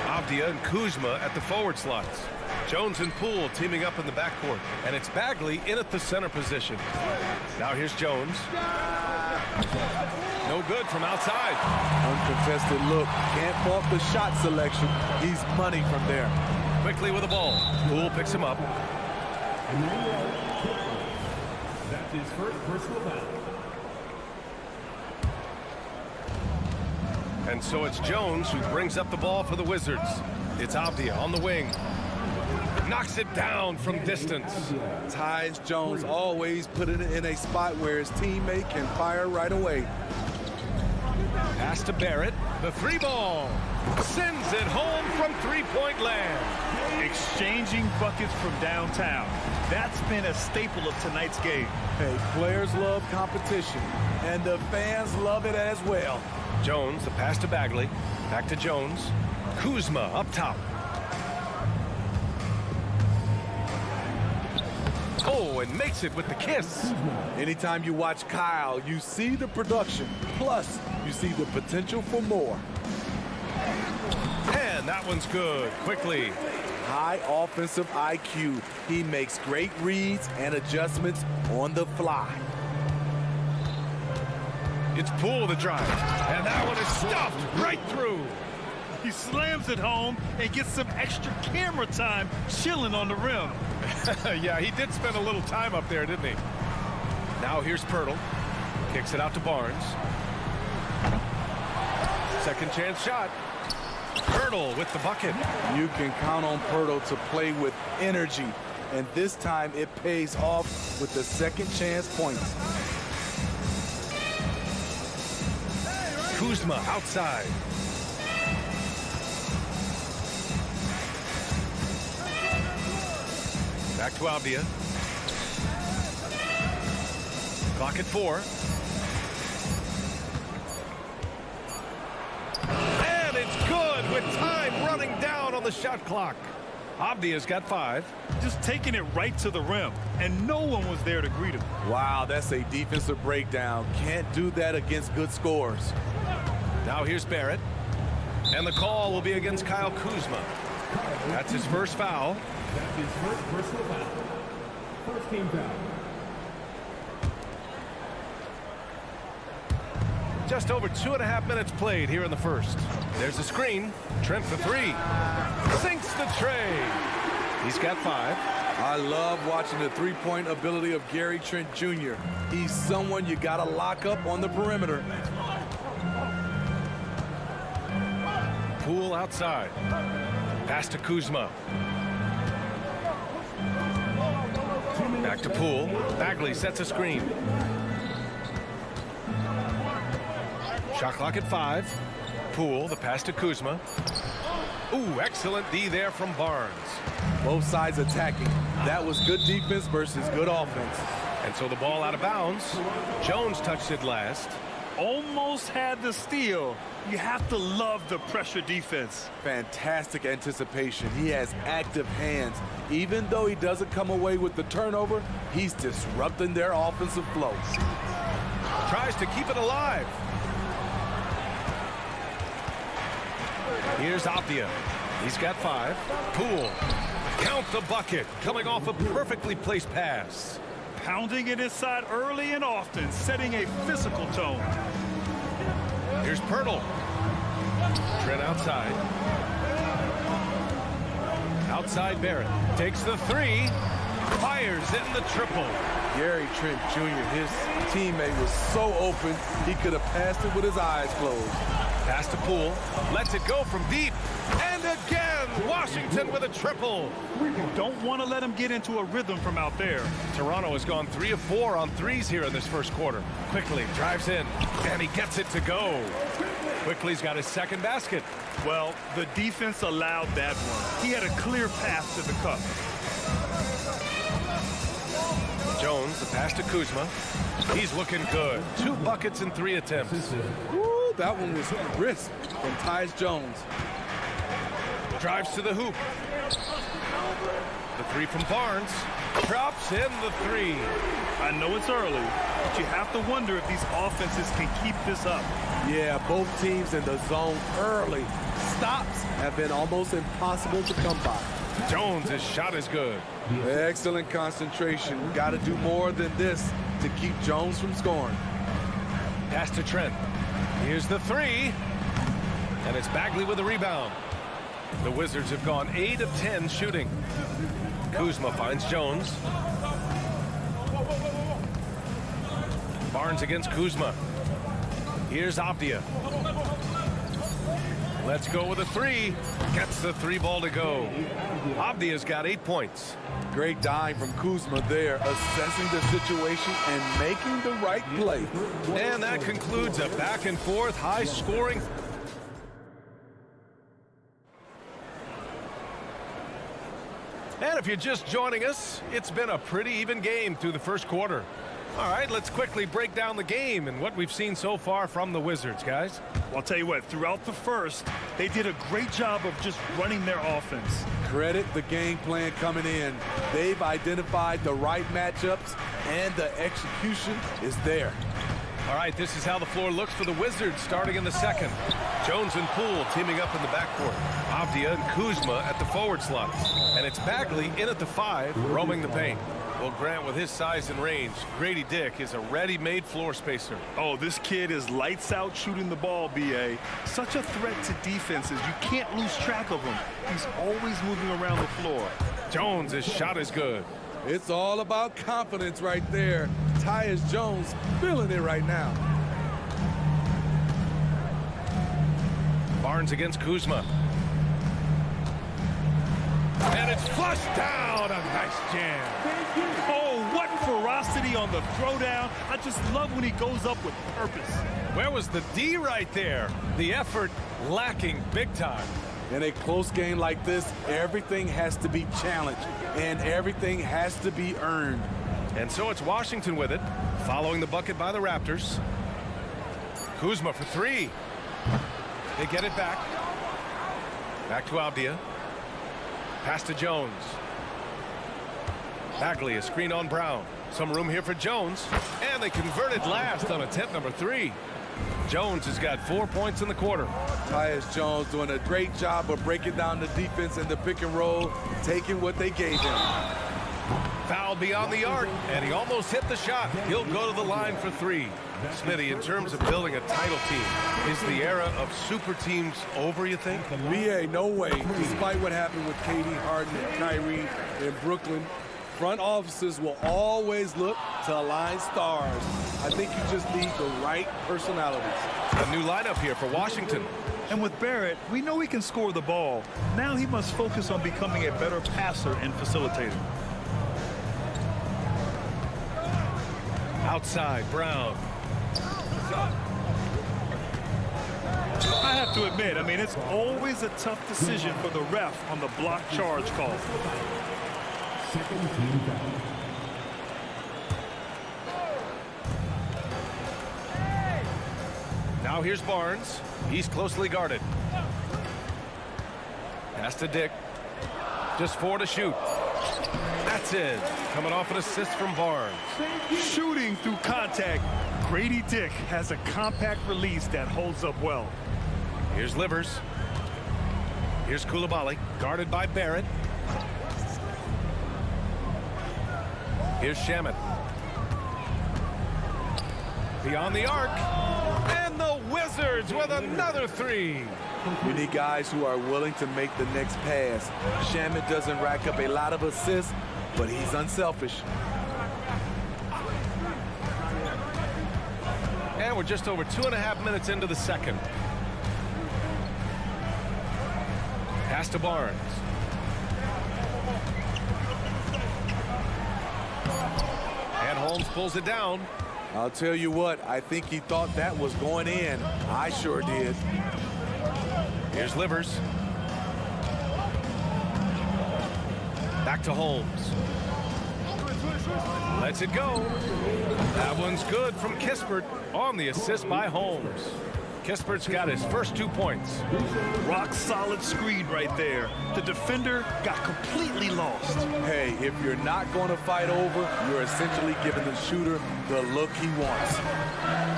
Avdia and Kuzma at the forward slots. Jones and Poole teaming up in the backcourt. And it's Bagley in at the center position. Now here's Jones. No good from outside. Uncontested look. Can't fault the shot selection. He's money from there. Quickly with the ball. Poole picks him up. That's his first personal foul. And so it's Jones who brings up the ball for the Wizards. It's Avdia on the wing. Knocks it down from distance. Tyus Jones always put it in a spot where his teammate can fire right away. Pass to Barrett. The 3-ball. Sends it home from three-point land. Exchanging buckets from downtown. That's been a staple of tonight's game. Hey, players love competition, and the fans love it as well. Jones, the pass to Bagley. Back to Jones. Kuzma up top. Oh, and makes it with the kiss. Anytime you watch Kyle, you see the production. Plus, you see the potential for more. And that one's good. Quickly. High offensive IQ. He makes great reads and adjustments on the fly. It's Poole the drive. And that one is stuffed right through. He slams it home and gets some extra camera time chilling on the rim. Yeah, he did spend a little time up there, didn't he? Now here's Pirtle. Kicks it out to Barnes. Second chance shot. Pirtle with the bucket. You can count on Pirtle to play with energy, and this time it pays off with the second chance points. Kuzma outside. Back to Avdia. Clock at 4. And it's good with time running down on the shot clock. Avdia's got 5. Just taking it right to the rim, and no one was there to greet him. Wow, that's a defensive breakdown. Can't do that against good scores. Now here's Barrett. And the call will be against Kyle Kuzma. That's his first foul. That's his first personal foul. First team foul. Just over 2.5 minutes played here in the first. There's a screen. Trent for 3. Sinks the tray. He's got 5. I love watching the three-point ability of Gary Trent Jr. He's someone you got to lock up on the perimeter. Poole outside. Pass to Kuzma. Back to Poole. Bagley sets a screen. Shot clock at 5. Poole, the pass to Kuzma. Ooh, excellent D there from Barnes. Both sides attacking. That was good defense versus good offense. And so the ball out of bounds. Jones touched it last. Almost had the steal. You have to love the pressure defense. Fantastic anticipation. He has active hands. Even though he doesn't come away with the turnover, he's disrupting their offensive flow. Tries to keep it alive. Here's Avdia. He's got 5. Poole. Count the bucket. Coming off a perfectly placed pass. Pounding it inside early and often, setting a physical tone. Here's Pirtle. Trent outside. Outside Barrett. Takes the 3. Fires in the triple. Gary Trent Jr., his teammate was so open, he could have passed it with his eyes closed. Pass to Poole. Lets it go from deep. And again, Washington with a triple. Don't want to let him get into a rhythm from out there. Toronto has gone 3 of 4 on threes here in this first quarter. Quickly drives in, and he gets it to go. Quickly's got his second basket. Well, the defense allowed that one. He had a clear path to the cup. Jones, the pass to Kuzma. He's looking good. 2 buckets in 3 attempts. Ooh, that one was crisp from Tyus Jones. Drives to the hoop. The 3 from Barnes. Drops in the 3. I know it's early, but you have to wonder if these offenses can keep this up. Yeah, both teams in the zone early. Stops have been almost impossible to come by. Jones' shot is good. Excellent concentration. Got to do more than this to keep Jones from scoring. Pass to Trent. Here's the 3. And it's Bagley with the rebound. The Wizards have gone 8 of 10 shooting. Kuzma finds Jones. Barnes against Kuzma. Here's Avdia. Let's go with a 3. Gets the 3 ball to go. Avdia's got 8 points. Great dive from Kuzma there, assessing the situation and making the right play. And that concludes a back-and-forth, high-scoring. And if you're just joining us, it's been a pretty even game through the first quarter. All right, let's quickly break down the game and what we've seen so far from the Wizards, guys. Well, I'll tell you what, throughout the first, they did a great job of just running their offense. Credit the game plan coming in. They've identified the right matchups, and the execution is there. All right, this is how the floor looks for the Wizards starting in the second. Jones and Poole teaming up in the backcourt. Avdia and Kuzma at the forward slots. And it's Bagley in at the 5, roaming the paint. Well, Grant, with his size and range, Grady Dick is a ready-made floor spacer. Oh, this kid is lights out shooting the ball, B.A. Such a threat to defenses. You can't lose track of him. He's always moving around the floor. Jones' shot is good. It's all about confidence right there. Tyus Jones feeling it right now. Barnes against Kuzma. And it's flushed down. A nice jam. Oh, what ferocity on the throwdown. I just love when he goes up with purpose. Where was the D right there? The effort lacking big time. In a close game like this, everything has to be challenged, and everything has to be earned. And so it's Washington with it, following the bucket by the Raptors. Kuzma for 3. They get it back. Back to Avdia. Pass to Jones. Bagley, a screen on Brown. Some room here for Jones. And they converted last on attempt number 3. Jones has got 4 points in the quarter. Tyus Jones doing a great job of breaking down the defense in the pick and roll, taking what they gave him. Foul beyond the arc, and he almost hit the shot. He'll go to the line for 3. Smitty, in terms of building a title team, is the era of super teams over, you think? B.A., no way. Despite what happened with Katie, Harden, and Kyrie in Brooklyn, front offices will always look to align stars. I think you just need the right personalities. A new lineup here for Washington. And with Barrett, we know he can score the ball. Now he must focus on becoming a better passer and facilitator. Outside, Brown. I have to admit, it's always a tough decision for the ref on the block charge call. Second team foul. Now here's Barnes. He's closely guarded. Pass to Dick. Just 4 to shoot. That's it. Coming off an assist from Barnes. Shooting through contact. Grady Dick has a compact release that holds up well. Here's Livers. Here's Koulibaly, guarded by Barrett. Here's Shamet. Beyond the arc. And the Wizards with another 3. You need guys who are willing to make the next pass. Shamet doesn't rack up a lot of assists, but he's unselfish. And we're just over 2.5 minutes into the second. Pass to Barnes. And Holmes pulls it down. I'll tell you what, I think he thought that was going in. I sure did. Here's Livers. Back to Holmes. Lets it go. That one's good from Kispert on the assist by Holmes. Kispert's got his first 2 points. Rock solid screen right there. The defender got completely lost. Hey, if you're not going to fight over, you're essentially giving the shooter the look he wants.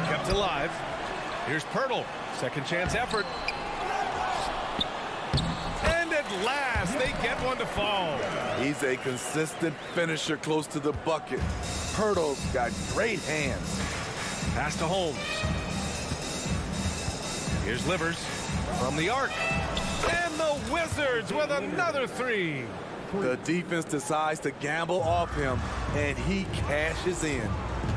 Kept alive. Here's Pirtle. Second chance effort. And at last, they get one to fall. He's a consistent finisher close to the bucket. Pirtle's got great hands. Pass to Holmes. Here's Livers from the arc. And the Wizards with another 3. The defense decides to gamble off him, and he cashes in.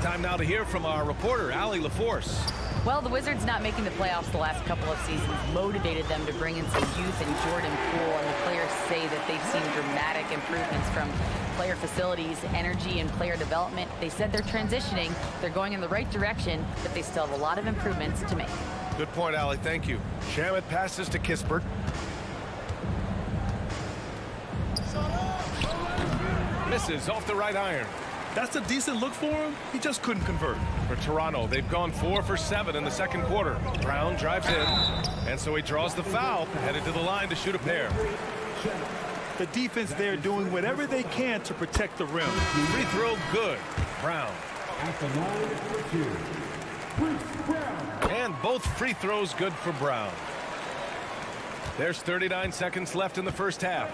Time now to hear from our reporter, Allie LaForce. Well, the Wizards not making the playoffs the last couple of seasons motivated them to bring in some youth in Jordan Poole, and the players say that they've seen dramatic improvements from player facilities, energy, and player development. They said they're transitioning, they're going in the right direction, but they still have a lot of improvements to make. Good point, Allie. Thank you. Shamet passes to Kispert. Misses off the right iron. That's a decent look for him. He just couldn't convert. For Toronto, they've gone 4 for 7 in the second quarter. Brown drives in, and so he draws the foul, headed to the line to shoot a pair. The defense there doing whatever they can to protect the rim. Free throw good. Brown. And both free throws good for Brown. There's 39 seconds left in the first half.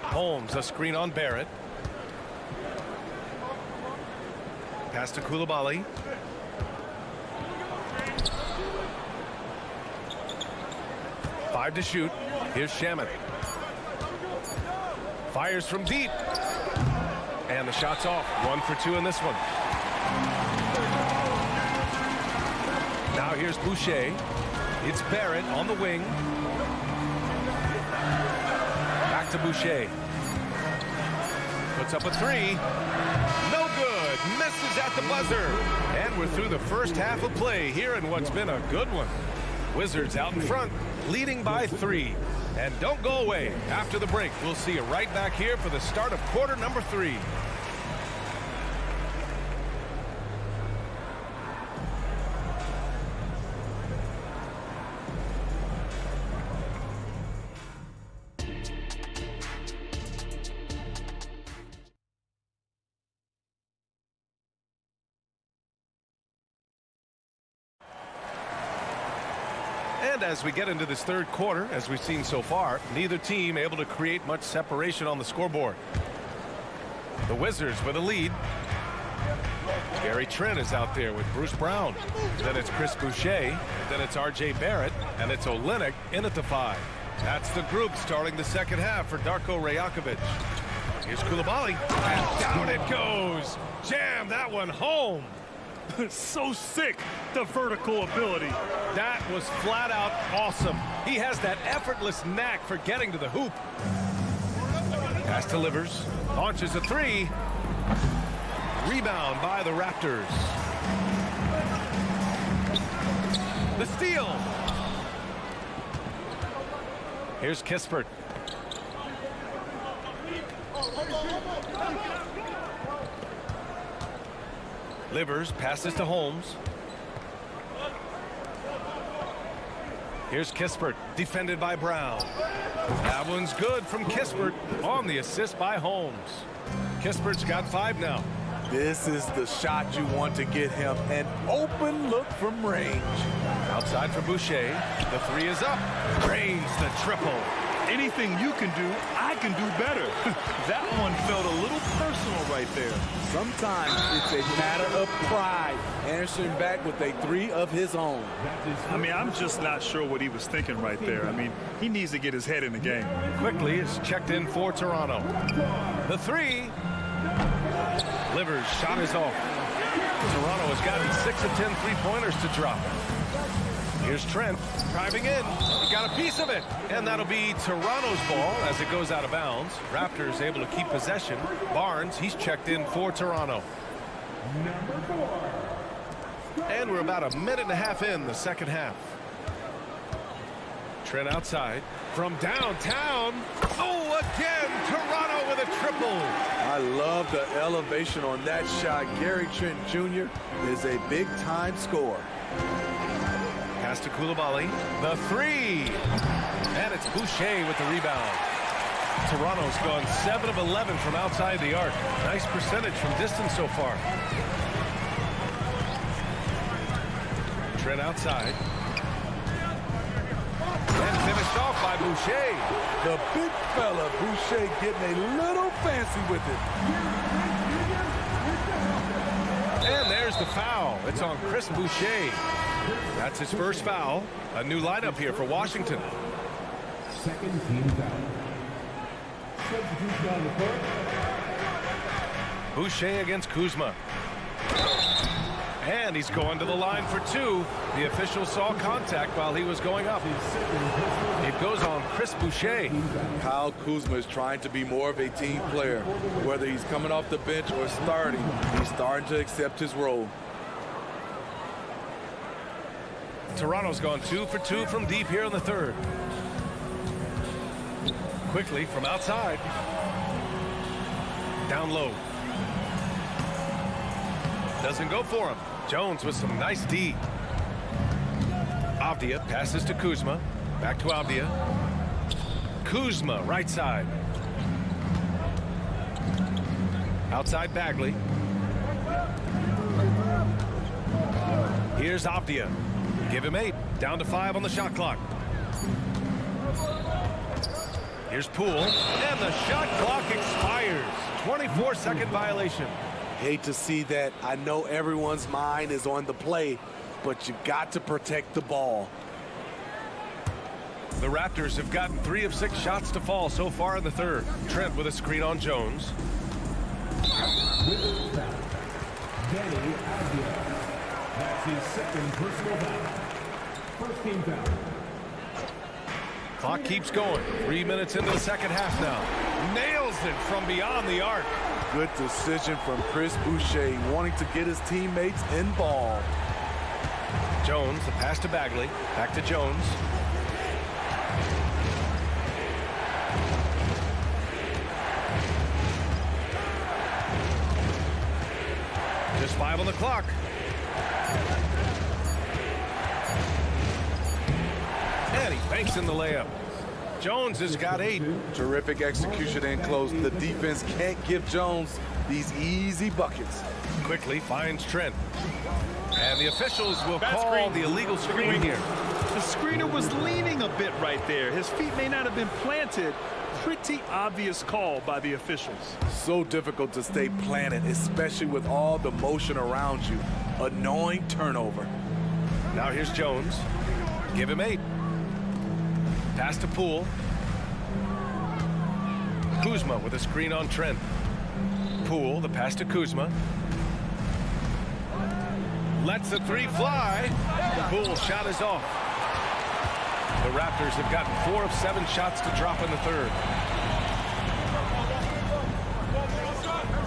Holmes, a screen on Barrett. Pass to Coulibaly. Five to shoot. Here's Shamet. Fires from deep. And the shot's off. 1 for 2 in this one. Now here's Boucher. It's Barrett on the wing. Back to Boucher. Puts up a 3. No good. Misses at the buzzer. And we're through the first half of play here in what's been a good one. Wizards out in front, leading by 3. And don't go away. After the break, we'll see you right back here for the start of quarter number 3. And as we get into this third quarter, as we've seen so far, neither team able to create much separation on the scoreboard. The Wizards with a lead. Gary Trent is out there with Bruce Brown. Then it's Chris Boucher. Then it's R.J. Barrett. And it's Olynyk in at the 5. That's the group starting the second half for Darko Rajakovic. Here's Coulibaly. And down it goes. Jam that one home. So sick, the vertical ability. That was flat out awesome. He has that effortless knack for getting to the hoop. Pass to Livers. Launches a 3. Rebound by the Raptors. The steal. Here's Kispert. Livers passes to Holmes. Here's Kispert, defended by Brown. That one's good from Kispert on the assist by Holmes. Kispert's got 5 now. This is the shot you want to get him. An open look from range. Outside for Boucher. The 3 is up. Drains the triple. Anything you can do, I can do better. That one felt a little personal right there. Sometimes it's a matter of pride. Answering back with a 3 of his own. I mean, I'm just not sure what he was thinking right there. I mean, he needs to get his head in the game. Quickly is checked in for Toronto. The 3. Livers shot is off. Toronto has gotten 6 of 10 3-pointers to drop. Here's Trent driving in. He got a piece of it. And that'll be Toronto's ball as it goes out of bounds. Raptors able to keep possession. Barnes, he's checked in for Toronto. And we're about a minute and a half in the second half. Trent outside from downtown. Oh, again, Toronto with a triple. I love the elevation on that shot. Gary Trent Jr. is a big-time scorer. Pass to Koulibaly. The three. And it's Boucher with the rebound. Toronto's gone 7 of 11 from outside the arc. Nice percentage from distance so far. Trent outside. And finished off by Boucher. The big fella, Boucher, getting a little fancy with it. And there's the foul. It's on Chris Boucher. That's his first foul. A new lineup here for Washington. Second team foul. Substitution on the court. Boucher against Kuzma. And he's going to the line for two. The official saw contact while he was going up. It goes on Chris Boucher. Kyle Kuzma is trying to be more of a team player. Whether he's coming off the bench or starting, he's starting to accept his role. Toronto's gone 2 for 2 from deep here in the third. Quickly from outside. Down low. Doesn't go for him. Jones with some nice D. Avdia passes to Kuzma. Back to Avdia. Kuzma, right side. Outside Bagley. Here's Avdia. Give him 8. Down to 5 on the shot clock. Here's Poole. And the shot clock expires. 24-second violation. Hate to see that. I know everyone's mind is on the play, but you've got to protect the ball. The Raptors have gotten 3 of 6 shots to fall so far in the third. Trent with a screen on Jones. Danny Avdia. That's his second personal foul. First team foul. Clock keeps going. 3 minutes into the second half now. Nails it from beyond the arc. Good decision from Chris Boucher, wanting to get his teammates involved. Jones, the pass to Bagley. Back to Jones. Just 5 on the clock. And he banks in the layup. Jones has got 8. Terrific execution in close. The defense can't give Jones these easy buckets. Quickly finds Trent. And the officials will call the illegal screen here. The screener was leaning a bit right there. His feet may not have been planted. Pretty obvious call by the officials. So difficult to stay planted, especially with all the motion around you. Annoying turnover. Now here's Jones. Give him 8. Pass to Poole. Kuzma with a screen on Trent. Poole, the pass to Kuzma. Lets the 3 fly. Poole's shot is off. The Raptors have gotten 4 of 7 shots to drop in the third.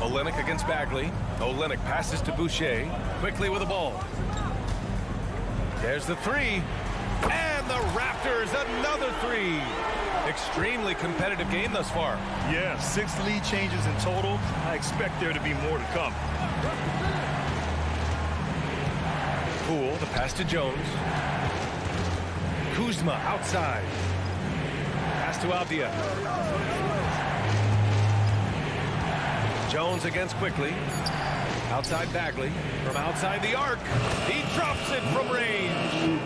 Olynyk against Bagley. Olynyk passes to Boucher. Quickly with the ball. There's the 3. And the Raptors, another 3. Extremely competitive game thus far. Yeah, 6 lead changes in total. I expect there to be more to come. Poole, the pass to Jones. Kuzma outside. Pass to Avdia. Jones against Quickly. Outside Bagley. From outside the arc. He drops it from range.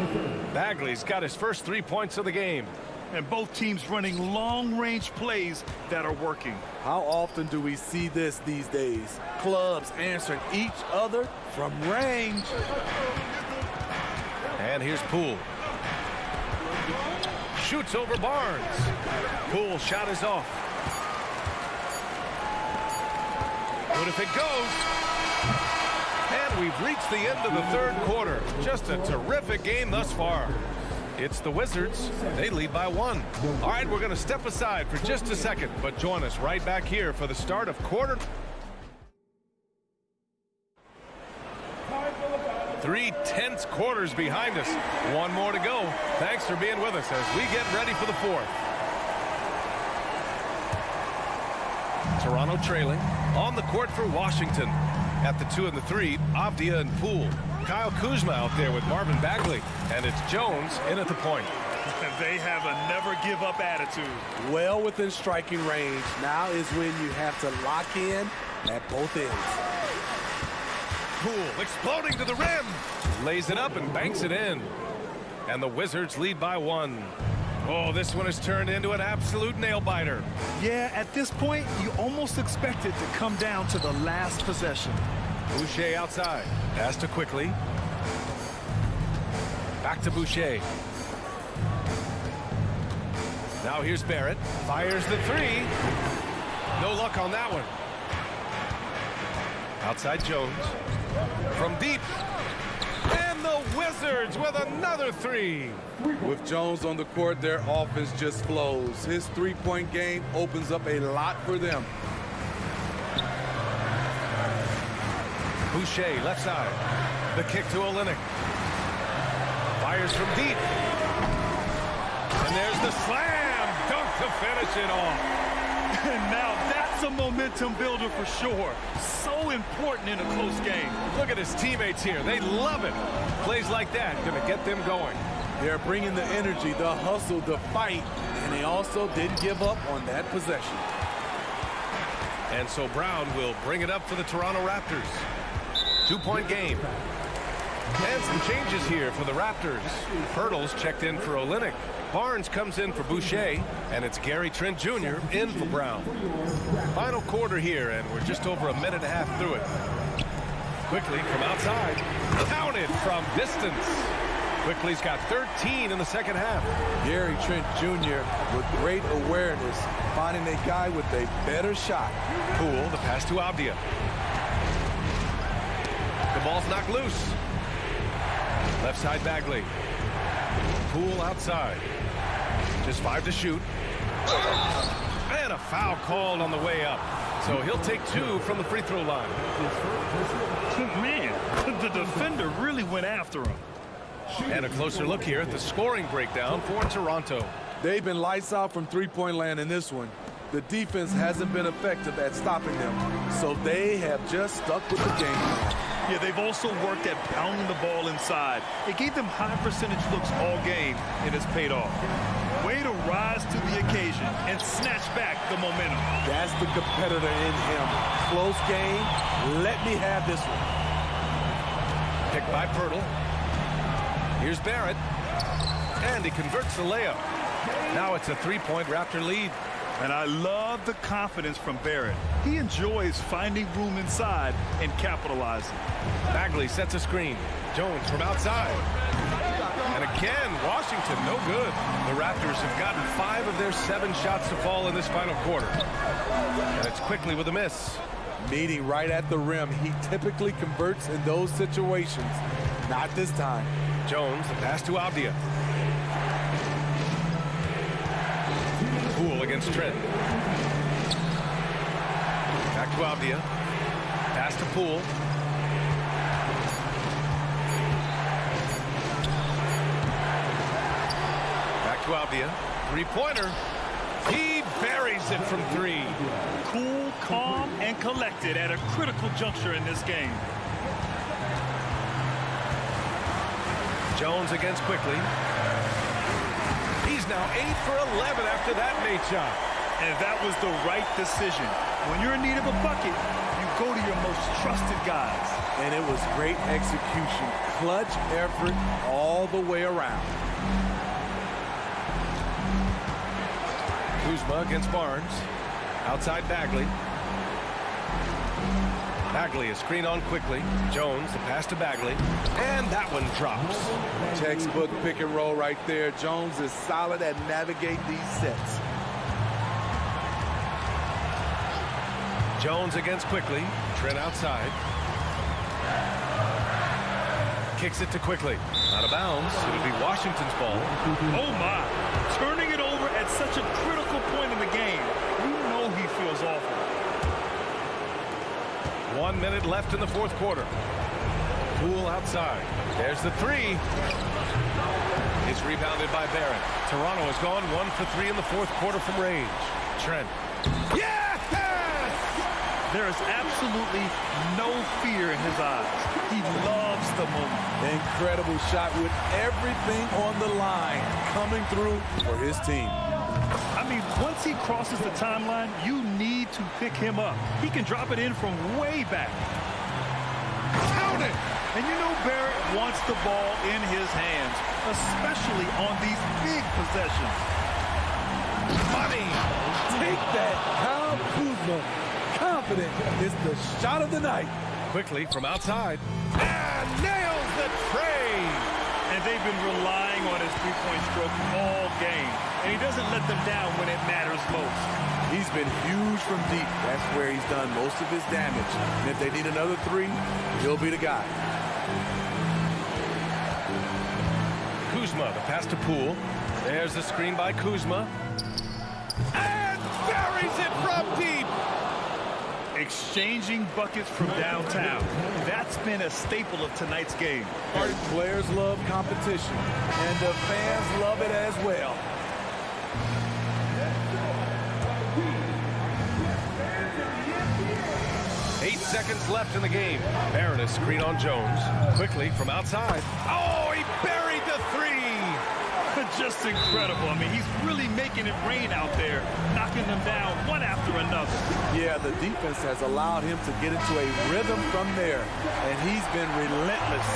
Bagley's got his first 3 points of the game. And both teams running long-range plays that are working. How often do we see this these days? Clubs answering each other from range. And here's Poole. Shoots over Barnes. Poole shot is off. But if it goes, and we've reached the end of the third quarter. Just a terrific game thus far. It's the Wizards. They lead by 1. All right, we're going to step aside for just a second, but join us right back here for the start of quarter. 3 tense quarters behind us. 1 more to go. Thanks for being with us as we get ready for the 4th. Toronto trailing. On the court for Washington. At the 2 and the 3, Avdia and Poole. Kyle Kuzma out there with Marvin Bagley. And it's Jones in at the point. They have a never-give-up attitude. Well within striking range. Now is when you have to lock in at both ends. Poole exploding to the rim. Lays it up and banks it in. And the Wizards lead by 1. Oh, this one has turned into an absolute nail-biter. Yeah, at this point, you almost expect it to come down to the last possession. Boucher outside. Pass to Quickly. Back to Boucher. Now here's Barrett. Fires the 3. No luck on that one. Outside Jones. From deep. And the Wizards with another 3. With Jones on the court, their offense just flows. His three-point game opens up a lot for them. Boucher left side. The kick to Olynyk. Fires from deep. And there's the slam dunk to finish it off. And now that's a momentum builder for sure. So important in a close game. Look at his teammates here. They love it. Plays like that going to get them going. They're bringing the energy, the hustle, the fight, and they also didn't give up on that possession. And so Brown will bring it up for the Toronto Raptors. 2-point game. And some changes here for the Raptors. Pirtle's checked in for Olynyk. Barnes comes in for Boucher, and it's Gary Trent Jr. in for Brown. Final quarter here, and we're just over a minute and a half through it. Quickly from outside. Counted from distance. Quickly's got 13 in the second half. Gary Trent Jr. with great awareness, finding a guy with a better shot. Poole, the pass to Avdia. The ball's knocked loose. Left side Bagley. Poole outside. Just 5 to shoot. And a foul called on the way up. So he'll take 2 from the free throw line. Man, the defender really went after him. And a closer look here at the scoring breakdown for Toronto. They've been lights out from three-point land in this one. The defense hasn't been effective at stopping them, so they have just stuck with the game plan. Yeah, they've also worked at pounding the ball inside. It gave them high percentage looks all game, and it's paid off. Way to rise to the occasion and snatch back the momentum. That's the competitor in him. Close game. Let me have this one. Picked by Pirtle. Here's Barrett. And he converts the layup. Now it's a 3-point Raptor lead. And I love the confidence from Barrett. He enjoys finding room inside and capitalizing. Bagley sets a screen. Jones from outside. And again, Washington, no good. The Raptors have gotten 5 of their 7 shots to fall in this final quarter. And it's Quickly with a miss. Meeting right at the rim. He typically converts in those situations. Not this time. Jones, the pass to Avdia. Poole against Trent. Back to Avdia. Pass to Poole. Back to Avdia. 3-pointer. He buries it from 3. Cool, calm, and collected at a critical juncture in this game. Jones against Quickly. He's now 8 for 11 after that made shot. And that was the right decision. When you're in need of a bucket, you go to your most trusted guys. And it was great execution. Clutch effort all the way around. Kuzma against Barnes. Outside Bagley. Bagley is screen on Quickly. Jones, the pass to Bagley. And that one drops. Textbook pick and roll right there. Jones is solid at navigating these sets. Jones against Quickly. Trent outside. Kicks it to Quickly. Out of bounds. It'll be Washington's ball. Oh my. Turning it over at such a critical point in the game. You know he feels awful. 1 minute left in the fourth quarter. Poole outside. There's the 3. It's rebounded by Barrett. Toronto has gone 1 for 3 in the fourth quarter from range. Trent. Yes! There is absolutely no fear in his eyes. He loves the moment. Incredible shot with everything on the line coming through for his team. I mean, once he crosses the timeline, you need to pick him up. He can drop it in from way back. Count it! And you know Barrett wants the ball in his hands, especially on these big possessions. Money! Take that, Kyle Kuzma. Confident is the shot of the night. Quickly from outside. And nails the tray! And they've been relying on his three-point stroke all game. And he doesn't let them down when it matters most. He's been huge from deep. That's where he's done most of his damage. And if they need another three, he'll be the guy. Kuzma, the pass to Poole. There's the screen by Kuzma. And buries it from deep! Exchanging buckets from downtown. That's been a staple of tonight's game. Players love competition, and the fans love it as well. Eight seconds left in the game. Barrett a screen on Jones. Quickly from outside. Oh, he buried the three! Just incredible. I mean, he's really making it rain out there, knocking them down one after another. Yeah, the defense has allowed him to get into a rhythm from there, and he's been relentless.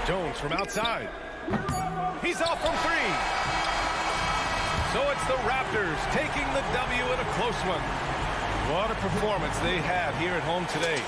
Jones from outside. He's off from three. So it's the Raptors taking the W in a close one. What a performance they had here at home today.